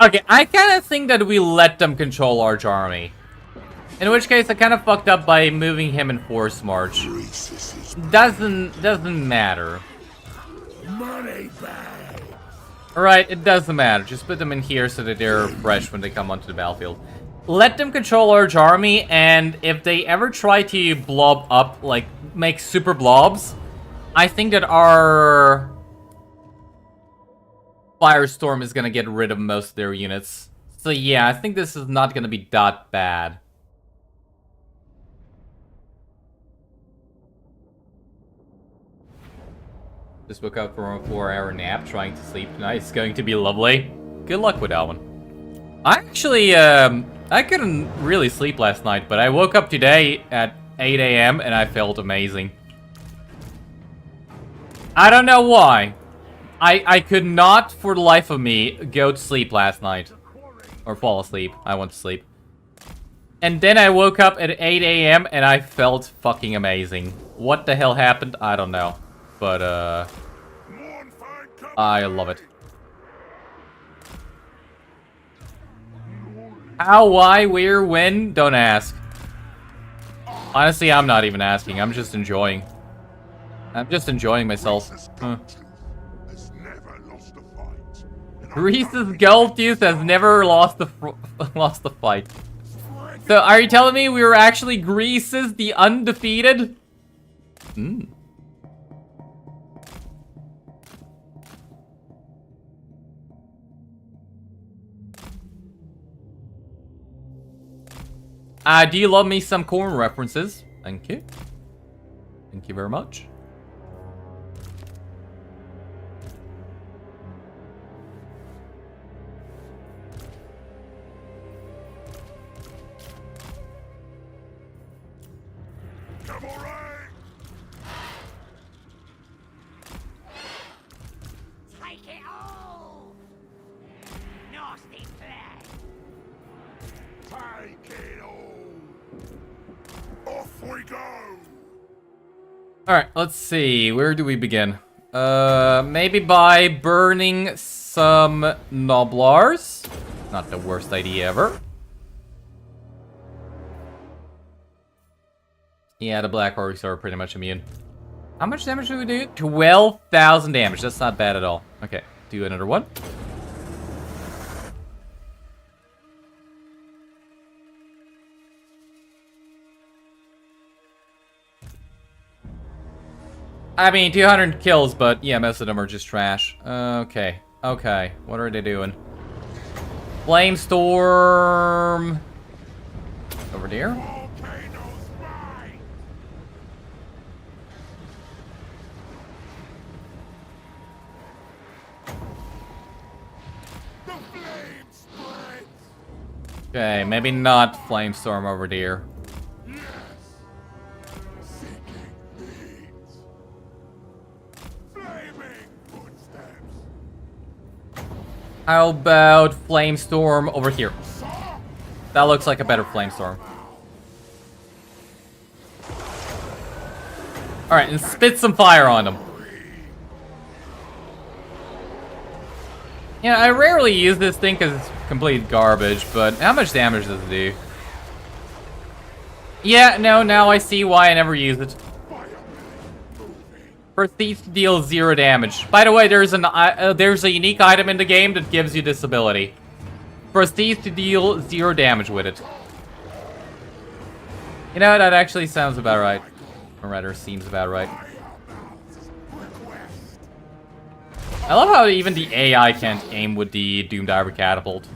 Okay, I kind of think that we let them control large army. In which case, I kind of fucked up by moving him in force march. Doesn't matter. Money bag. Alright, it doesn't matter. Just put them in here so that they're fresh when they come onto the battlefield. Let them control large army, and if they ever try to blob up, like, make super blobs, I think that our Firestorm is gonna get rid of most of their units. So yeah, I think this is not gonna be that bad. Just woke up from a 4-hour nap, trying to sleep tonight. It's going to be lovely. Good luck with that one. I actually, I couldn't really sleep last night, but I woke up today at 8 AM and I felt amazing. I don't know why. I could not, for the life of me, go to sleep last night. Or fall asleep. I went to sleep. And then I woke up at 8 AM and I felt fucking amazing. What the hell happened? I don't know. But, I love it. How, why, where, when? Don't ask. Honestly, I'm not even asking. I'm just enjoying. I'm just enjoying myself. Greece's gold tooth has never lost the fight. So, are you telling me we were actually Greece's the undefeated? Hmm. Do you love me some Khorne references? Thank you. Thank you very much. Take it all! Nasty plan! Take it all. Off we go. Alright, let's see. Where do we begin? Maybe by burning some Noblars. Not the worst idea ever. Yeah, the Black Orcs are pretty much immune. How much damage do we do? 12,000 damage. That's not bad at all. Okay, do another one. I mean, 200 kills, but yeah, most of them are just trash. Okay, okay. What are they doing? Flamestorm. Over there. Okay, maybe not Flamestorm over there. How about Flamestorm over here? That looks like a better Flamestorm. Alright, and spit some fire on them. Yeah, I rarely use this thing because it's complete garbage, but how much damage does it do? Yeah, no, now I see why I never use it. Proceeds to deal 0 damage. By the way, there's a unique item in the game that gives you this ability. Proceeds to deal 0 damage with it. You know, that actually sounds about right. Or rather, seems about right. I love how even the AI can't aim with the Doomdiver catapult.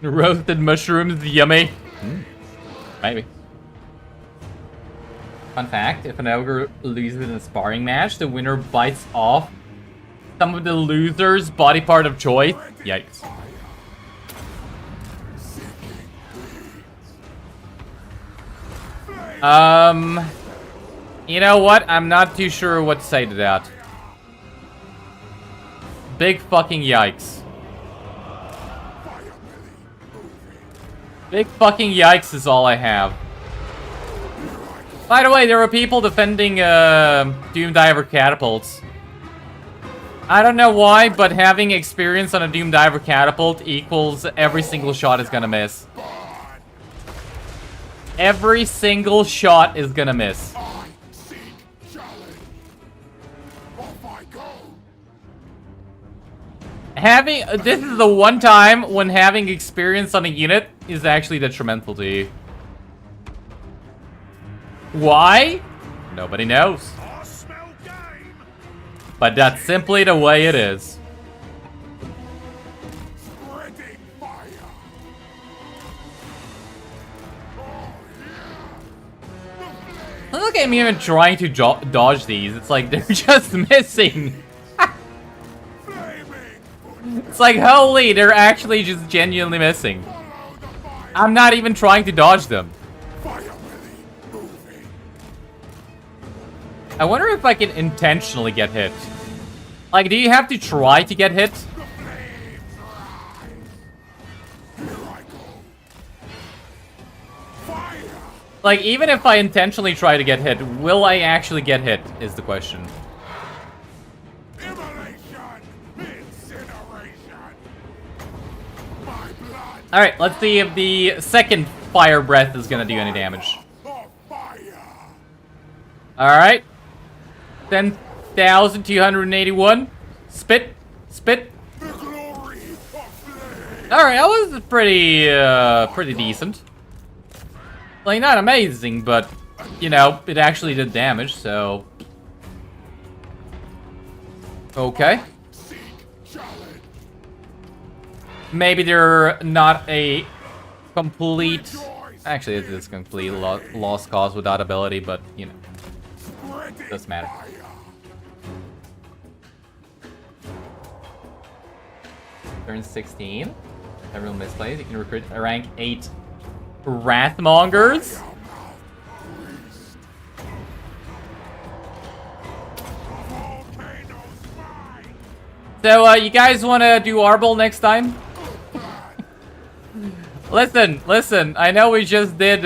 Roasted mushrooms, yummy. Maybe. Fun fact, if an ogre loses in a sparring match, the winner bites off some of the loser's body part of choice. Yikes. You know what? I'm not too sure what to say to that. Big fucking yikes. Big fucking yikes is all I have. By the way, there were people defending Doomdiver catapults. I don't know why, but having experience on a Doom Diver catapult equals every single shot is gonna miss. Every single shot is gonna miss. I seek challenge. Off I go. This is the one time when having experience on a unit is actually detrimental to you. Why? Nobody knows. I smell game. But that's simply the way it is. Spreading fire. Oh yeah. Look at me even trying to dodge these. It's like they're just missing. Flaming. It's like, holy, they're actually just genuinely missing. Follow the fire. I'm not even trying to dodge them. Fire Willy. Moving. I wonder if I can intentionally get hit. Like, do you have to try to get hit? The flames rise. Here I go. Fire. Like, even if I intentionally try to get hit, will I actually get hit, is the question. Immolation. Incineration. My blood. Alright, let's see if the second fire breath is gonna do any damage. Of fire. Alright. 10,281. Spit. Spit. The glory of flame. Alright, that was pretty decent. Like, not amazing, but, you know, it actually did damage, so... Okay. Seek challenge. Maybe they're not a complete... Actually, it is complete lost cause without ability, but, you know, Spreading doesn't matter. fire. Turn 16. Everyone misplays. You can recruit a rank 8 Wrathmongers. Volcanoes mine. So, you guys want to do Arbol next time? Listen. I know we just did,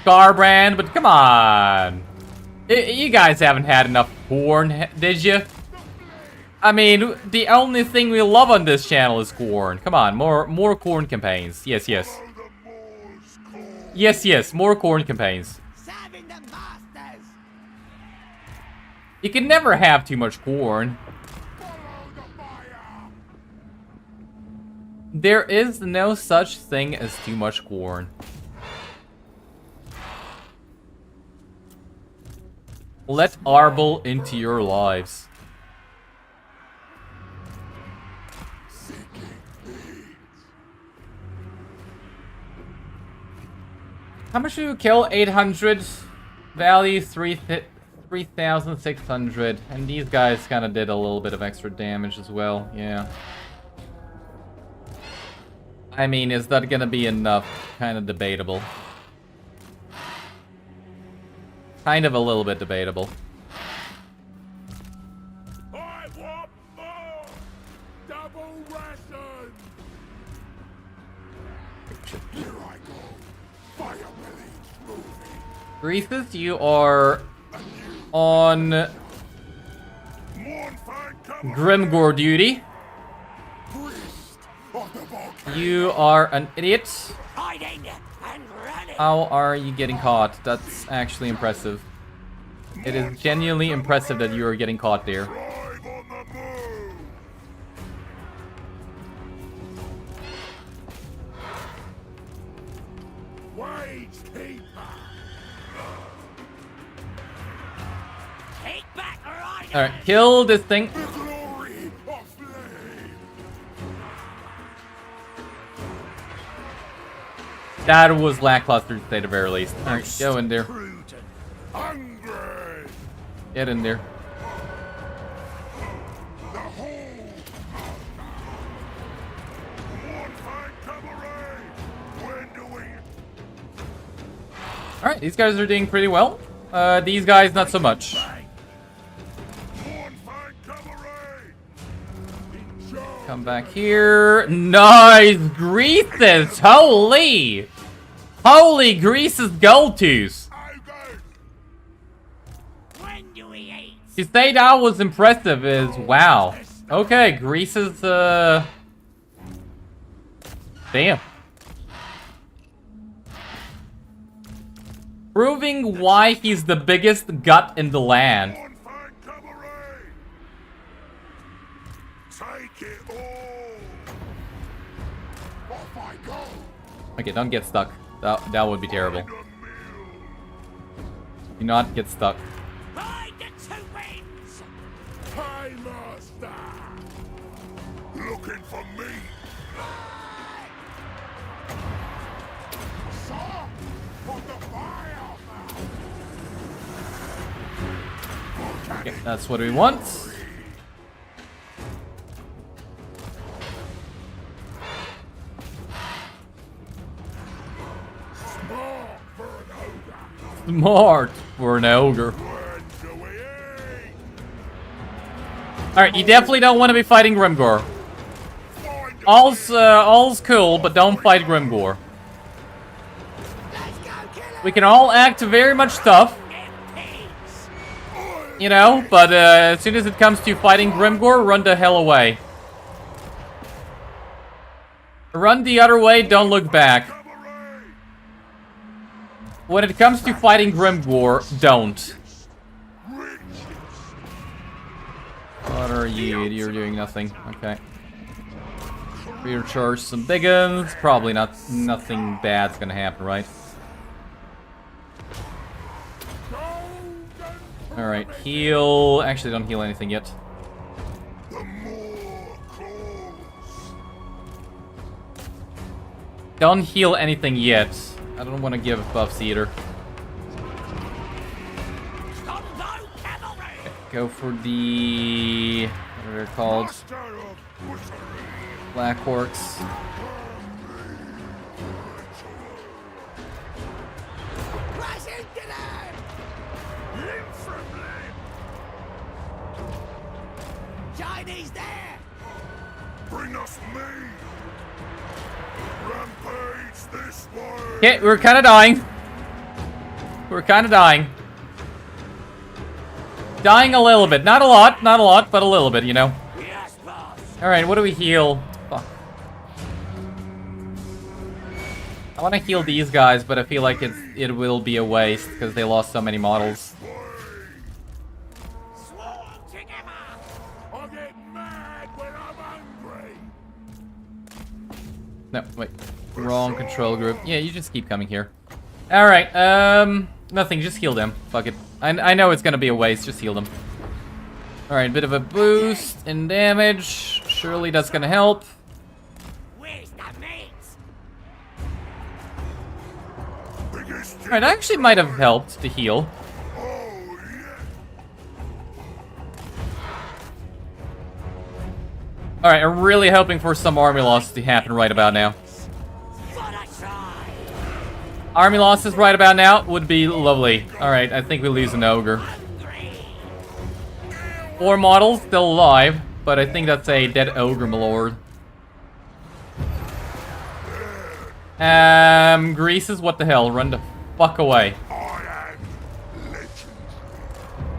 Garbrand, but come on. You guys haven't had enough Khorne, did you? I mean, the only thing we love on this channel is Khorne. Come on, more Khorne campaigns. Yes. The Moors call. Yes, more Khorne campaigns. Serving the masters. You can never have too much Khorne. Follow the fire. There is no such thing as too much Khorne. Let Arbol into your lives. How much do you kill? 800. Value 3,600. And these guys kind of did a little bit of extra damage as well. Yeah. I mean, is that gonna be enough? Kind of debatable. Kind of a little bit debatable. I want more. Double ration. Here I go. Fire Willy. Moving. Greases, you are on Mournfang cavalry. Grimgore duty. Priest of the volcano. You are an idiot. Hiding and running. How are you getting caught? That's actually impressive. It is genuinely impressive that you are getting caught there. Drive on the move. Wage keeper. Take back riding. Alright, kill this thing. The glory of flame. That was lackluster to say the very least. Alright, go in there. Prudent. Hungry. Get in there. The whole. Mournfang cavalry. When do we? Alright, these guys are doing pretty well. These guys, not so much. Mournfang cavalry. In charge. Come back here. Nice! Greases! Holy! Greases go-tos! Ogre. When do we eat? To say that was impressive is wow. Okay, Greece is damn. Proving why he's the biggest gut in the land. Confed cavalry! Take it all! Off I go! Okay, don't get stuck. That would be terrible. Do not get stuck. Ride the two winds! Hey, master! Looking for me? Sir, put the fire! Okay, that's what we want. Smart for an ogre. Alright, you definitely don't want to be fighting Grimgore. All's cool, but don't fight Grimgore. We can all act very much tough, you know, but as soon as it comes to fighting Grimgore, run the hell away. Run the other way, don't look back. When it comes to fighting Grimgore, don't. What are you? You're doing nothing. Okay. Recharge some big guns. Probably nothing bad's gonna happen, right? Alright, heal. Actually, don't heal anything yet. Don't heal anything yet. I don't want to give buffs either. Okay, go for the... what are they called? Black Orcs. Chinese there! Bring us meat! Rampage this way! Okay, we're kind of dying. We're kind of dying. Dying a little bit. Not a lot, but a little bit, you know. Yes, boss! Alright, what do we heal? Fuck. I want to heal these guys, but I feel like it will be a waste because they lost so many models. Swarm together! I get mad when I'm hungry! No, wait. Wrong control group. Yeah, you just keep coming here. Alright, nothing, just heal them. Fuck it. I know it's gonna be a waste, just heal them. Alright, bit of a boost in damage. Surely that's gonna help. Where's the meat? Alright, that actually might have helped to heal. Oh, yeah! Alright, I'm really hoping for some army loss to happen right about now. For a try! Army losses right about now would be lovely. Alright, I think we lose an ogre. Hungry! 4 models still alive, but I think that's a dead ogre, my lord. Greases, what the hell? Run the fuck away. I am legendary.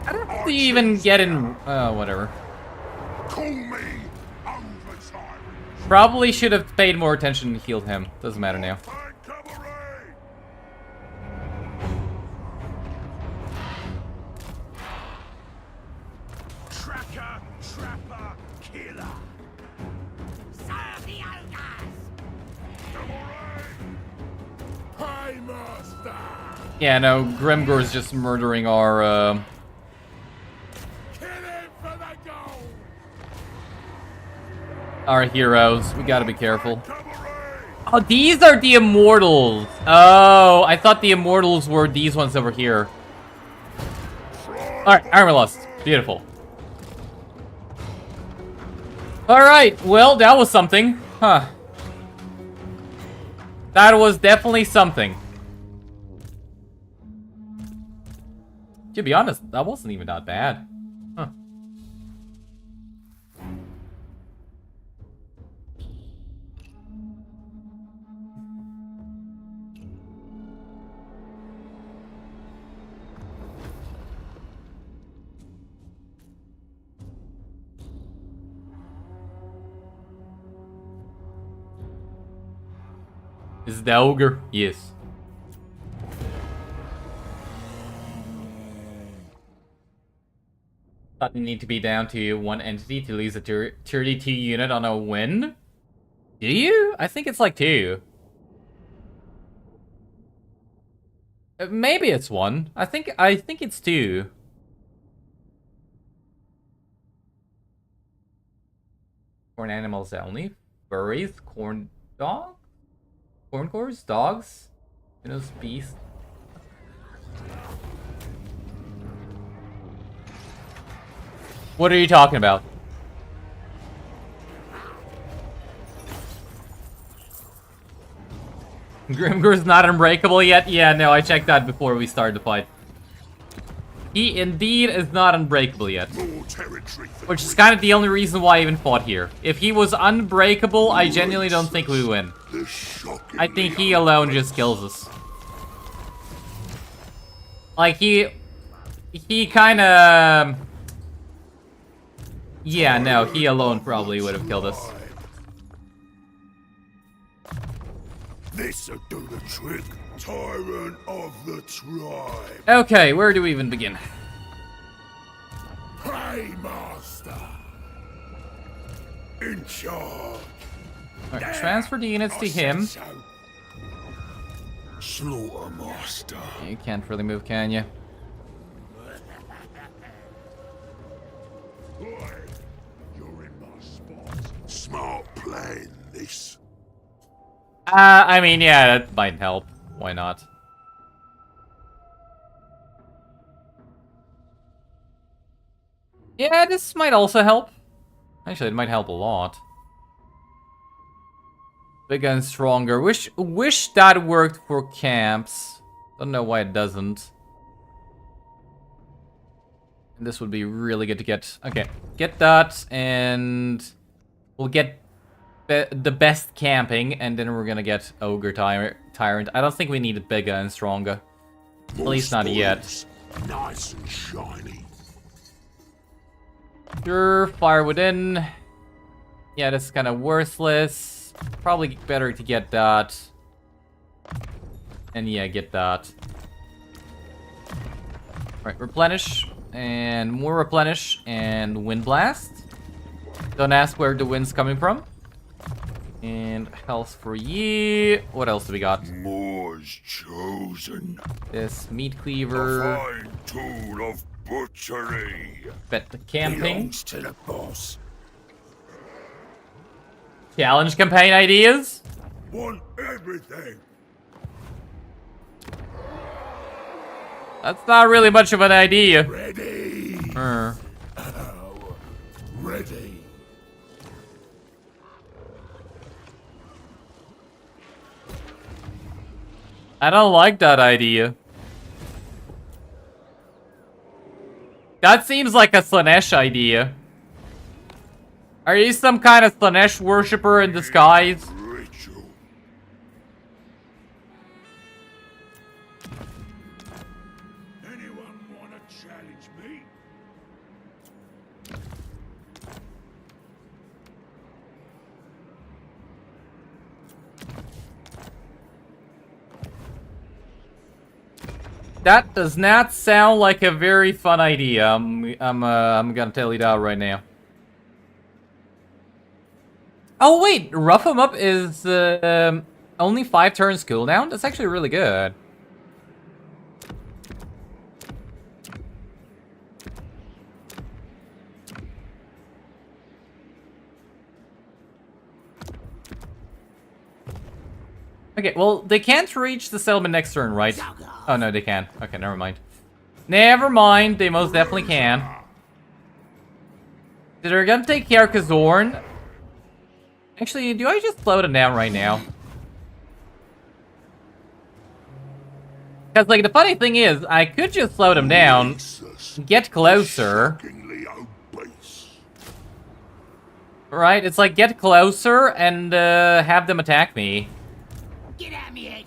I don't know if you even get in... whatever. Call me Ogre Tyrant. Probably should have paid more attention and healed him. Doesn't matter now. Confed cavalry! Tracker, trapper, killer. Serve the ogres! Hey, master! Yeah, no, Grimgore's just murdering our, Kill him for the gold! our heroes. We gotta be careful. Cavalry! Oh, these are the immortals. Oh, I thought the immortals were these ones over here. Alright, armor lost. Beautiful. Alright, well, that was something. Huh. That was definitely something. To be honest, that wasn't even that bad. Huh. Is it the Ogre? Yes. Thought you need to be down to one entity to lose a 32 unit on a win? Do you? I think it's like 2. Maybe it's 1. I think it's 2. Corn animals only. Furries, corn dogs? Corn cores? Dogs? You know, beasts. What are you talking about? Grimgore's not unbreakable yet? Yeah, no, I checked that before we started the fight. He indeed is not unbreakable yet. More territory for Which is kind of the only reason why I even fought here. If he was unbreakable, I genuinely don't think we win. the shocking. I think he alone just kills us. Like, he kinda... Yeah, no, he alone probably would have killed us. This'll do the trick. Tyrant of the tribe. Okay, where do we even begin? Paymaster. In charge. Alright, transfer the units to him. Slaughtermaster. You can't really move, can you? Boy, you're in my spot. Smart plan, this. I mean, yeah, that might help. Why not? Yeah, this might also help. Actually, it might help a lot. Bigger and stronger. Wish that worked for camps. Don't know why it doesn't. And this would be really good to get. Okay, get that, and we'll get the best camping, and then we're gonna get Ogre Tyrant. I don't think we need it bigger and stronger. At least not yet. Nice and shiny. Sure, fire within. Yeah, that's kind of worthless. Probably better to get that. And yeah, get that. Right, replenish. And more replenish. And wind blast. Don't ask where the wind's coming from. And health for ye. What else do we got? More's chosen. This meat A cleaver. fine tool of butchery. Bet the camping. Belongs to the boss. Challenge campaign ideas. Want everything. That's not really much of an idea. Ready. Ready. I don't like that idea. That seems like a Slanesh idea. Are you some kind of Slanesh worshipper in disguise? Ritual. Anyone wanna challenge me? That does not sound like a very fun idea. I'm gonna tell you that right now. Oh wait, rough 'em up is only 5 turns cooldown. That's actually really good. Okay, well, they can't reach the settlement next turn, right? Oh, no, they can. Okay, never mind. Never mind, they most definitely can. They're gonna take care of Khorne. Actually, do I just slow them down right now? Because, like, the funny thing is, I could just slow them down, get closer. Shockingly obese. Right? It's like, get closer and have them attack me. Get at me, Ed.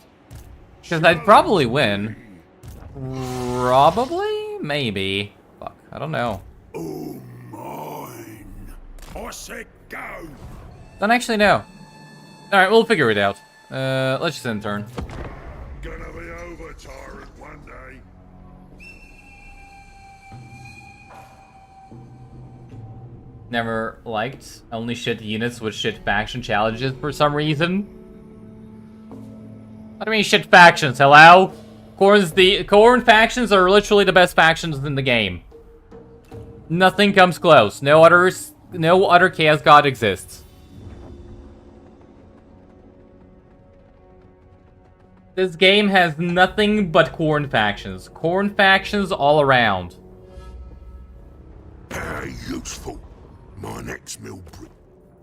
Because I'd probably win. Probably? Maybe. Fuck, I don't know. Oh, mine. I said go. Don't actually know. Alright, we'll figure it out. Let's just end turn. Gonna be over, tyrant, one day. Never liked only shit units with shit faction challenges for some reason. What do you mean shit factions? Hello? Khorne factions are literally the best factions in the game. Nothing comes close. No other Chaos God exists. This game has nothing but Khorne factions. Khorne factions all around. Very useful. My next mill brick.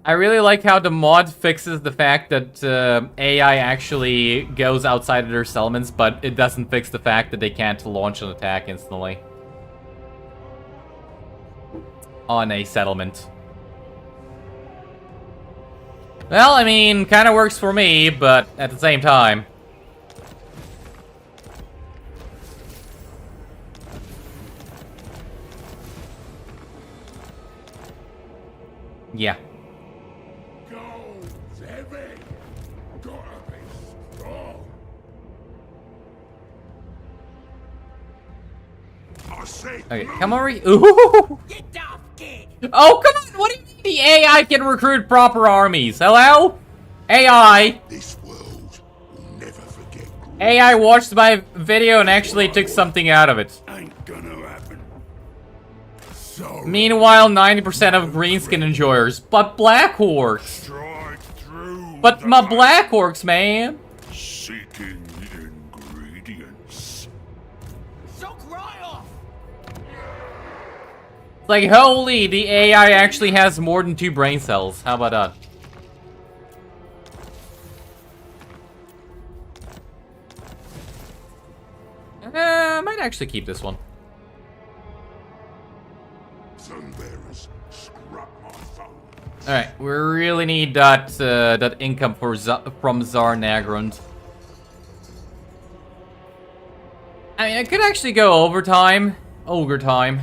I really like how the mod fixes the fact that AI actually goes outside of their settlements, but it doesn't fix the fact that they can't launch an attack instantly on a settlement. Well, I mean, kind of works for me, but at the same time. Yeah. Gold's heavy. Gotta be strong. I said Okay, come over. Ooh. Get off, kid! Oh, come on! What do you mean the AI can recruit proper armies? Hello? AI. this world will never forget. AI watched my video and actually took something out of it. Ain't gonna happen. So Meanwhile, 90% of greenskin enjoyers, but black orcs. strike through. But my the black orcs, man. seeking ingredients. So cry off! It's like, holy, the AI actually has more than 2 brain cells. How about that? I might actually keep this one. Sunbearers, scrap my phone. Alright, we really need that income from Tsar Nagrund. I mean, I could actually go overtime, Ogre time,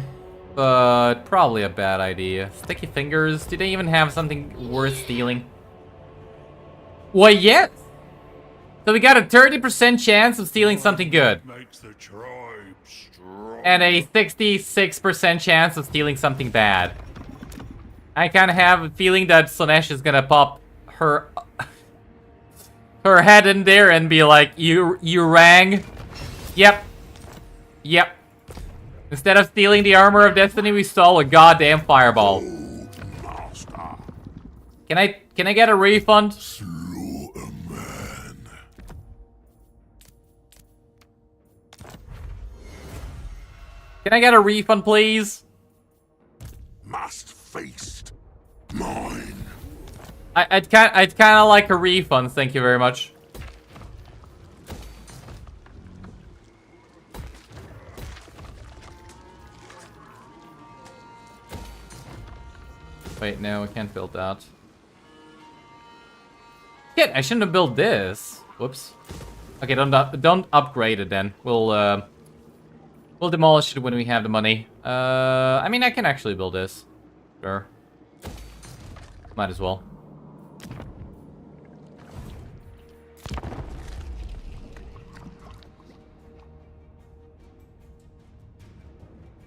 but probably a bad idea. Sticky fingers, do they even have something worth stealing? Well, yes! So we got a 30% chance of stealing something good. Makes the tribe strong. And a 66% chance of stealing something bad. I kind of have a feeling that Slaanesh is gonna pop her head in there and be like, you rang? Yep. Yep. Instead of stealing the armor of destiny, we stole a goddamn fireball. Master. Can I get a refund? Slaughterman. Can I get a refund, please? Must feast. Mine. I'd kind of like a refund, thank you very much. Wait, no, I can't build that. Shit, I shouldn't have built this. Whoops. Okay, don't upgrade it then. We'll demolish it when we have the money. I mean, I can actually build this. Sure. Might as well.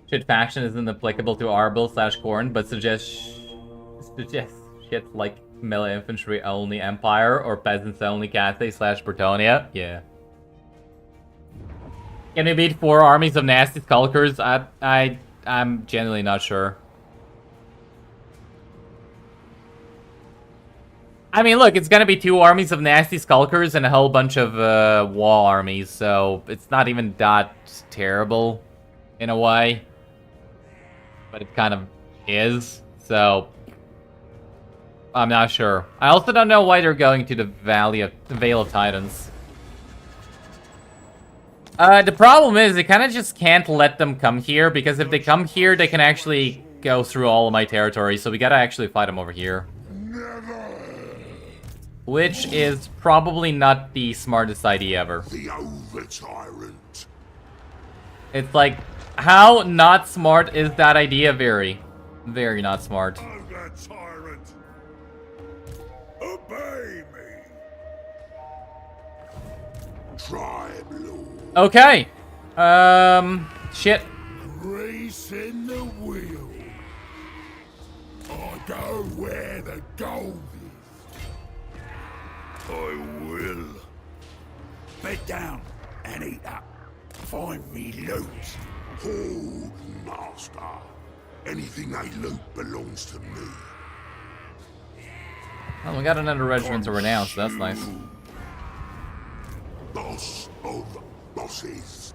Shit faction isn't applicable to Arbil / Khorne, but suggests shit like melee infantry only Empire or peasants only Cathay / Bretonnia. Yeah. Can we beat 4 armies of nasty skulkers? I'm genuinely not sure. I mean, look, it's gonna be 2 armies of nasty skulkers and a whole bunch of wall armies, so it's not even that terrible in a way. But it kind of is, so I'm not sure. I also don't know why they're going to the Vale of Titans. The problem is, I kind of just can't let them come here, because if they come here, they can actually go through all of my territory, so we gotta actually fight them over here. Which is probably not the smartest idea ever. The over-tyrant. It's like, how not smart is that idea? Very, very not smart. Over-tyrant. Obey me. tribe lord. Okay. Shit. Grease in the wheel. I go where the gold is. I will. Bed down and eat up. Find me loot. Hold, master. Anything I loot belongs to me. Oh, we got another regiment to renounce. So that's nice. Boss of bosses.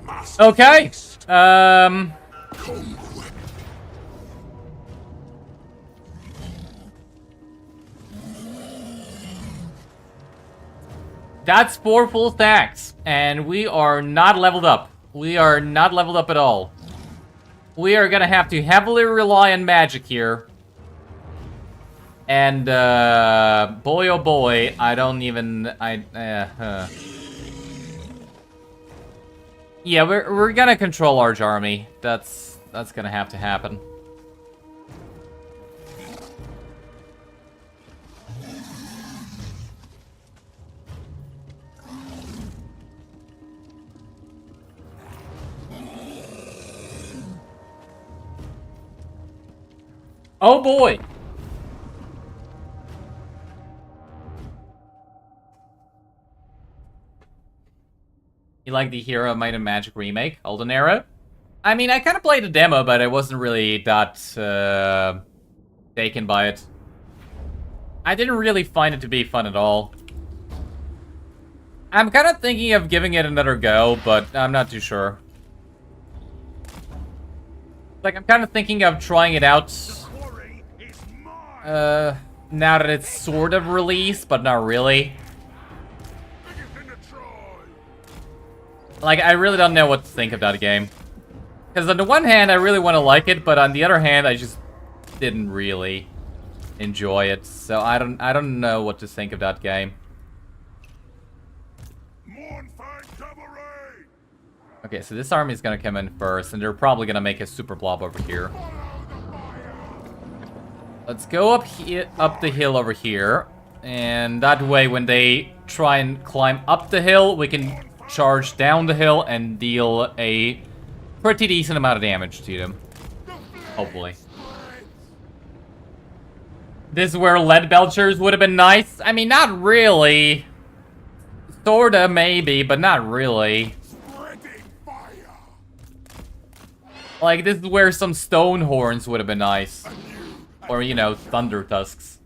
Master Okay. Beast. Um. Conquest. That's 4 full stacks, and we are not leveled up. We are not leveled up at all. We are gonna have to heavily rely on magic here. And, boy oh boy, I don't even, Yeah, we're gonna control large army. That's gonna have to happen. Oh boy! You like the Hero Might and Magic remake, Golden Era? I mean, I kind of played the demo, but I wasn't really that taken by it. I didn't really find it to be fun at all. I'm kind of thinking of giving it another go, but I'm not too sure. Like, I'm kind of thinking of trying it out. Now that it's sort of released, but not really. Like, I really don't know what to think of that game. Because on the one hand, I really want to like it, but on the other hand, I just didn't really enjoy it. So I don't know what to think of that game. Okay, so this army is gonna come in first, and they're probably gonna make a super blob over here. Let's go up the hill over here, and that way, when they try and climb up the hill, we can charge down the hill and deal a pretty decent amount of damage to them. Hopefully. This is where lead belchers would have been nice. I mean, not really. Sorta, maybe, but not really. Like, this is where some stone horns would have been nice. Or, you know, thunder tusks.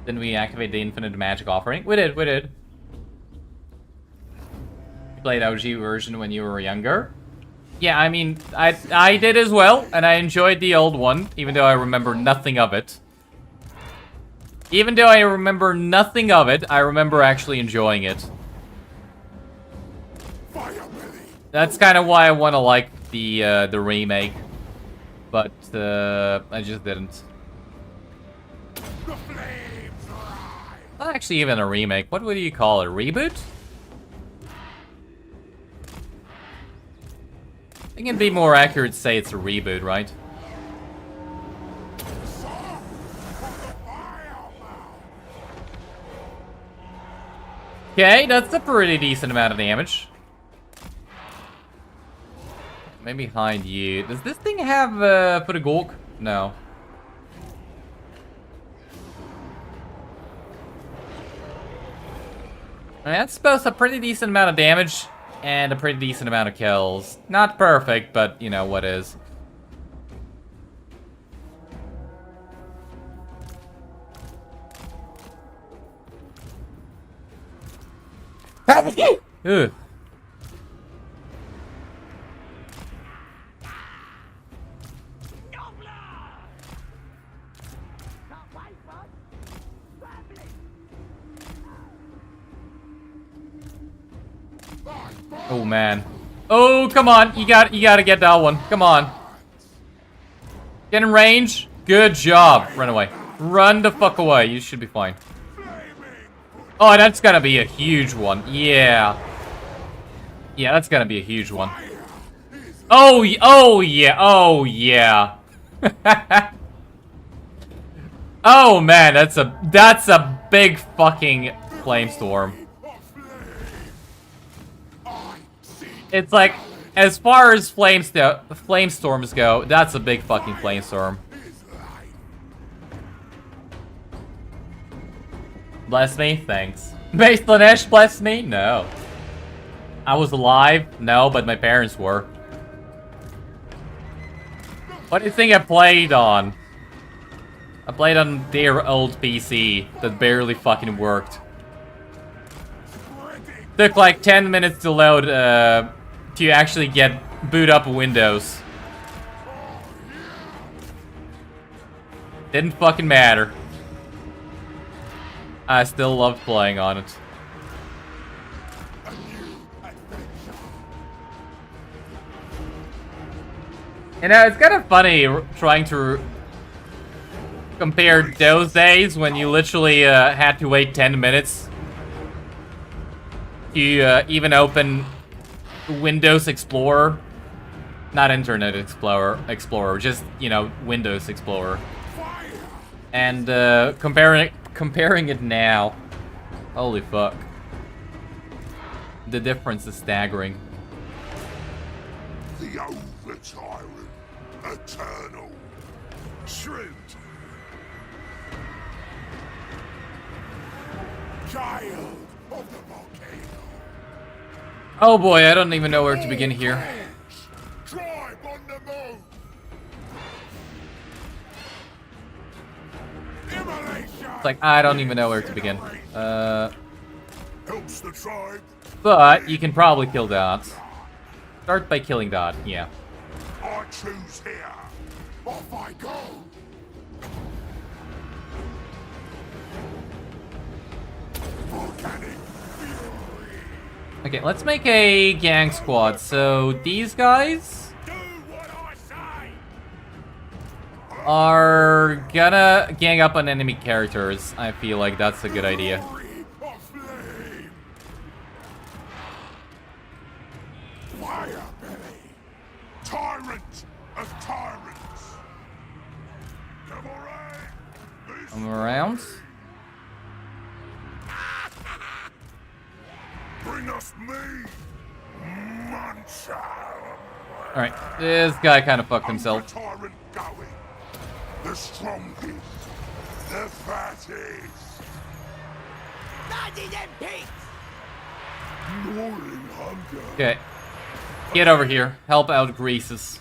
Didn't we activate the infinite magic offering? We did. You played OG version when you were younger? Yeah, I mean, I did as well, and I enjoyed the old one, even though I remember nothing of it. Even though I remember nothing of it, I remember actually enjoying it. That's kind of why I want to like the remake. But, I just didn't. Not actually even a remake. What would you call it? A reboot? I think it'd be more accurate to say it's a reboot, right? Okay, that's a pretty decent amount of damage. Maybe behind you. Does this thing have put a gawk? No. I mean, that's both a pretty decent amount of damage and a pretty decent amount of kills. Not perfect, but you know what is. Ugh. Oh man. Oh, come on. You gotta get that one. Come on. Get in range. Good job. Run away. Run the fuck away. You should be fine. Oh, that's gonna be a huge one. Yeah. Yeah, that's gonna be a huge one. Oh yeah. Oh yeah. Oh man, that's a big fucking flamestorm. It's like, as far as flamestorms go, that's a big fucking flamestorm. Bless me? Thanks. Slanesh, bless me? No. I was alive? No, but my parents were. What do you think I played on? I played on their old PC that barely fucking worked. Took like 10 minutes to load to actually boot up Windows. Didn't fucking matter. I still loved playing on it. You know, it's kind of funny trying to compare those days when you literally had to wait 10 minutes to even open Windows Explorer. Not Internet Explorer, just, you know, Windows Explorer. And comparing it now. Holy fuck. The difference is staggering. The Ogre tyrant, eternal, shrewd, child of the volcano. Oh boy, I don't even know where to begin here. Tribe on the move. Immolation. It's like, I don't even know where to begin. Helps the tribe. But you can probably kill that. Start by killing that, yeah. I choose here. Off I go. Volcanic fury. Okay, let's make a gang squad. So these guys Do what I say. are gonna gang up on enemy characters. I feel like that's a good idea. Fury of flame. Fire belly. Tyrant of tyrants. Cavalry. Come around. Bring us me. Muncher. Alright, this guy kind of fucked The himself. tyrant going. The strongest. The fattest. Bloody them pigs! Gnawing hunger. Okay. Get over here. Help out Greases.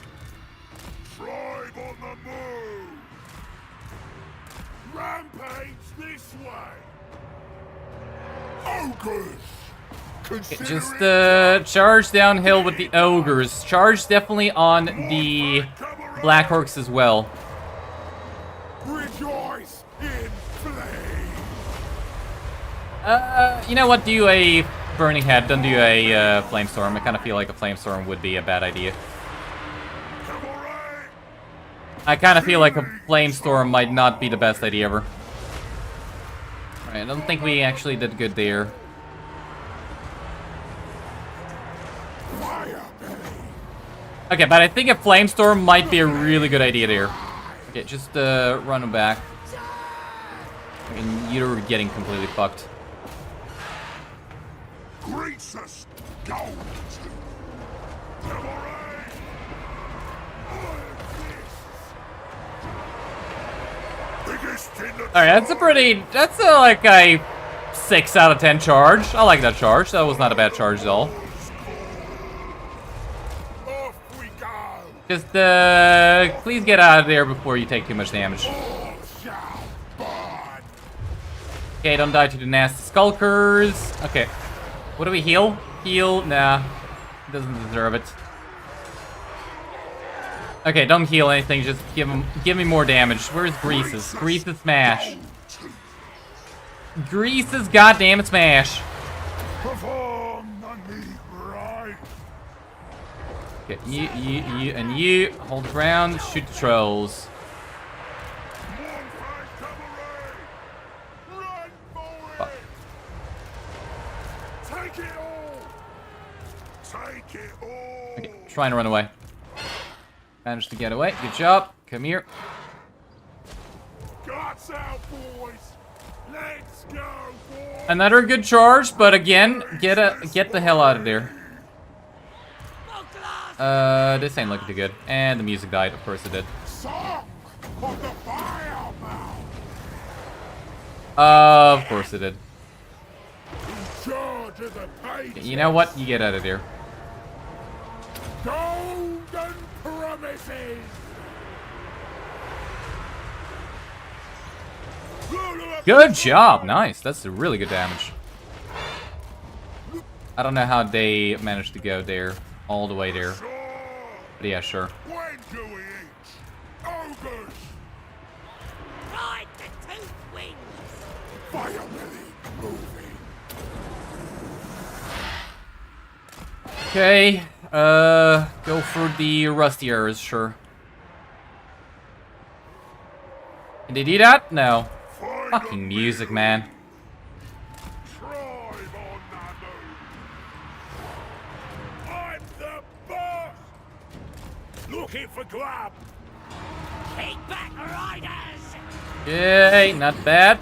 Tribe on the move. Rampage this way. Ogres. Consider Just it charge downhill with the ogres. Charge definitely on the Black Orcs as well. rejoice in flame. You know what? Do a Burning Head. Don't do a Flamestorm. I kind of feel like a Flamestorm would be a bad idea. Cavalry. I kind of feel like a Flamestorm might not be the best idea ever. Alright, I don't think we actually did good there. Fire belly. Okay, but I think a Flamestorm might be a really good idea there. Okay, just run them back. I mean, you're getting completely fucked. Greets us. Go to. Cavalry. Biggest in the Alright, that's like a 6 out of 10 charge. I like that charge. That was not a bad charge at all. Off we go. Just, please get out of there before you take too much damage. All shall burn. Okay, don't die to the nasty skulkers. Okay. What do we heal? Heal? Nah. Doesn't deserve it. Okay, don't heal anything, just give me more damage. Where's Greases? Greases smash. Greases goddamn it smash. Perform the need right. Okay, you, and you. Hold the ground, shoot the trolls. One fight cavalry. Run for Fuck. it. Take it all. Take it all. Okay, trying to run away. Managed to get away. Good job. Come here. Got Nuts out, boys. Let's go, boys. Another good charge, but again, get the hell out of there. This ain't looking too good. And the music died, of course it did. Song of the fireman. Of course it did. In charge of the page. You know what? You get out of there. Golden promises. Good job, nice. That's really good damage. I don't know how they managed to go there, all the way there. But yeah, sure. When do we eat? Ogres. Ride the tooth wings. Fire belly moving. Okay, go for the rusty arrows, sure. Did they do that? No. Fucking music, man. Tribe on the move. I'm the boss. Looking for grub. Keep back, riders. Yay, not bad.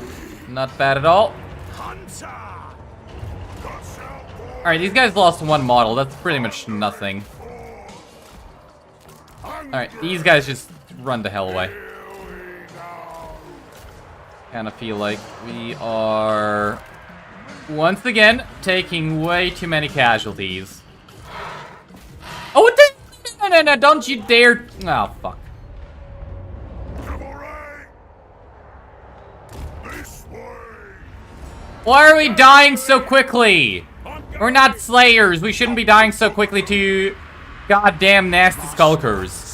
Not bad at all. Hunter. Alright, these guys lost one model. That's pretty much nothing. Alright, these guys just run the hell away. Kind of feel like we are, once again, taking way too many casualties. Oh, no, don't you dare. Oh, fuck. Cavalry. This way. Why are we dying so quickly? We're not slayers. We shouldn't be dying so quickly to goddamn nasty skulkers.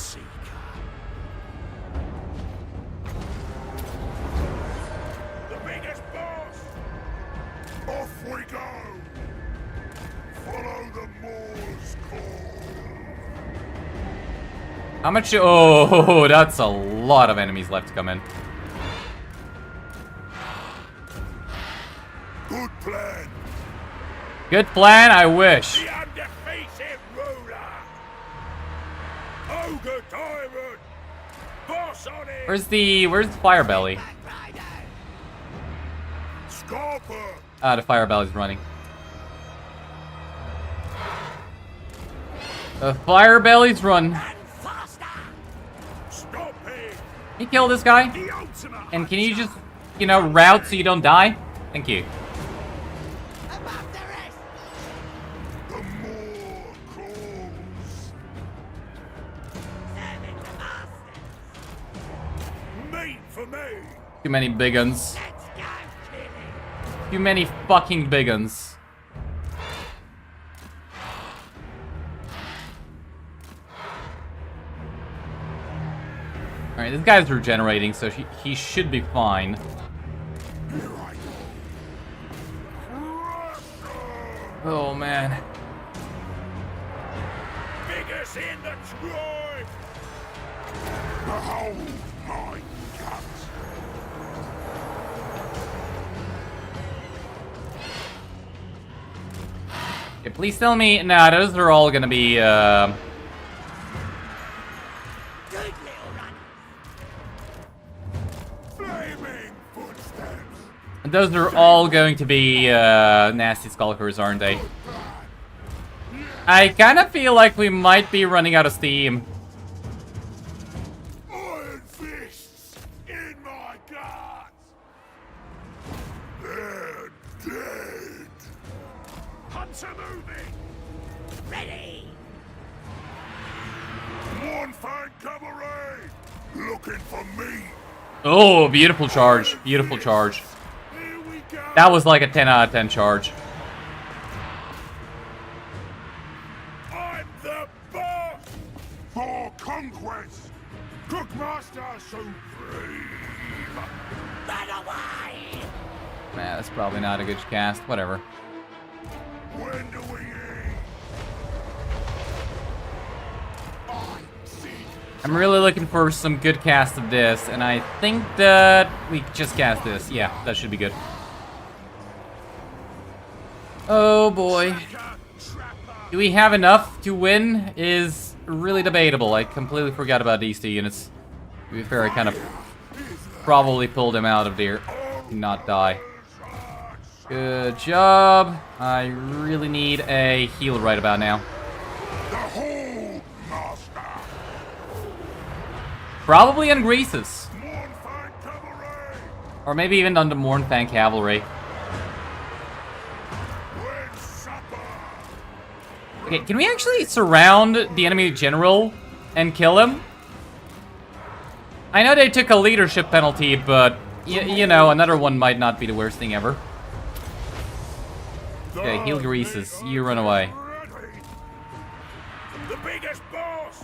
How much? Oh, that's a lot of enemies left to come in. Good plan. Good plan, I wish. The undefeated ruler. Ogre Diamond. Boss on it. Where's the fire belly? Scarper. Ah, the fire belly's running. The fire belly's run. Can you kill this guy? And can you just, you know, route so you don't die? Thank you. Above the rest. The more calls. Serving the masters. Meat for me. Too many big guns. Let's go killing. Too many fucking big guns. Alright, this guy's regenerating, so he should be fine. Oh, man. Biggest in the tribe. Behold my guts. Okay, please tell me... Nah, those are all gonna be, Good little run. Flaming footsteps. Those are all going to be, nasty skulkers, aren't they? I kind of feel like we might be running out of steam. Iron fists in my guts. They're dead. Hunter moving. Ready. One fang cavalry. Looking for me. Oh, beautiful charge. Beautiful charge. Here we go. That was like a 10 out of 10 charge. I'm the boss. For conquest. Cookmaster supreme. Run away. Nah, that's probably not a good cast. Whatever. When do we eat? I see. I'm really looking for some good cast of this, and I think that we just cast this. Yeah, that should be good. Oh boy. Do we have enough to win is really debatable. I completely forgot about these two units. To be fair, I kind of probably pulled him out of there. Not die. Good job. I really need a heal right about now. The hold, master. Probably on Greases. Mournfang cavalry. Or maybe even on the Mournfang Cavalry. Win supper. Okay, can we actually surround the enemy general and kill him? I know they took a leadership penalty, but you know, another one might not be the worst thing ever. Okay, heal Greases. You run away. The biggest boss.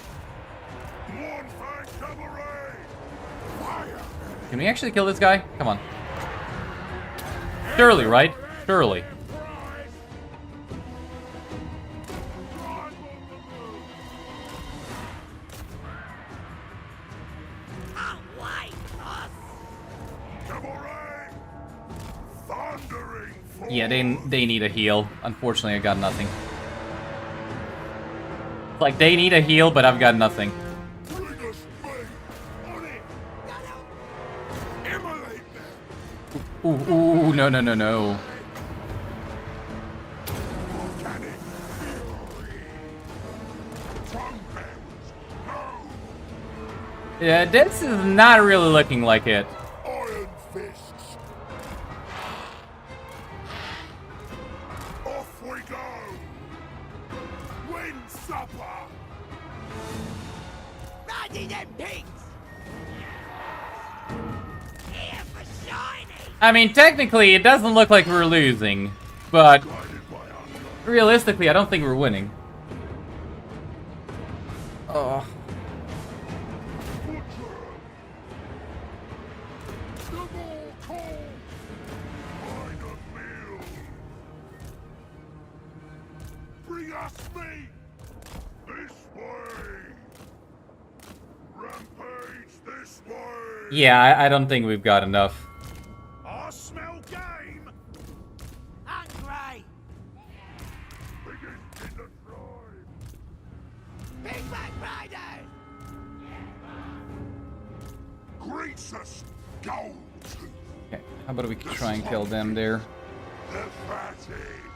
Mournfang cavalry. Fire. Can we actually kill this guy? Come on. Surely, right? Surely. Yeah, they need a heal. Unfortunately, I got nothing. Like, they need a heal, but I've got nothing. Ooh, no, no, no, no. Yeah, this is not really looking like it. Iron fists. Off we go. Win supper. Bloody them pigs! Here for shiny! I mean, technically, it doesn't look like we're losing, but realistically, I don't think we're winning. Oh. Bring us meat. This way. Rampage this way. Yeah, I don't think we've got enough. I smell game. Hungry! Biggest in the tribe. Big Mac Riders! Greasus gold. Okay, how about we try and kill them there? The Fattest.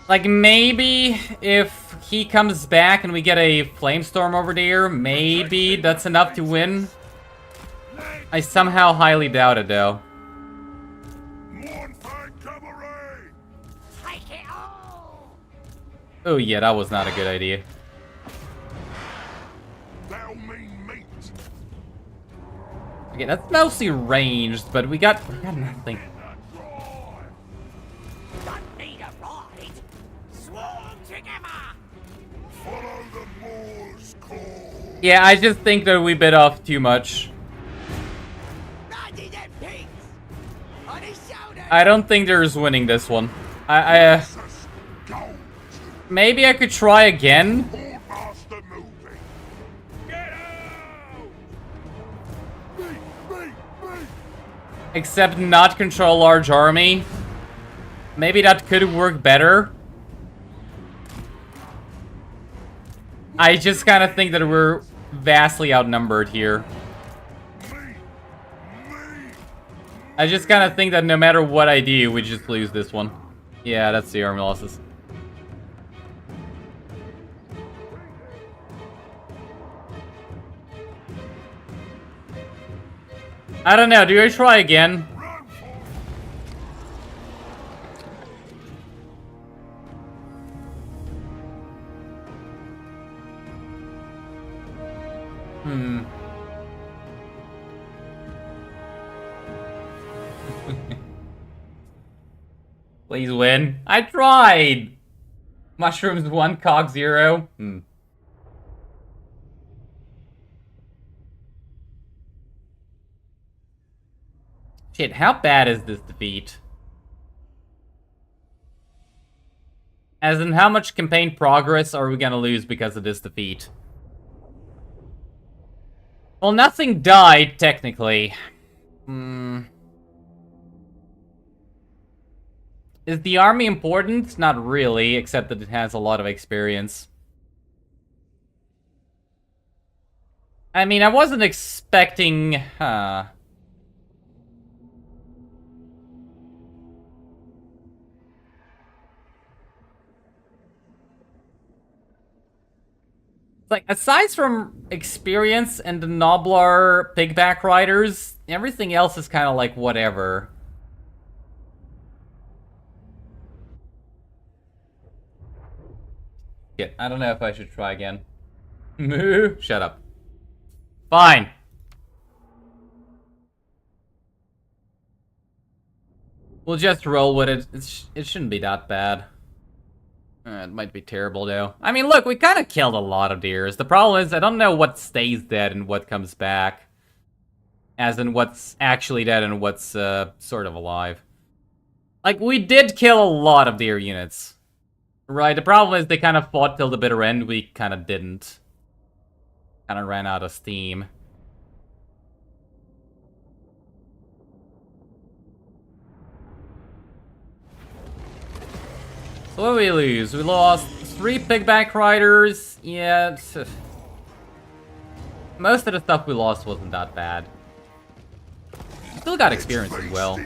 Like, maybe if he comes back and we get a Flamestorm over there, maybe that's enough to win. I somehow highly doubt it, though. Mournfang cavalry. Take it all! Oh yeah, that was not a good idea. Thou mean meat. Okay, that's mostly ranged, but we got nothing. Don't need a ride! Swarm together! Follow the Moor's call. Yeah, I just think that we bit off too much. Bloody them pigs! On his shoulders! I don't think there's winning this one. Greasus gold. Maybe I could try again. Master moving. Get out! Me. Except not control large army. Maybe that could work better. I just kind of think that we're vastly outnumbered here. I just kind of think that no matter what I do, we just lose this one. Yeah, that's the army losses. I don't know, do I try again? Please win. I tried! Mushrooms 1, cog 0. Shit, how bad is this defeat? As in, how much campaign progress are we gonna lose because of this defeat? Well, nothing died, technically. Is the army important? Not really, except that it has a lot of experience. I mean, I wasn't expecting... Like, aside from experience and the nobler pigback riders, everything else is kind of like whatever. Shit, I don't know if I should try again. Moo! Shut up. Fine. We'll just roll with it. It shouldn't be that bad. It might be terrible, though. I mean, look, we kind of killed a lot of deers. The problem is, I don't know what stays dead and what comes back. As in what's actually dead and what's, sort of alive. Like, we did kill a lot of deer units. Right, the problem is they kind of fought till the bitter end. We kind of didn't. Kind of ran out of steam. So what did we lose? We lost 3 pigback riders. Yeah, most of the stuff we lost wasn't that bad. Still got experience as well.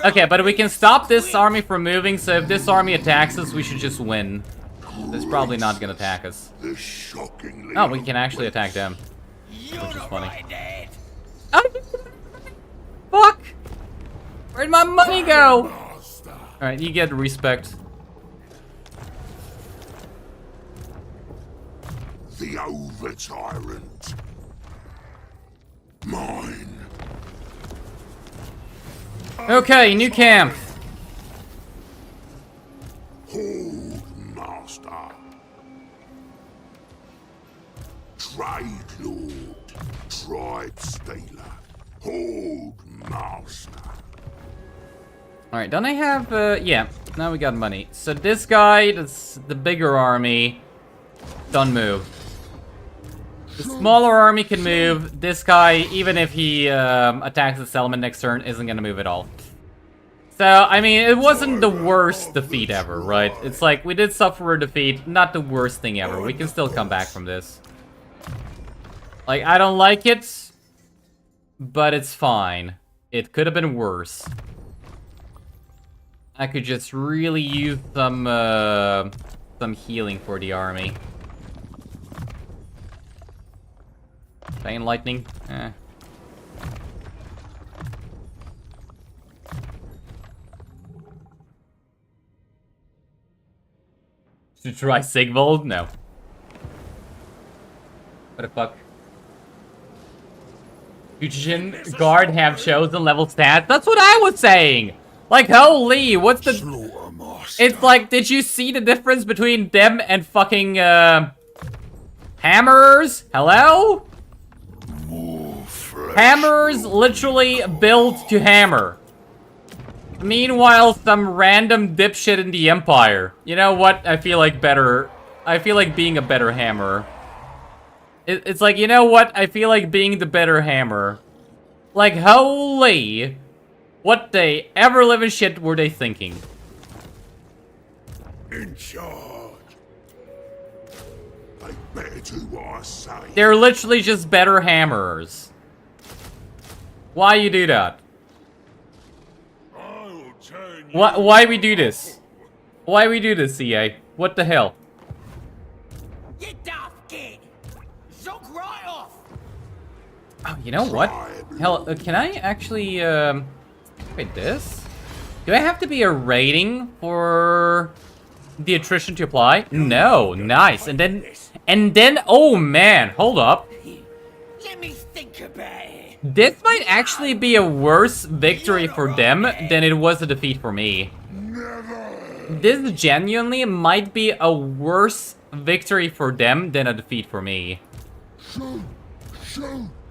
Okay, but we can stop this army from moving, so if this army attacks us, we should just win. It's probably not gonna attack us. Oh, we can actually attack them. Which is funny. Oh, fuck! Where'd my money go? Alright, you get respect. The over-tyrant. Mine. Okay, new camp. Hold, master. Trade lord. Tribe stealer. Hold, master. Alright, don't I have, yeah, now we got money. So this guy, that's the bigger army, don't move. The smaller army can move. This guy, even if he attacks the settlement next turn, isn't gonna move at all. So, I mean, it wasn't the worst defeat ever, right? It's like, we did suffer a defeat, not the worst thing ever. We can still come back from this. Like, I don't like it, but it's fine. It could have been worse. I could just really use some healing for the army. Chain lightning? Eh. Should try Sigvold? No. What the fuck? Fusion guard have chosen level stats? That's what I was saying! Like, holy, what's the... It's like, did you see the difference between them and fucking, hammers? Hello? Hammers literally built to hammer. Meanwhile, some random dipshit in the Empire. You know what? I feel like better. I feel like being a better hammer. It's like, you know what? I feel like being the better hammer. Like, holy... What the ever-living shit were they thinking? In charge. They better do what I say. They're literally just better hammerers. Why you do that? Why we do this? Why we do this, CA? What the hell? Get off, kid! Zook right off! Oh, you know what? Hell, can I actually, wait, this? Do I have to be a rating for the attrition to apply? No, nice. And then, oh man, hold up. Let me think about it. This might actually be a worse victory for them than it was a defeat for me. This genuinely might be a worse victory for them than a defeat for me.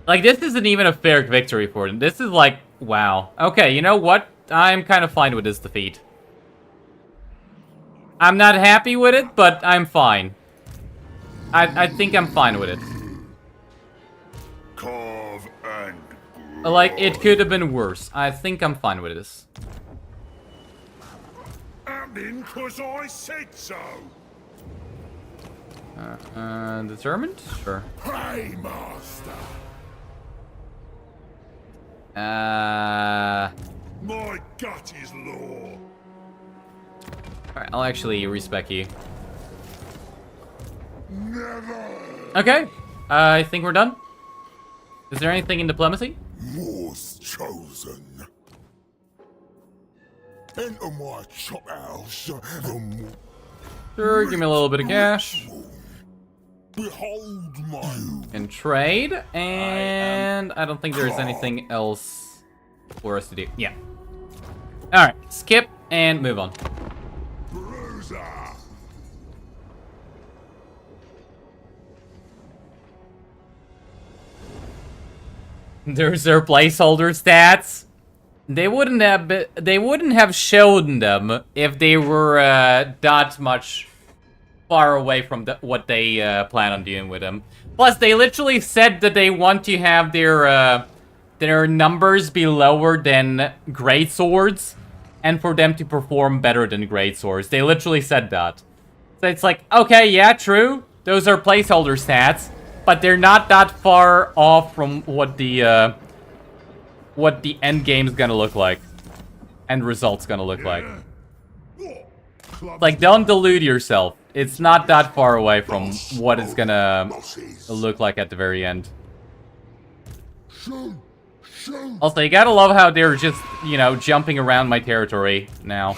Like, this isn't even a fair victory for them. This is like, wow. Okay, you know what? I'm kind of fine with this defeat. I'm not happy with it, but I'm fine. I think I'm fine with it. Carve and Like, it could have been worse. I think I'm fine with this. Happening 'cause I said so. Determined? Sure. Hey, master. My gut is law. Alright, I'll actually respec you. Never. Okay, I think we're done. Is there anything in diplomacy? More's chosen. Enter my chop house, the more. Sure, give me a little bit of cash. Behold my. And trade, and I don't think there's anything else for us to do. Yeah. Alright, skip and move on. Bruiser. There's their placeholder stats. They wouldn't have shown them if they were that much far away from what they plan on doing with them. Plus, they literally said that they want to have their numbers be lower than great swords, and for them to perform better than great swords. They literally said that. So it's like, okay, yeah, true. Those are placeholder stats, but they're not that far off from what the end game's gonna look like, end result's gonna look like. Like, don't delude yourself. It's not that far away from what it's gonna look like at the very end. Also, you gotta love how they're just, you know, jumping around my territory now.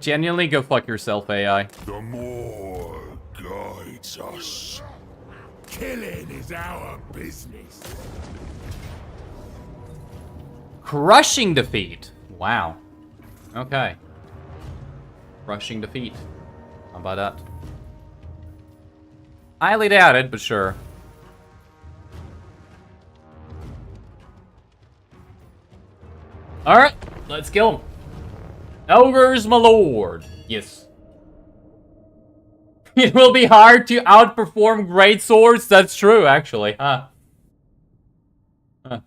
Genuinely, go fuck yourself, AI. The more guides us. Killing is our business. Crushing defeat. Wow. Okay. Crushing defeat. How about that? Highly doubted, but sure. Alright, let's kill him. Ogres, my lord. Yes. It will be hard to outperform great swords. That's true, actually. Huh. Huh.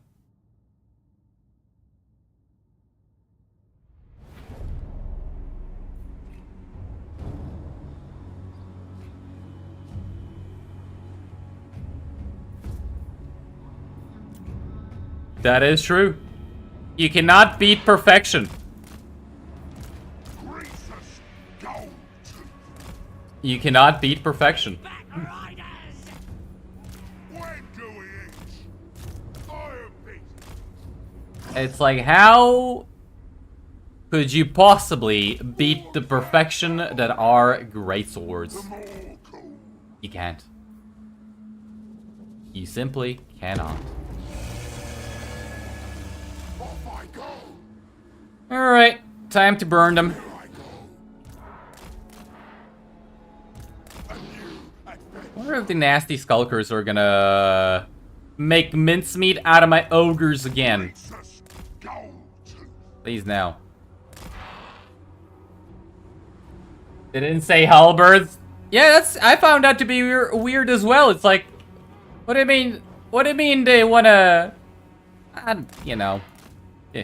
That is true. You cannot beat perfection. You cannot beat perfection. It's like, how could you possibly beat the perfection that are great swords? You can't. You simply cannot. Alright, time to burn them. I wonder if the nasty skulkers are gonna make mincemeat out of my ogres again. Please now. They didn't say halberds. Yeah, I found that to be weird as well. It's like, what do you mean? What do you mean they wanna? You know. Yeah.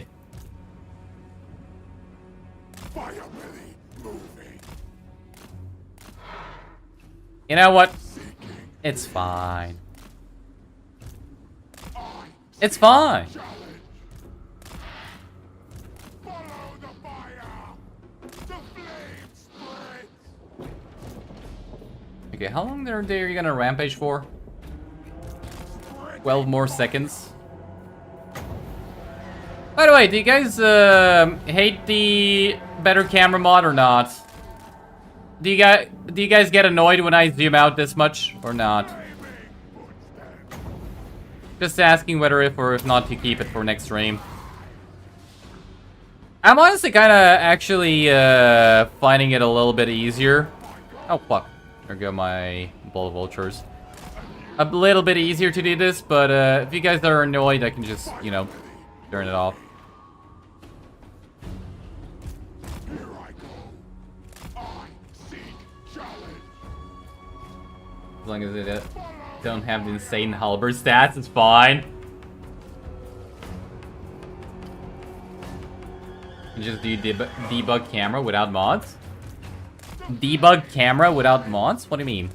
You know what? It's fine. It's fine. Okay, how long are they gonna rampage for? 12 more seconds. By the way, do you guys hate the better camera mod or not? Do you guys get annoyed when I zoom out this much or not? Just asking whether if or if not to keep it for next stream. I'm honestly kind of actually finding it a little bit easier. Oh fuck! There go my ball of vultures. A little bit easier to do this, but if you guys are annoyed, I can just, you know, turn it off. As long as they don't have the insane halberd stats, it's fine. You just do debug camera without mods? Debug camera without mods? What do you mean?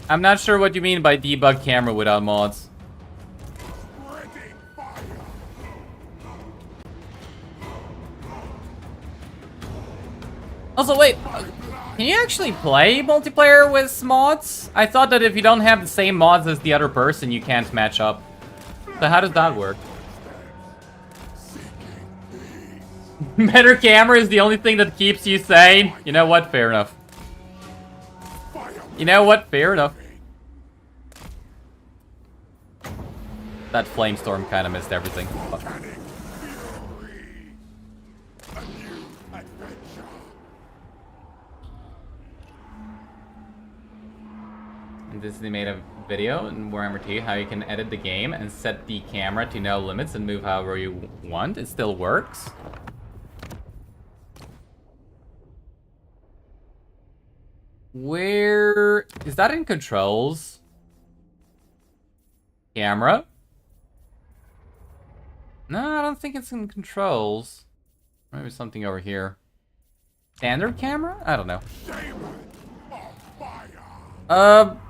I'm not sure what you mean by debug camera without mods. Spreading fire. Also, wait, can you actually play multiplayer with mods? I thought that if you don't have the same mods as the other person, you can't match up. So how does that work? Better camera is the only thing that keeps you sane. You know what? Fair enough. You know what? Fair enough. That flamestorm kind of missed everything. Fuck. And Disney made a video in Warhammer 2 how you can edit the game and set the camera to no limits and move however you want. It still works. Where is that in controls? Camera? No, I don't think it's in controls. Maybe something over here. Standard camera? I don't know.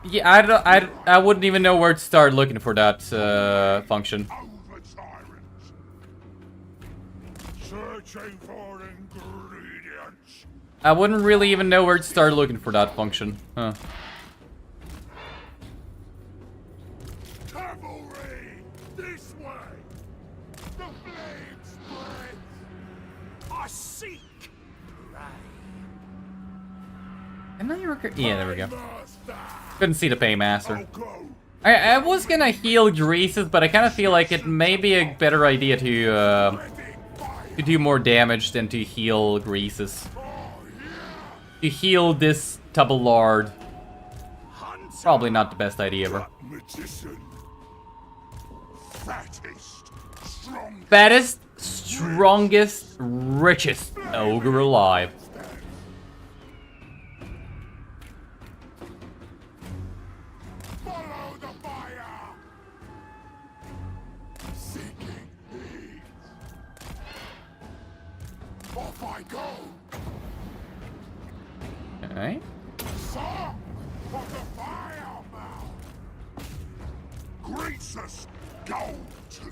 Yeah, I wouldn't even know where to start looking for that function. Searching for ingredients. I wouldn't really even know where to start looking for that function. Huh. Cavalry, this way. The flame spreads. I seek. Am I recruit? Yeah, there we go. Master. Couldn't see the paymaster. I'll go. I was gonna heal Greases, but I kind of feel like it may be a better idea to do more damage than to heal Greases. To heal this double lard. Probably not the best idea ever. Magician. Fattest. Strong. Fattest, strongest, richest ogre alive. Follow the fire. Seeking needs. Off I go. Alright. Song of the fire mouth. Greets us. Go to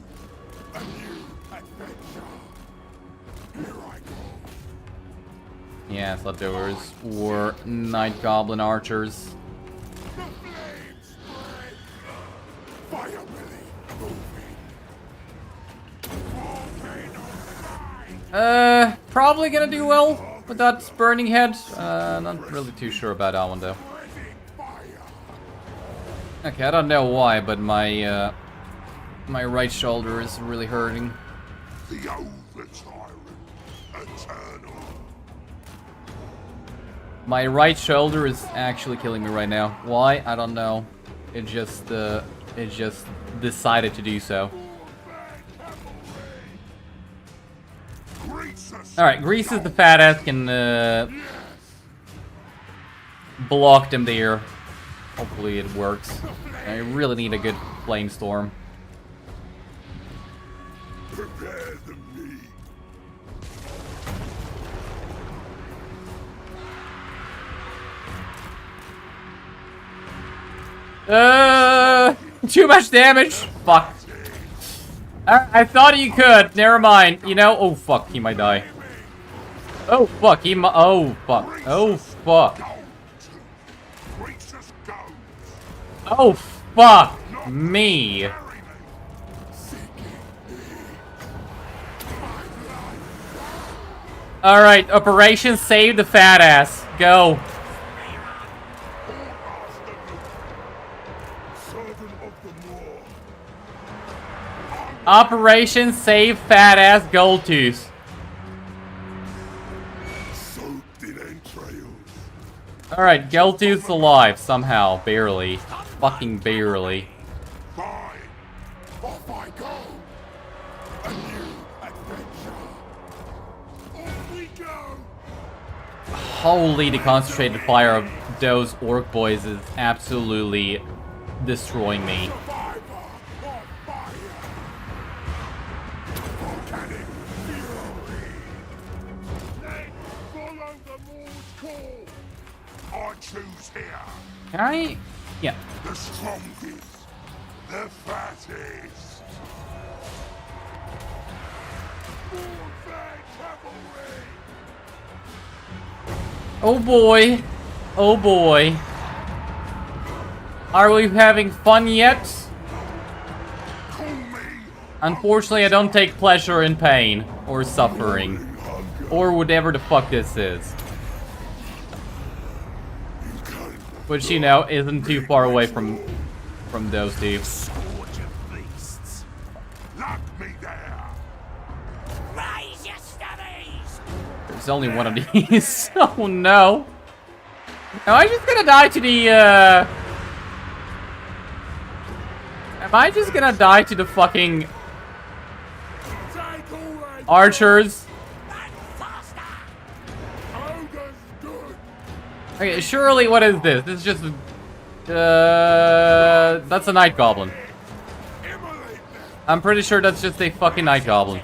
a new adventure. Here I go. Yeah, it's leftovers or night goblin archers. The flames spread. Fire belly moving. Volcano high. Probably gonna do well with that burning head. Not really too sure about that one though. Spreading fire. Okay, I don't know why, but my my right shoulder is really hurting. The over tyrant. Eternal. My right shoulder is actually killing me right now. Why? I don't know. It just decided to do so. Greets us. Alright, Grease is the fat ass can block them there. Hopefully it works. I really need a good flamestorm. Prepare the meat. Too much damage. Fuck. I thought you could. Never mind. You know. Oh fuck. He might die. Oh fuck. He might. Oh fuck. Oh fuck. Greets us go. Oh fuck me. All right. Operation Save the Fat Ass. Go. Servant of the law. Operation Save Fat Ass Gold Tooth. Soaked in entrails. All right. Gold Tooth's alive somehow. Barely. Fucking barely. Fine. Off I go. A new adventure. Off we go. Holy, the concentrated fire of those orc boys is absolutely destroying me. Survivor of fire. Volcanic fury. Let's follow the Lord's call. I choose here. Can I? Yeah. The strongest. The fattest. More flag cavalry. Oh boy. Oh boy. Are we having fun yet? Call me. Unfortunately, I don't take pleasure in pain or suffering or whatever the fuck this is. Which, you know, isn't too far away from those two. Scourge of beasts. Lock me there. Raise your stubbies! There's only one of these. Oh no. Am I just gonna die to the, Am I just gonna die to the fucking Take all they archers? Run faster! Ogre's good. Okay, surely, what is this? This is just, that's a night goblin. Immolate them. I'm pretty sure that's just a fucking night goblin.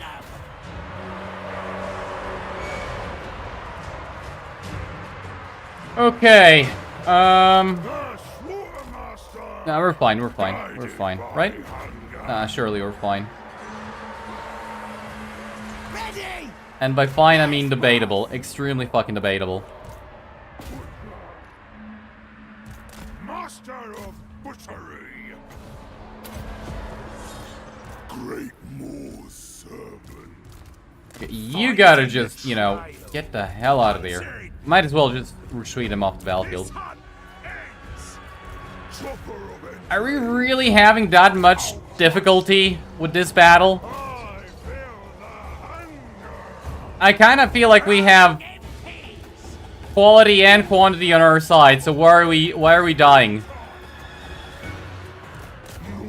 Okay, The slaughtermaster. no, we're fine, right? Surely we're fine. Ready! And by fine, I mean debatable. Extremely fucking debatable. Master of butchery. Great Moor's servant. Okay, you gotta just, you know, get the hell out of there. Might as well just retreat him off the battlefield. Hunt ends. Chopper of it. Are we really having that much difficulty with this battle? I feel the hunger. I kind of feel like we have quality and quantity on our side, so why are we dying?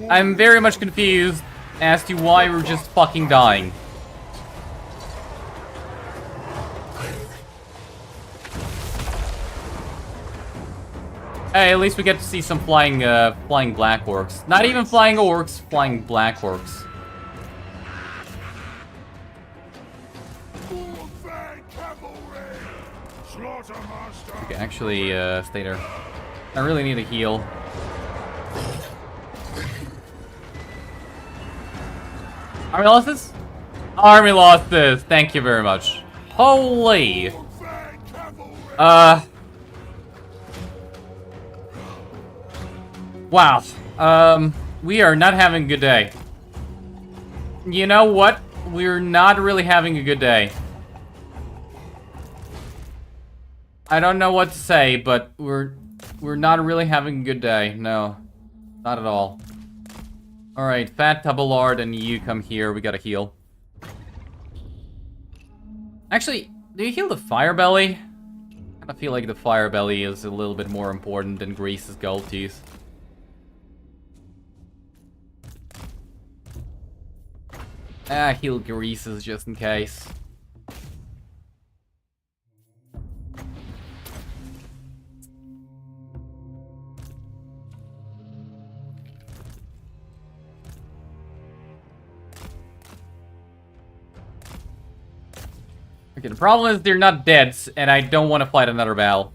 I'm very much confused as to why we're just fucking dying. Hey, at least we get to see some flying black orcs. Not even flying orcs, flying black orcs. More flag cavalry. Slaughtermaster. Okay, actually, stay there. I really need a heal. Army losses? Army losses, thank you very much. Holy! Flag cavalry. Wow. We are not having a good day. You know what? We're not really having a good day. I don't know what to say, but we're not really having a good day. No. Not at all. Alright, Fat Double Lard and you come here. We gotta heal. Actually, do you heal the Fire Belly? I feel like the Fire Belly is a little bit more important than Grease's Gold Teeth. Heal Greases just in case. Okay, the problem is they're not dead, and I don't want to fight another battle.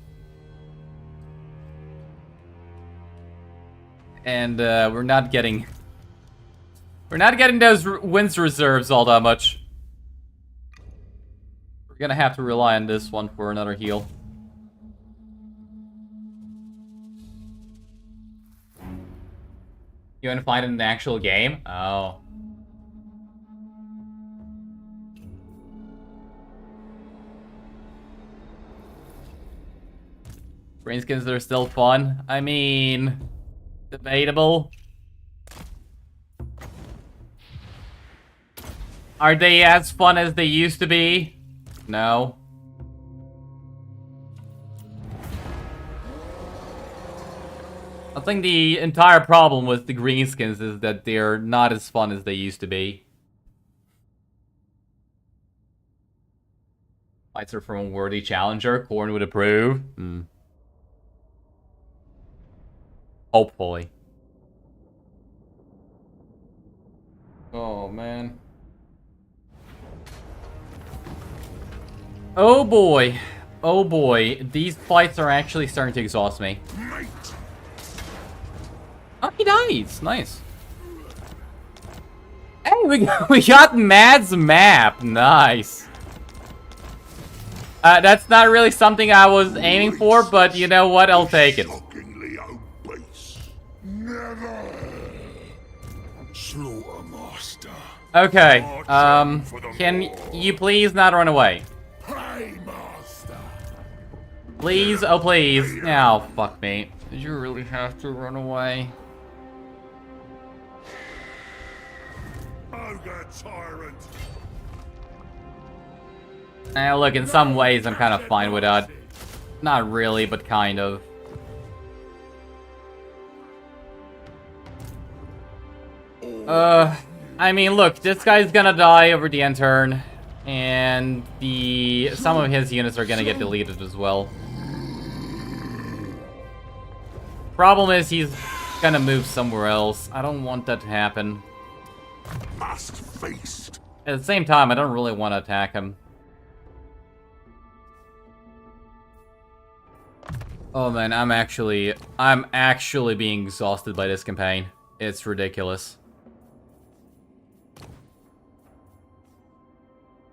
And we're not getting those wins reserves all that much. We're gonna have to rely on this one for another heal. You wanna find it in the actual game? Oh. Brainskins are still fun. I mean, debatable. Are they as fun as they used to be? No. I think the entire problem with the greenskins is that they're not as fun as they used to be. Fights are from a worthy challenger. Khorne would approve. Hopefully. Oh, man. Oh boy. Oh boy. These fights are actually starting to exhaust me. Mate. Nice, nice. Hey, we got Mad's map. Nice. That's not really something I was aiming for, but you know what? I'll take it. Shockingly obese. Never. Slaughtermaster. Okay. Can you please not run away? Paymaster. Please, oh please. Oh, fuck me. Did you really have to run away? Ogre tyrant. Look, in some ways I'm kind of fine with that. Not really, but kind of. I mean, look, this guy's gonna die over the end turn, and some of his units are gonna get deleted as well. Problem is, he's gonna move somewhere else. I don't want that to happen. Must feast. At the same time, I don't really want to attack him. Oh man, I'm actually being exhausted by this campaign. It's ridiculous.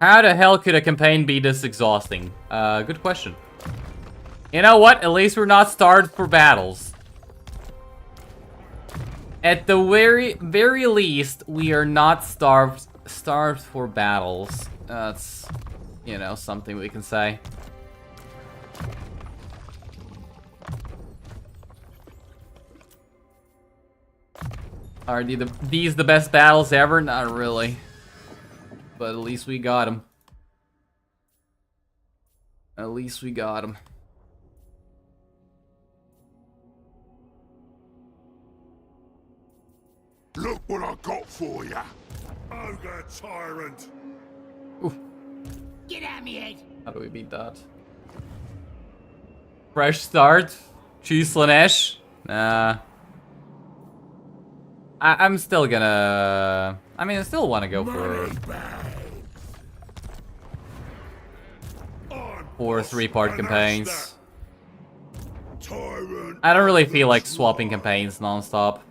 How the hell could a campaign be this exhausting? Good question. You know what? At least we're not starved for battles. At the very least, we are not starved for battles. That's, you know, something we can say. Are these the best battles ever? Not really. But at least we got them. At least we got them. Look what I got for ya. Ogre tyrant. Oof. Get out me head. How do we beat that? Fresh start? Choose Slanesh? Nah. I'm still gonna... I mean, I still want to go for 4 3-part campaigns. Tyrant. I don't really feel like swapping campaigns non-stop.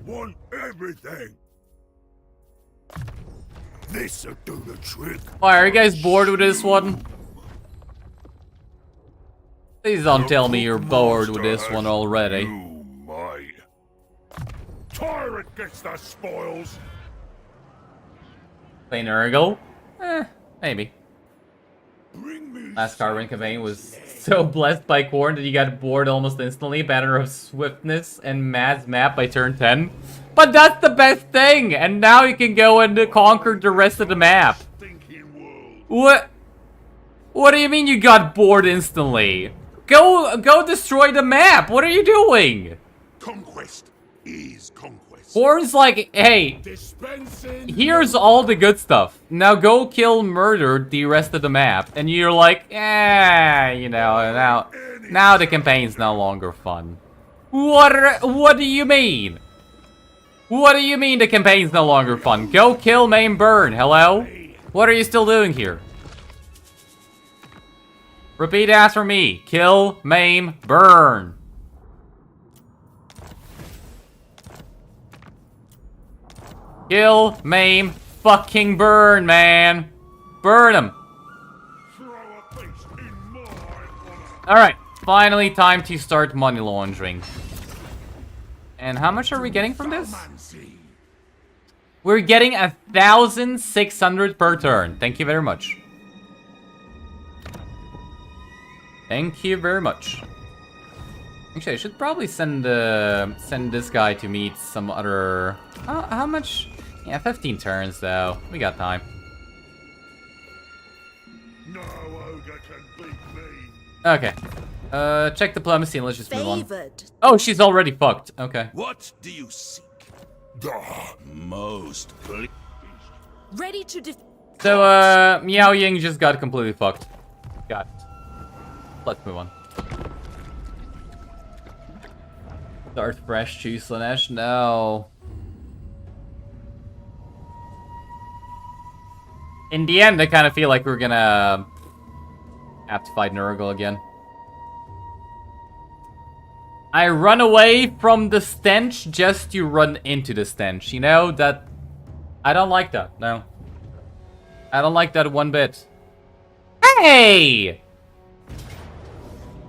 Want everything. This'll do the trick. Why, are you guys bored with this one? Please don't tell me you're bored with this one already. You might. Tyrant gets the spoils. Play Nurgle? Maybe. Bring me Last Carbon campaign was so blessed by Khorne that you got bored almost instantly. Banner of Swiftness and Mad's map by turn 10. But that's the best thing! And now you can go and conquer the rest of the map. thinking world. What do you mean you got bored instantly? Go destroy the map! What are you doing? Conquest is conquest. Khorne's like, hey, Dispensing. here's all the good stuff. Now go kill, murder the rest of the map. And you're like, you know, now the campaign's no longer fun. What do you mean? What do you mean the campaign's no longer fun? Go kill, maim, burn. Hello? What are you still doing here? Repeat after me. Kill, maim, burn. Kill, maim, fucking burn, man. Burn him. Throw a feast in my honor. Alright, finally time to start money laundering. And how much are we getting from this? We're getting 1,600 per turn. Thank you very much. Thank you very much. Actually, I should probably send this guy to meet some other... how much? Yeah, 15 turns though. We got time. No ogre can beat me. Okay. Check diplomacy and let's just move on. Favored. Oh, she's already fucked. Okay. What do you seek? Duh. Most Ready to So, Miao Ying just got completely fucked. Got it. Let's move on. Start fresh, choose Slanesh? No. In the end, I kind of feel like we're gonna have to fight Nurgle again. I run away from the stench just to run into the stench. You know, that... I don't like that, no. I don't like that one bit. Hey!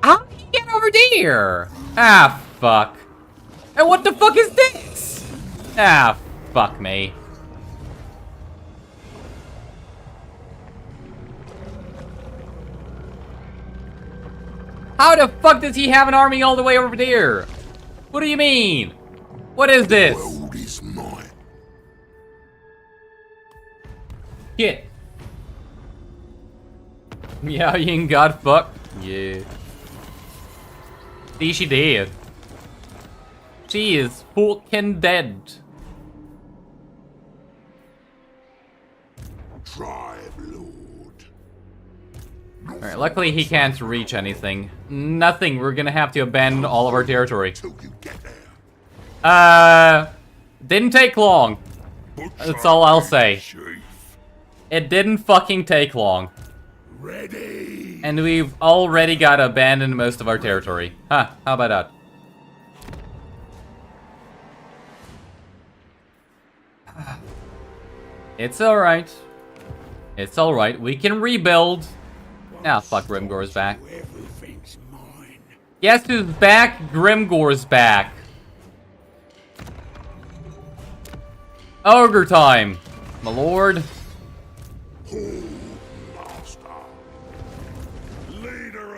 How did he get over there? Ah, fuck. And what the fuck is this? Ah, fuck me. How the fuck does he have an army all the way over there? What do you mean? What is this? The world is mine. Shit. Yeah, you got fucked. Yeah. See, she did. She is fucking dead. Tribe Lord. Alright, luckily he can't reach anything. Nothing. We're gonna have to abandon all of our territory. Till you get there. Didn't take long. That's all I'll say. Chief. It didn't fucking take long. Ready. And we've already got to abandon most of our territory. Huh, how about that? It's alright. It's alright. We can rebuild. Now, fuck, Grimgore's back. Everything's mine. Guess who's back? Grimgore's back. Ogre time, my lord.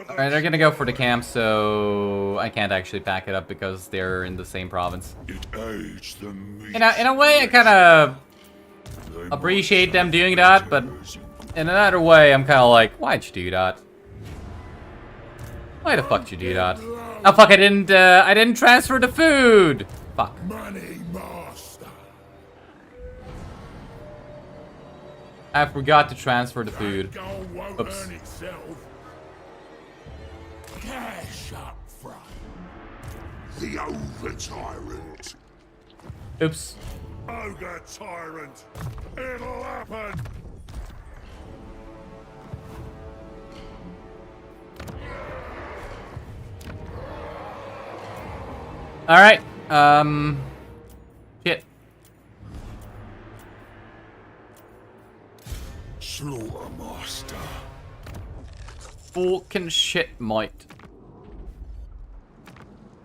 Alright, they're gonna go for the camp, so I can't actually pack it up because they're in the same province. It aids the meat. In a way, I kind of appreciate them doing that, but in another way, I'm kind of like, why'd you do that? Why the fuck did you do that? Oh fuck! I didn't transfer the food. Fuck. Money master. I forgot to transfer the food. Gold won't Oops. earn itself. Cash up front. The Ogre tyrant. Oops. Ogre tyrant. It'll happen. All right. Shit. Slaughter master. Fucking shit, mate.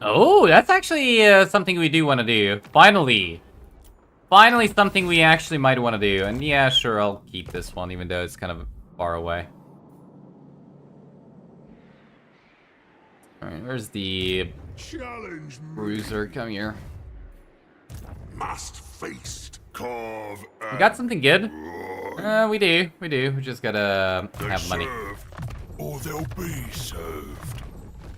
Oh, that's actually something we do want to do. Finally. Finally something we actually might want to do. And yeah, sure, I'll keep this one, even though it's kind of far away. Alright, where's the Challenge me. bruiser? Come here. Must feast. Carve. We got something good? We do. We do. We just gotta have money. Served, or they'll be served.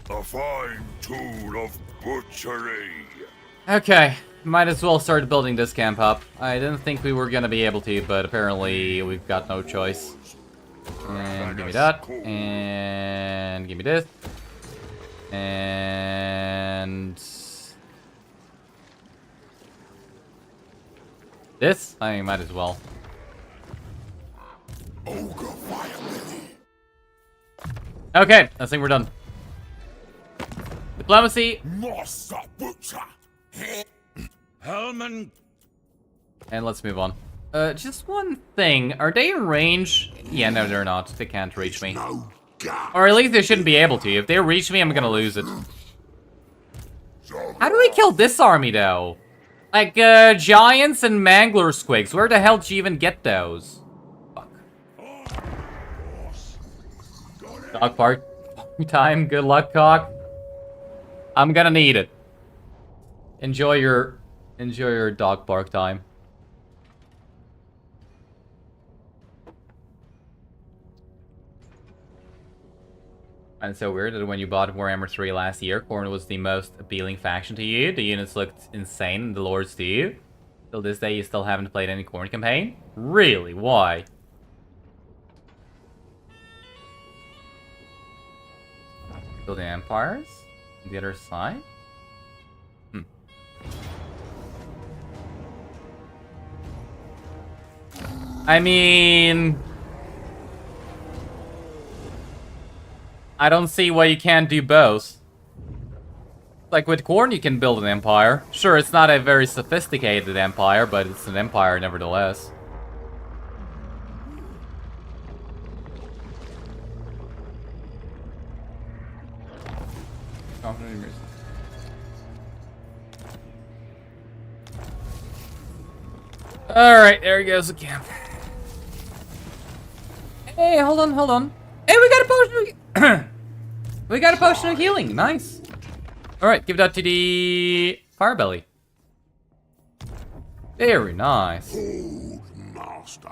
A fine tool of butchery. Okay, might as well start building this camp up. I didn't think we were gonna be able to, but apparently we've got no choice. And give me that. And give me this. And this? I might as well. Ogre viability. Okay, I think we're done. Diplomacy, Master butcher. Hellman. and let's move on. Just one thing. Are they in range? Yeah, no, they're not. They can't reach me. No gun. Or at least they shouldn't be able to. If they reach me, I'm gonna lose it. How do we kill this army, though? Like, giants and mangler squigs. Where the hell did you even get those? Fuck. Dog park. Time. Good luck, cock. I'm gonna need it. Enjoy your dog bark time. And so weird that when you bought Warhammer 3 last year, Khorne was the most appealing faction to you. The units looked insane, and the lords to you. Till this day, you still haven't played any Khorne campaign? Really? Why? Building empires? On the other side? I mean... I don't see why you can't do both. Like with Khorne, you can build an empire. Sure, it's not a very sophisticated empire, but it's an empire nevertheless. Alright, there he goes again. Hey, hold on, hold on. Hey, we got a potion of... we got a potion of healing, nice. Alright, give that to the Firebelly. Very nice. Old master.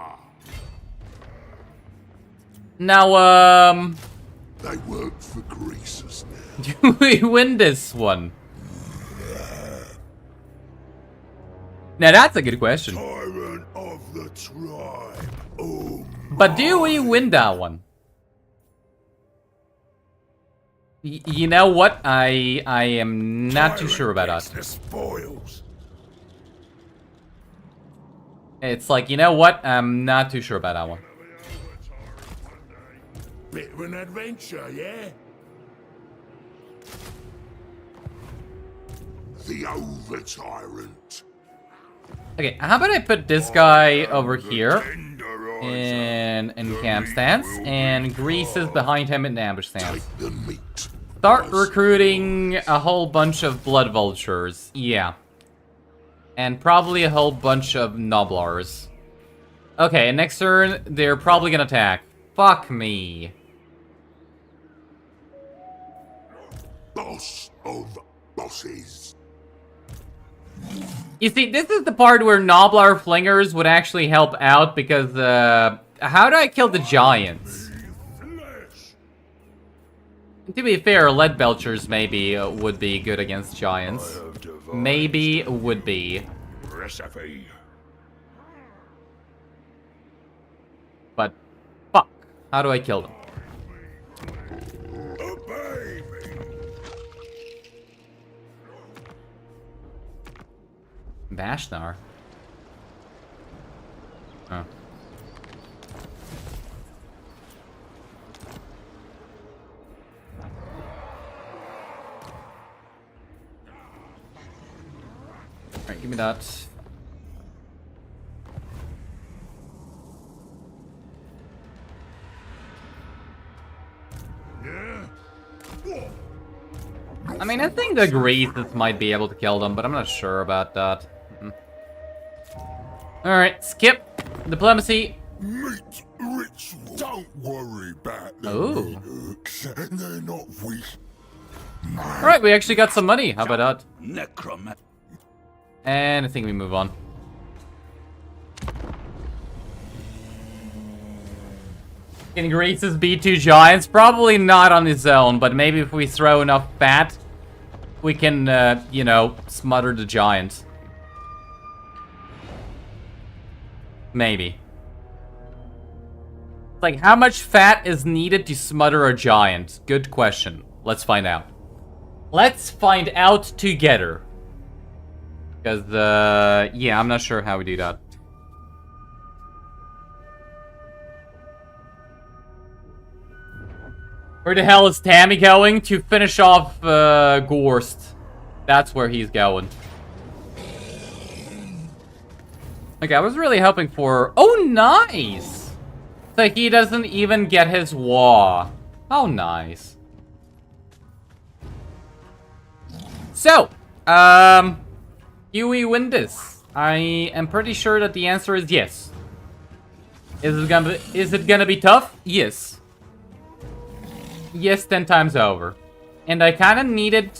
Now, They work for greasers now. do we win this one? Now that's a good question. Tyrant of the tribe. Oh, But do we win that one? You know what? I am not too sure about gets that. the spoils. It's like, you know what? I'm not too sure about that one. Bit of an adventure, yeah? The over tyrant. Okay, how about I put this guy over here Tenderizer. in camp stance, and Grease is behind him in ambush stance. Take the meat. Start recruiting a whole bunch of blood vultures. Yeah. And probably a whole bunch of noblars. Okay, next turn, they're probably gonna attack. Fuck me. Boss of bosses. You see, this is the part where Noblar Flingers would actually help out, because, how do I kill the giants? To be fair, lead belchers maybe would be good against giants. Maybe would be. Recipe. But, fuck. How do I kill them? Obey me. Vashnar? Oh. Alright, give me that. I mean, I think the Greases might be able to kill them, but I'm not sure about that. Alright, skip. Diplomacy. Meat ritual. Don't worry about the Ooh. meat hooks. They're not weak. Alright, we actually got some money. How about that? Necromat. And I think we move on. Can Greases beat two giants? Probably not on his own, but maybe if we throw enough fat, we can, you know, smother the giant. Maybe. Like, how much fat is needed to smother a giant? Good question. Let's find out. Let's find out together. Because, yeah, I'm not sure how we do that. Where the hell is Tammy going? To finish off, Gorst. That's where he's going. Okay, I was really hoping for... Oh, nice! So he doesn't even get his Wa. Oh, nice. So, do we win this? I am pretty sure that the answer is yes. Is it gonna be tough? Yes. Yes, 10 times over. And I kind of needed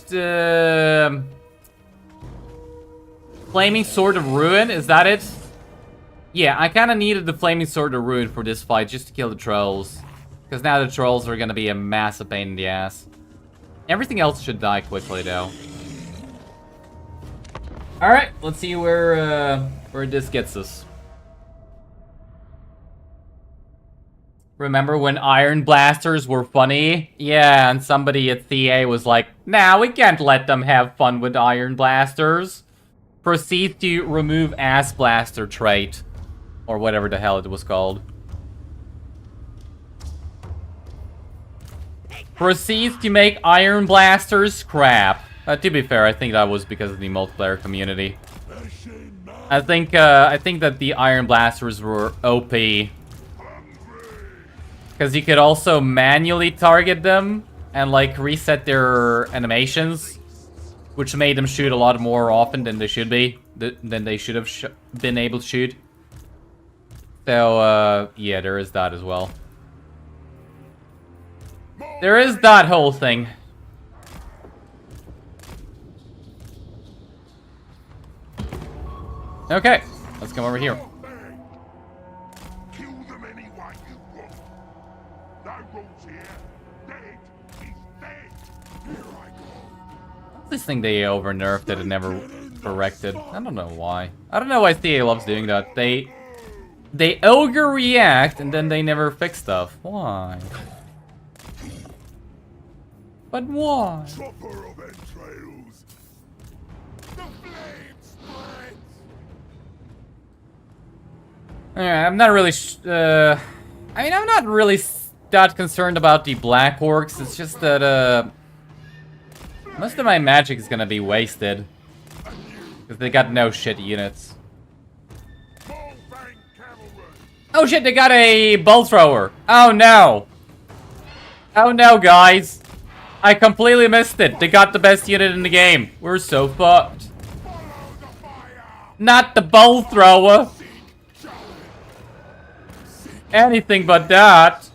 Flaming Sword of Ruin, is that it? Yeah, I kind of needed the Flaming Sword of Ruin for this fight, just to kill the trolls. Because now the trolls are gonna be a massive pain in the ass. Everything else should die quickly, though. Alright, let's see where this gets us. Remember when Iron Blasters were funny? Yeah, and somebody at CA was like, nah, we can't let them have fun with Iron Blasters. Proceed to remove Ass Blaster trait. Or whatever the hell it was called. Proceeds to make Iron Blasters crap. To be fair, I think that was because of the multiplayer community. I think that the Iron Blasters were OP. Because you could also manually target them and like reset their animations, which made them shoot a lot more often than they should be, than they should have been able to shoot. So yeah, there is that as well. There is that whole thing. Okay, let's come over here. Kill them any way you want. No rules here. Dead is dead. Here I go. This thing they over nerfed it and never corrected. I don't know why. I don't know why CA loves doing that. They Ogre react and then they never fix stuff. Why? But why? Chopper of entrails. The flame spreads. Alright, I'm not really I mean, I'm not really that concerned about the Black Orcs. It's just that, most of my magic is gonna be wasted. Because they got no shit units. Oh shit, they got a bow thrower. Oh no. Oh no, guys. I completely missed it. They got the best unit in the game. We're so fucked. Not the bow thrower. Anything but that.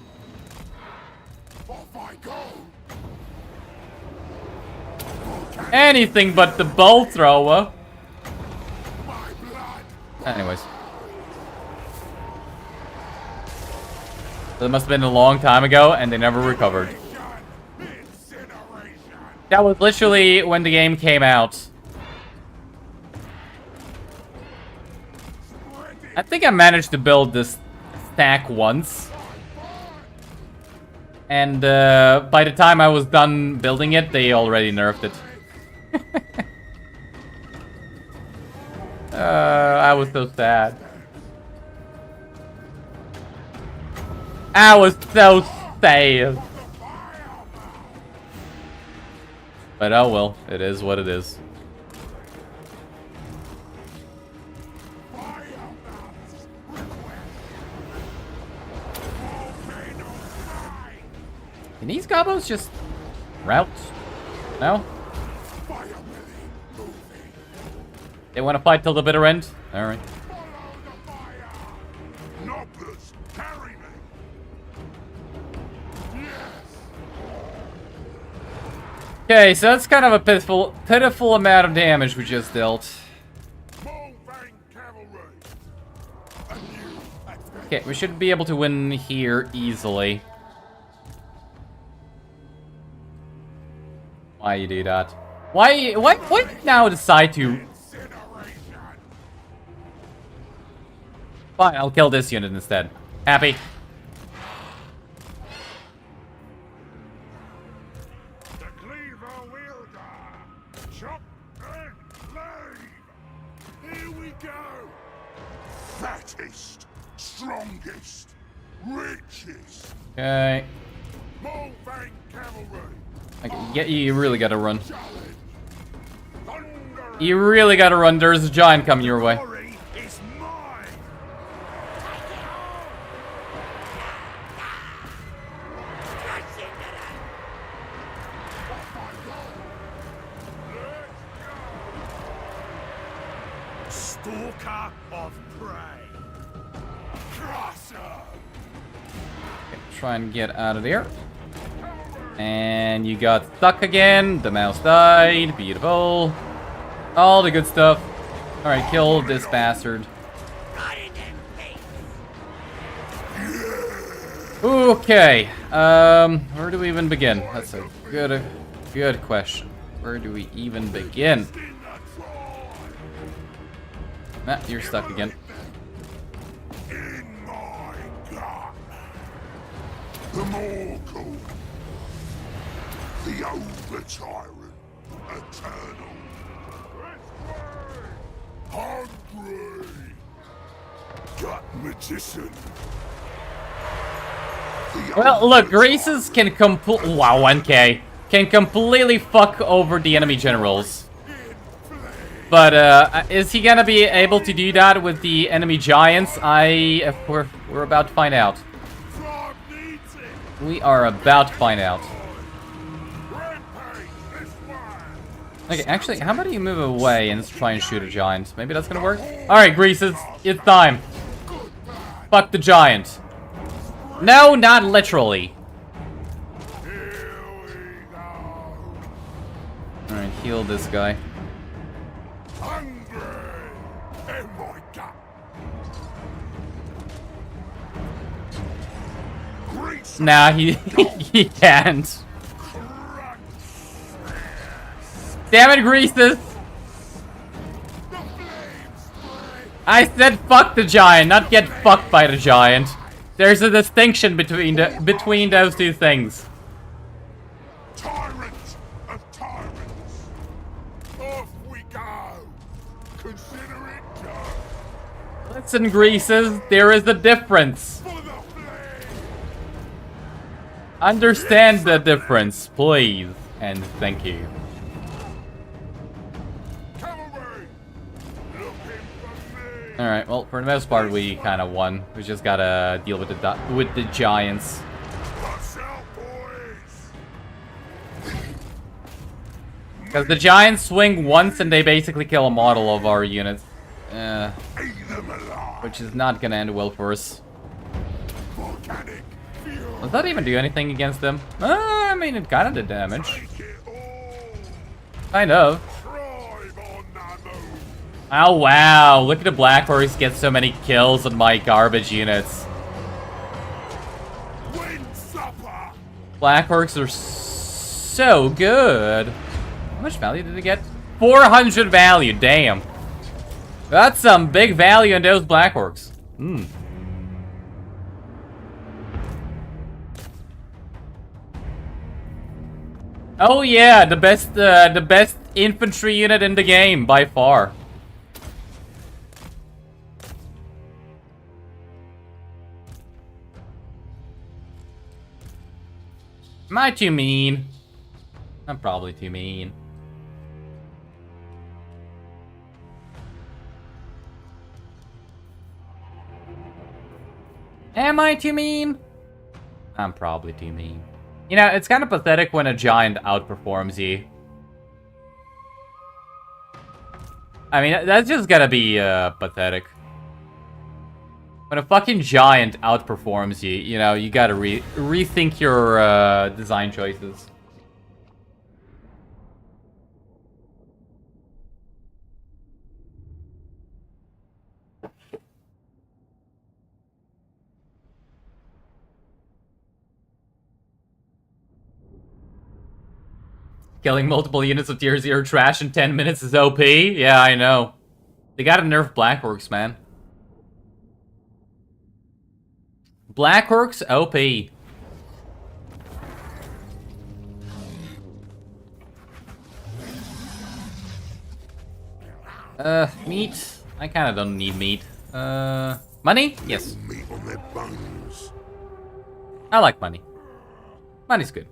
Anything but the bow thrower. Anyways. That must have been a long time ago and they never recovered. That was literally when the game came out. I think I managed to build this stack once. And by the time I was done building it, they already nerfed it. I was so sad. I was so sad. But oh well, it is what it is. Can these gobos just route? No? They want to fight till the bitter end? Alright. Okay, so that's kind of a pitiful amount of damage we just dealt. Okay, we should be able to win here easily. Why you do that? Why now decide to... Fine, I'll kill this unit instead. Happy? Fattest, strongest, richest. Okay. Okay, you really gotta run. You really gotta run. There's a giant coming your way. Stalker of prey. Okay, try and get out of there. And you got stuck again. The mouse died. Beautiful. All the good stuff. Alright, kill this bastard. Okay. Where do we even begin? That's a good question. Where do we even begin? Nah, you're stuck again. In my gut. The Morgul. The Ogre Tyrant. Eternal. Hungry. Gut Magician. Well, look, Graces can complete... Wow, 1k. can completely fuck over the enemy generals. But is he gonna be able to do that with the enemy giants? We're about to find out. We are about to find out. Okay, actually, how about you move away and try and shoot a giant? Maybe that's gonna work? Alright, Greases, it's time. Fuck the giant. No, not literally. Alright, heal this guy. Nah, he he can't. Damn it, Greases! I said fuck the giant, not get fucked by the giant. There's a distinction between those two things. Tyrant of tyrants. Off we go. Consider it done. Listen, Greases, there is a difference. For the flame. Understand the difference, please, and thank you. Cavalry. Looking for me. Alright, well, for the most part, we kind of won. We just gotta deal with the giants. Watch out, boys. Because the giants swing once and they basically kill a model of our units. Eat them alive. Which is not gonna end well for us. Volcanic fuel. Does that even do anything against them? I mean, it kind of did damage. Take it all. Kind of. Thrive on the move. Oh, wow. Look at the Black Horse get so many kills on my garbage units. Wind supper. Black Orcs are so good. How much value did it get? 400 value, damn. That's some big value in those Black Orcs. Hmm. Oh yeah, the best infantry unit in the game by far. Am I too mean? I'm probably too mean. Am I too mean? I'm probably too mean. You know, it's kind of pathetic when a giant outperforms you. I mean, that's just gotta be pathetic. When a fucking giant outperforms you, you know, you gotta rethink your design choices. Killing multiple units of tier 0 trash in 10 minutes is OP? Yeah, I know. They gotta nerf Black Orcs, man. Black Orcs, OP. Meat? I kinda don't need meat. Money? Yes. Meat on their bones. I like money. Money's good.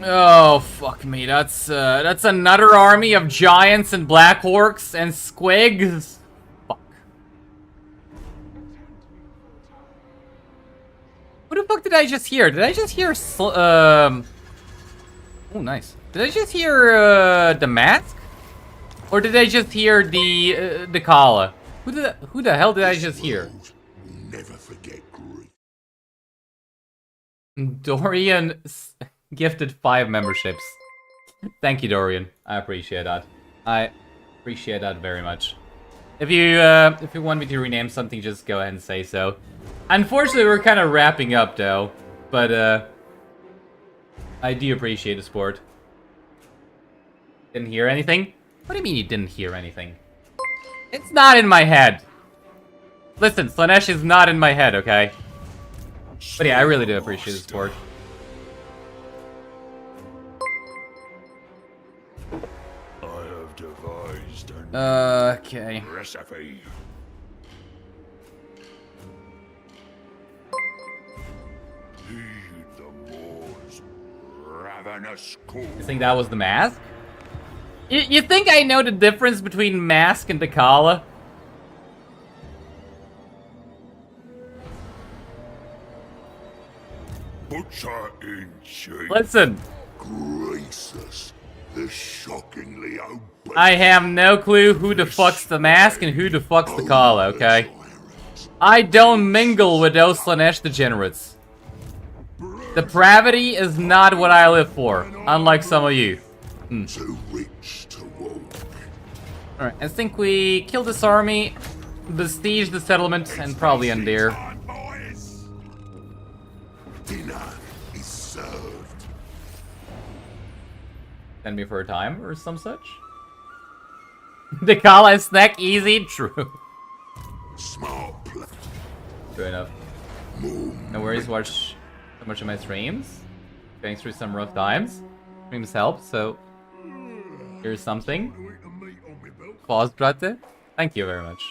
Oh, fuck me. That's another army of giants and Black Orcs and squigs. Fuck. What the fuck did I just hear? Did I just hear oh, nice. Did I just hear the mask? Or did I just hear the Kala? Who the hell did I just hear? Never forget grief. Dorian gifted 5 memberships. Thank you, Dorian. I appreciate that. I appreciate that very much. If you want me to rename something, just go ahead and say so. Unfortunately, we're kind of wrapping up though, but I do appreciate the support. Didn't hear anything? What do you mean you didn't hear anything? It's not in my head. Listen, Slanesh is not in my head, okay? But yeah, I really do appreciate the support. I have devised an Okay. recipe. ravenous core. You think that was the mask? You think I know the difference between mask and the Kala? Butcher in chief. Listen, Gracious, the shockingly obese. I have no clue who the fuck's the mask and who the fuck's the Kala, okay? I don't mingle with those Slanesh degenerates. Depravity is not what I live for, unlike some of you. Too rich to walk. Alright, I think we kill this army, besiege the settlement, and probably end there. Time, boys. Dinner is served. Send me for a time or some such. The Kala snack easy? True. Smart play. True enough. No worries, watch so much of my streams. Going through some rough times. Streams help, so here's something. Pause, thank you very much.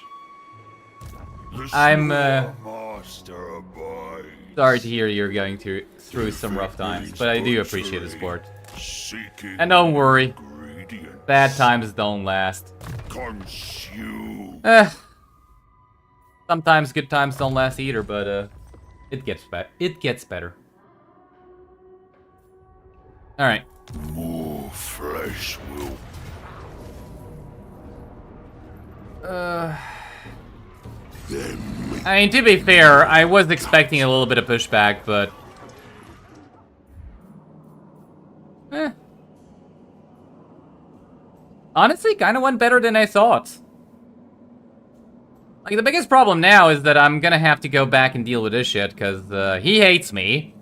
I'm Master abides. sorry to hear you're going through some rough times, but I do appreciate the support. Seeking And don't worry, ingredients. bad times don't last. Consume. Sometimes good times don't last either, but it gets better. All right. More flesh will. I mean, to be fair, I was expecting a little bit of pushback, but honestly, kind of went better than I thought. Like, the biggest problem now is that I'm gonna have to go back and deal with this shit, because he hates me.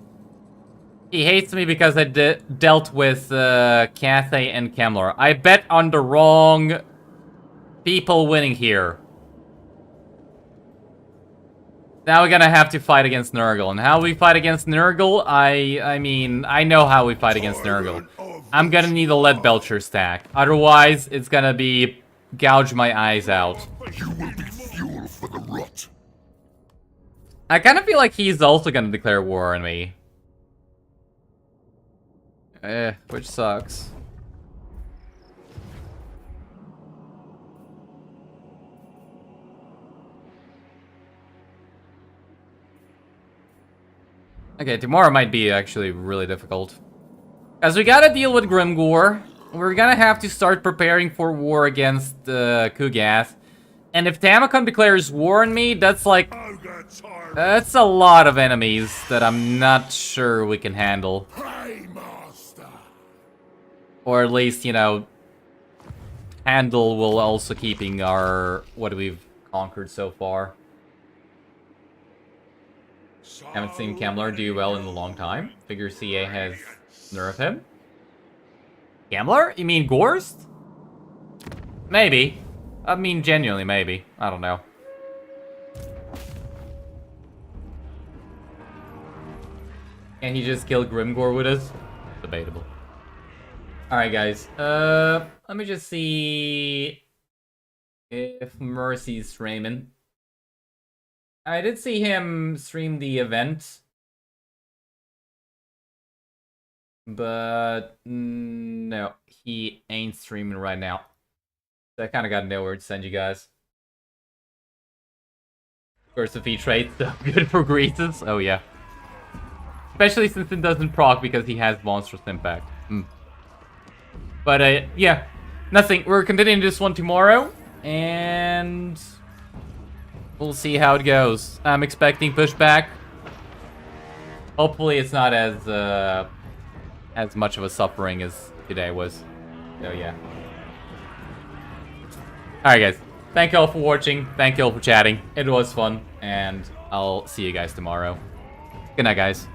He hates me because I dealt with Cathay and Kemlar. I bet on the wrong people winning here. Now we're gonna have to fight against Nurgle. And how we fight against Nurgle, I mean, I know how we fight against Nurgle. I'm gonna need a lead belcher stack. Otherwise, it's gonna be gouge my eyes out. You will be fuel for the rot. I kind of feel like he's also gonna declare war on me. Which sucks. Okay, tomorrow might be actually really difficult. As we gotta deal with Grimgore, we're gonna have to start preparing for war against Kugath. And if Tamacon declares war on me, that's like... Ogre tyrant. that's a lot of enemies that I'm not sure we can handle. Hey, master. Or at least, you know, handle while also keeping our... what we've conquered so far. Haven't seen Kemlar do well in a long time. Figure CA has nerfed him. Kemlar? You mean Gorst? Maybe. I mean, genuinely, maybe. I don't know. Can he just kill Grimgore with us? Debatable. Alright, guys. Let me just see if Mercy's streaming. I did see him stream the event. But no, he ain't streaming right now. So I kind of got nowhere to send you guys. Of course, if he trades, so good for Greases. Oh yeah. Especially since it doesn't proc because he has monstrous impact. But yeah, nothing. We're continuing this one tomorrow, and we'll see how it goes. I'm expecting pushback. Hopefully, it's not as much of a suffering as today was. So yeah. Alright guys, thank you all for watching, thank you all for chatting, it was fun, and I'll see you guys tomorrow. Good night guys.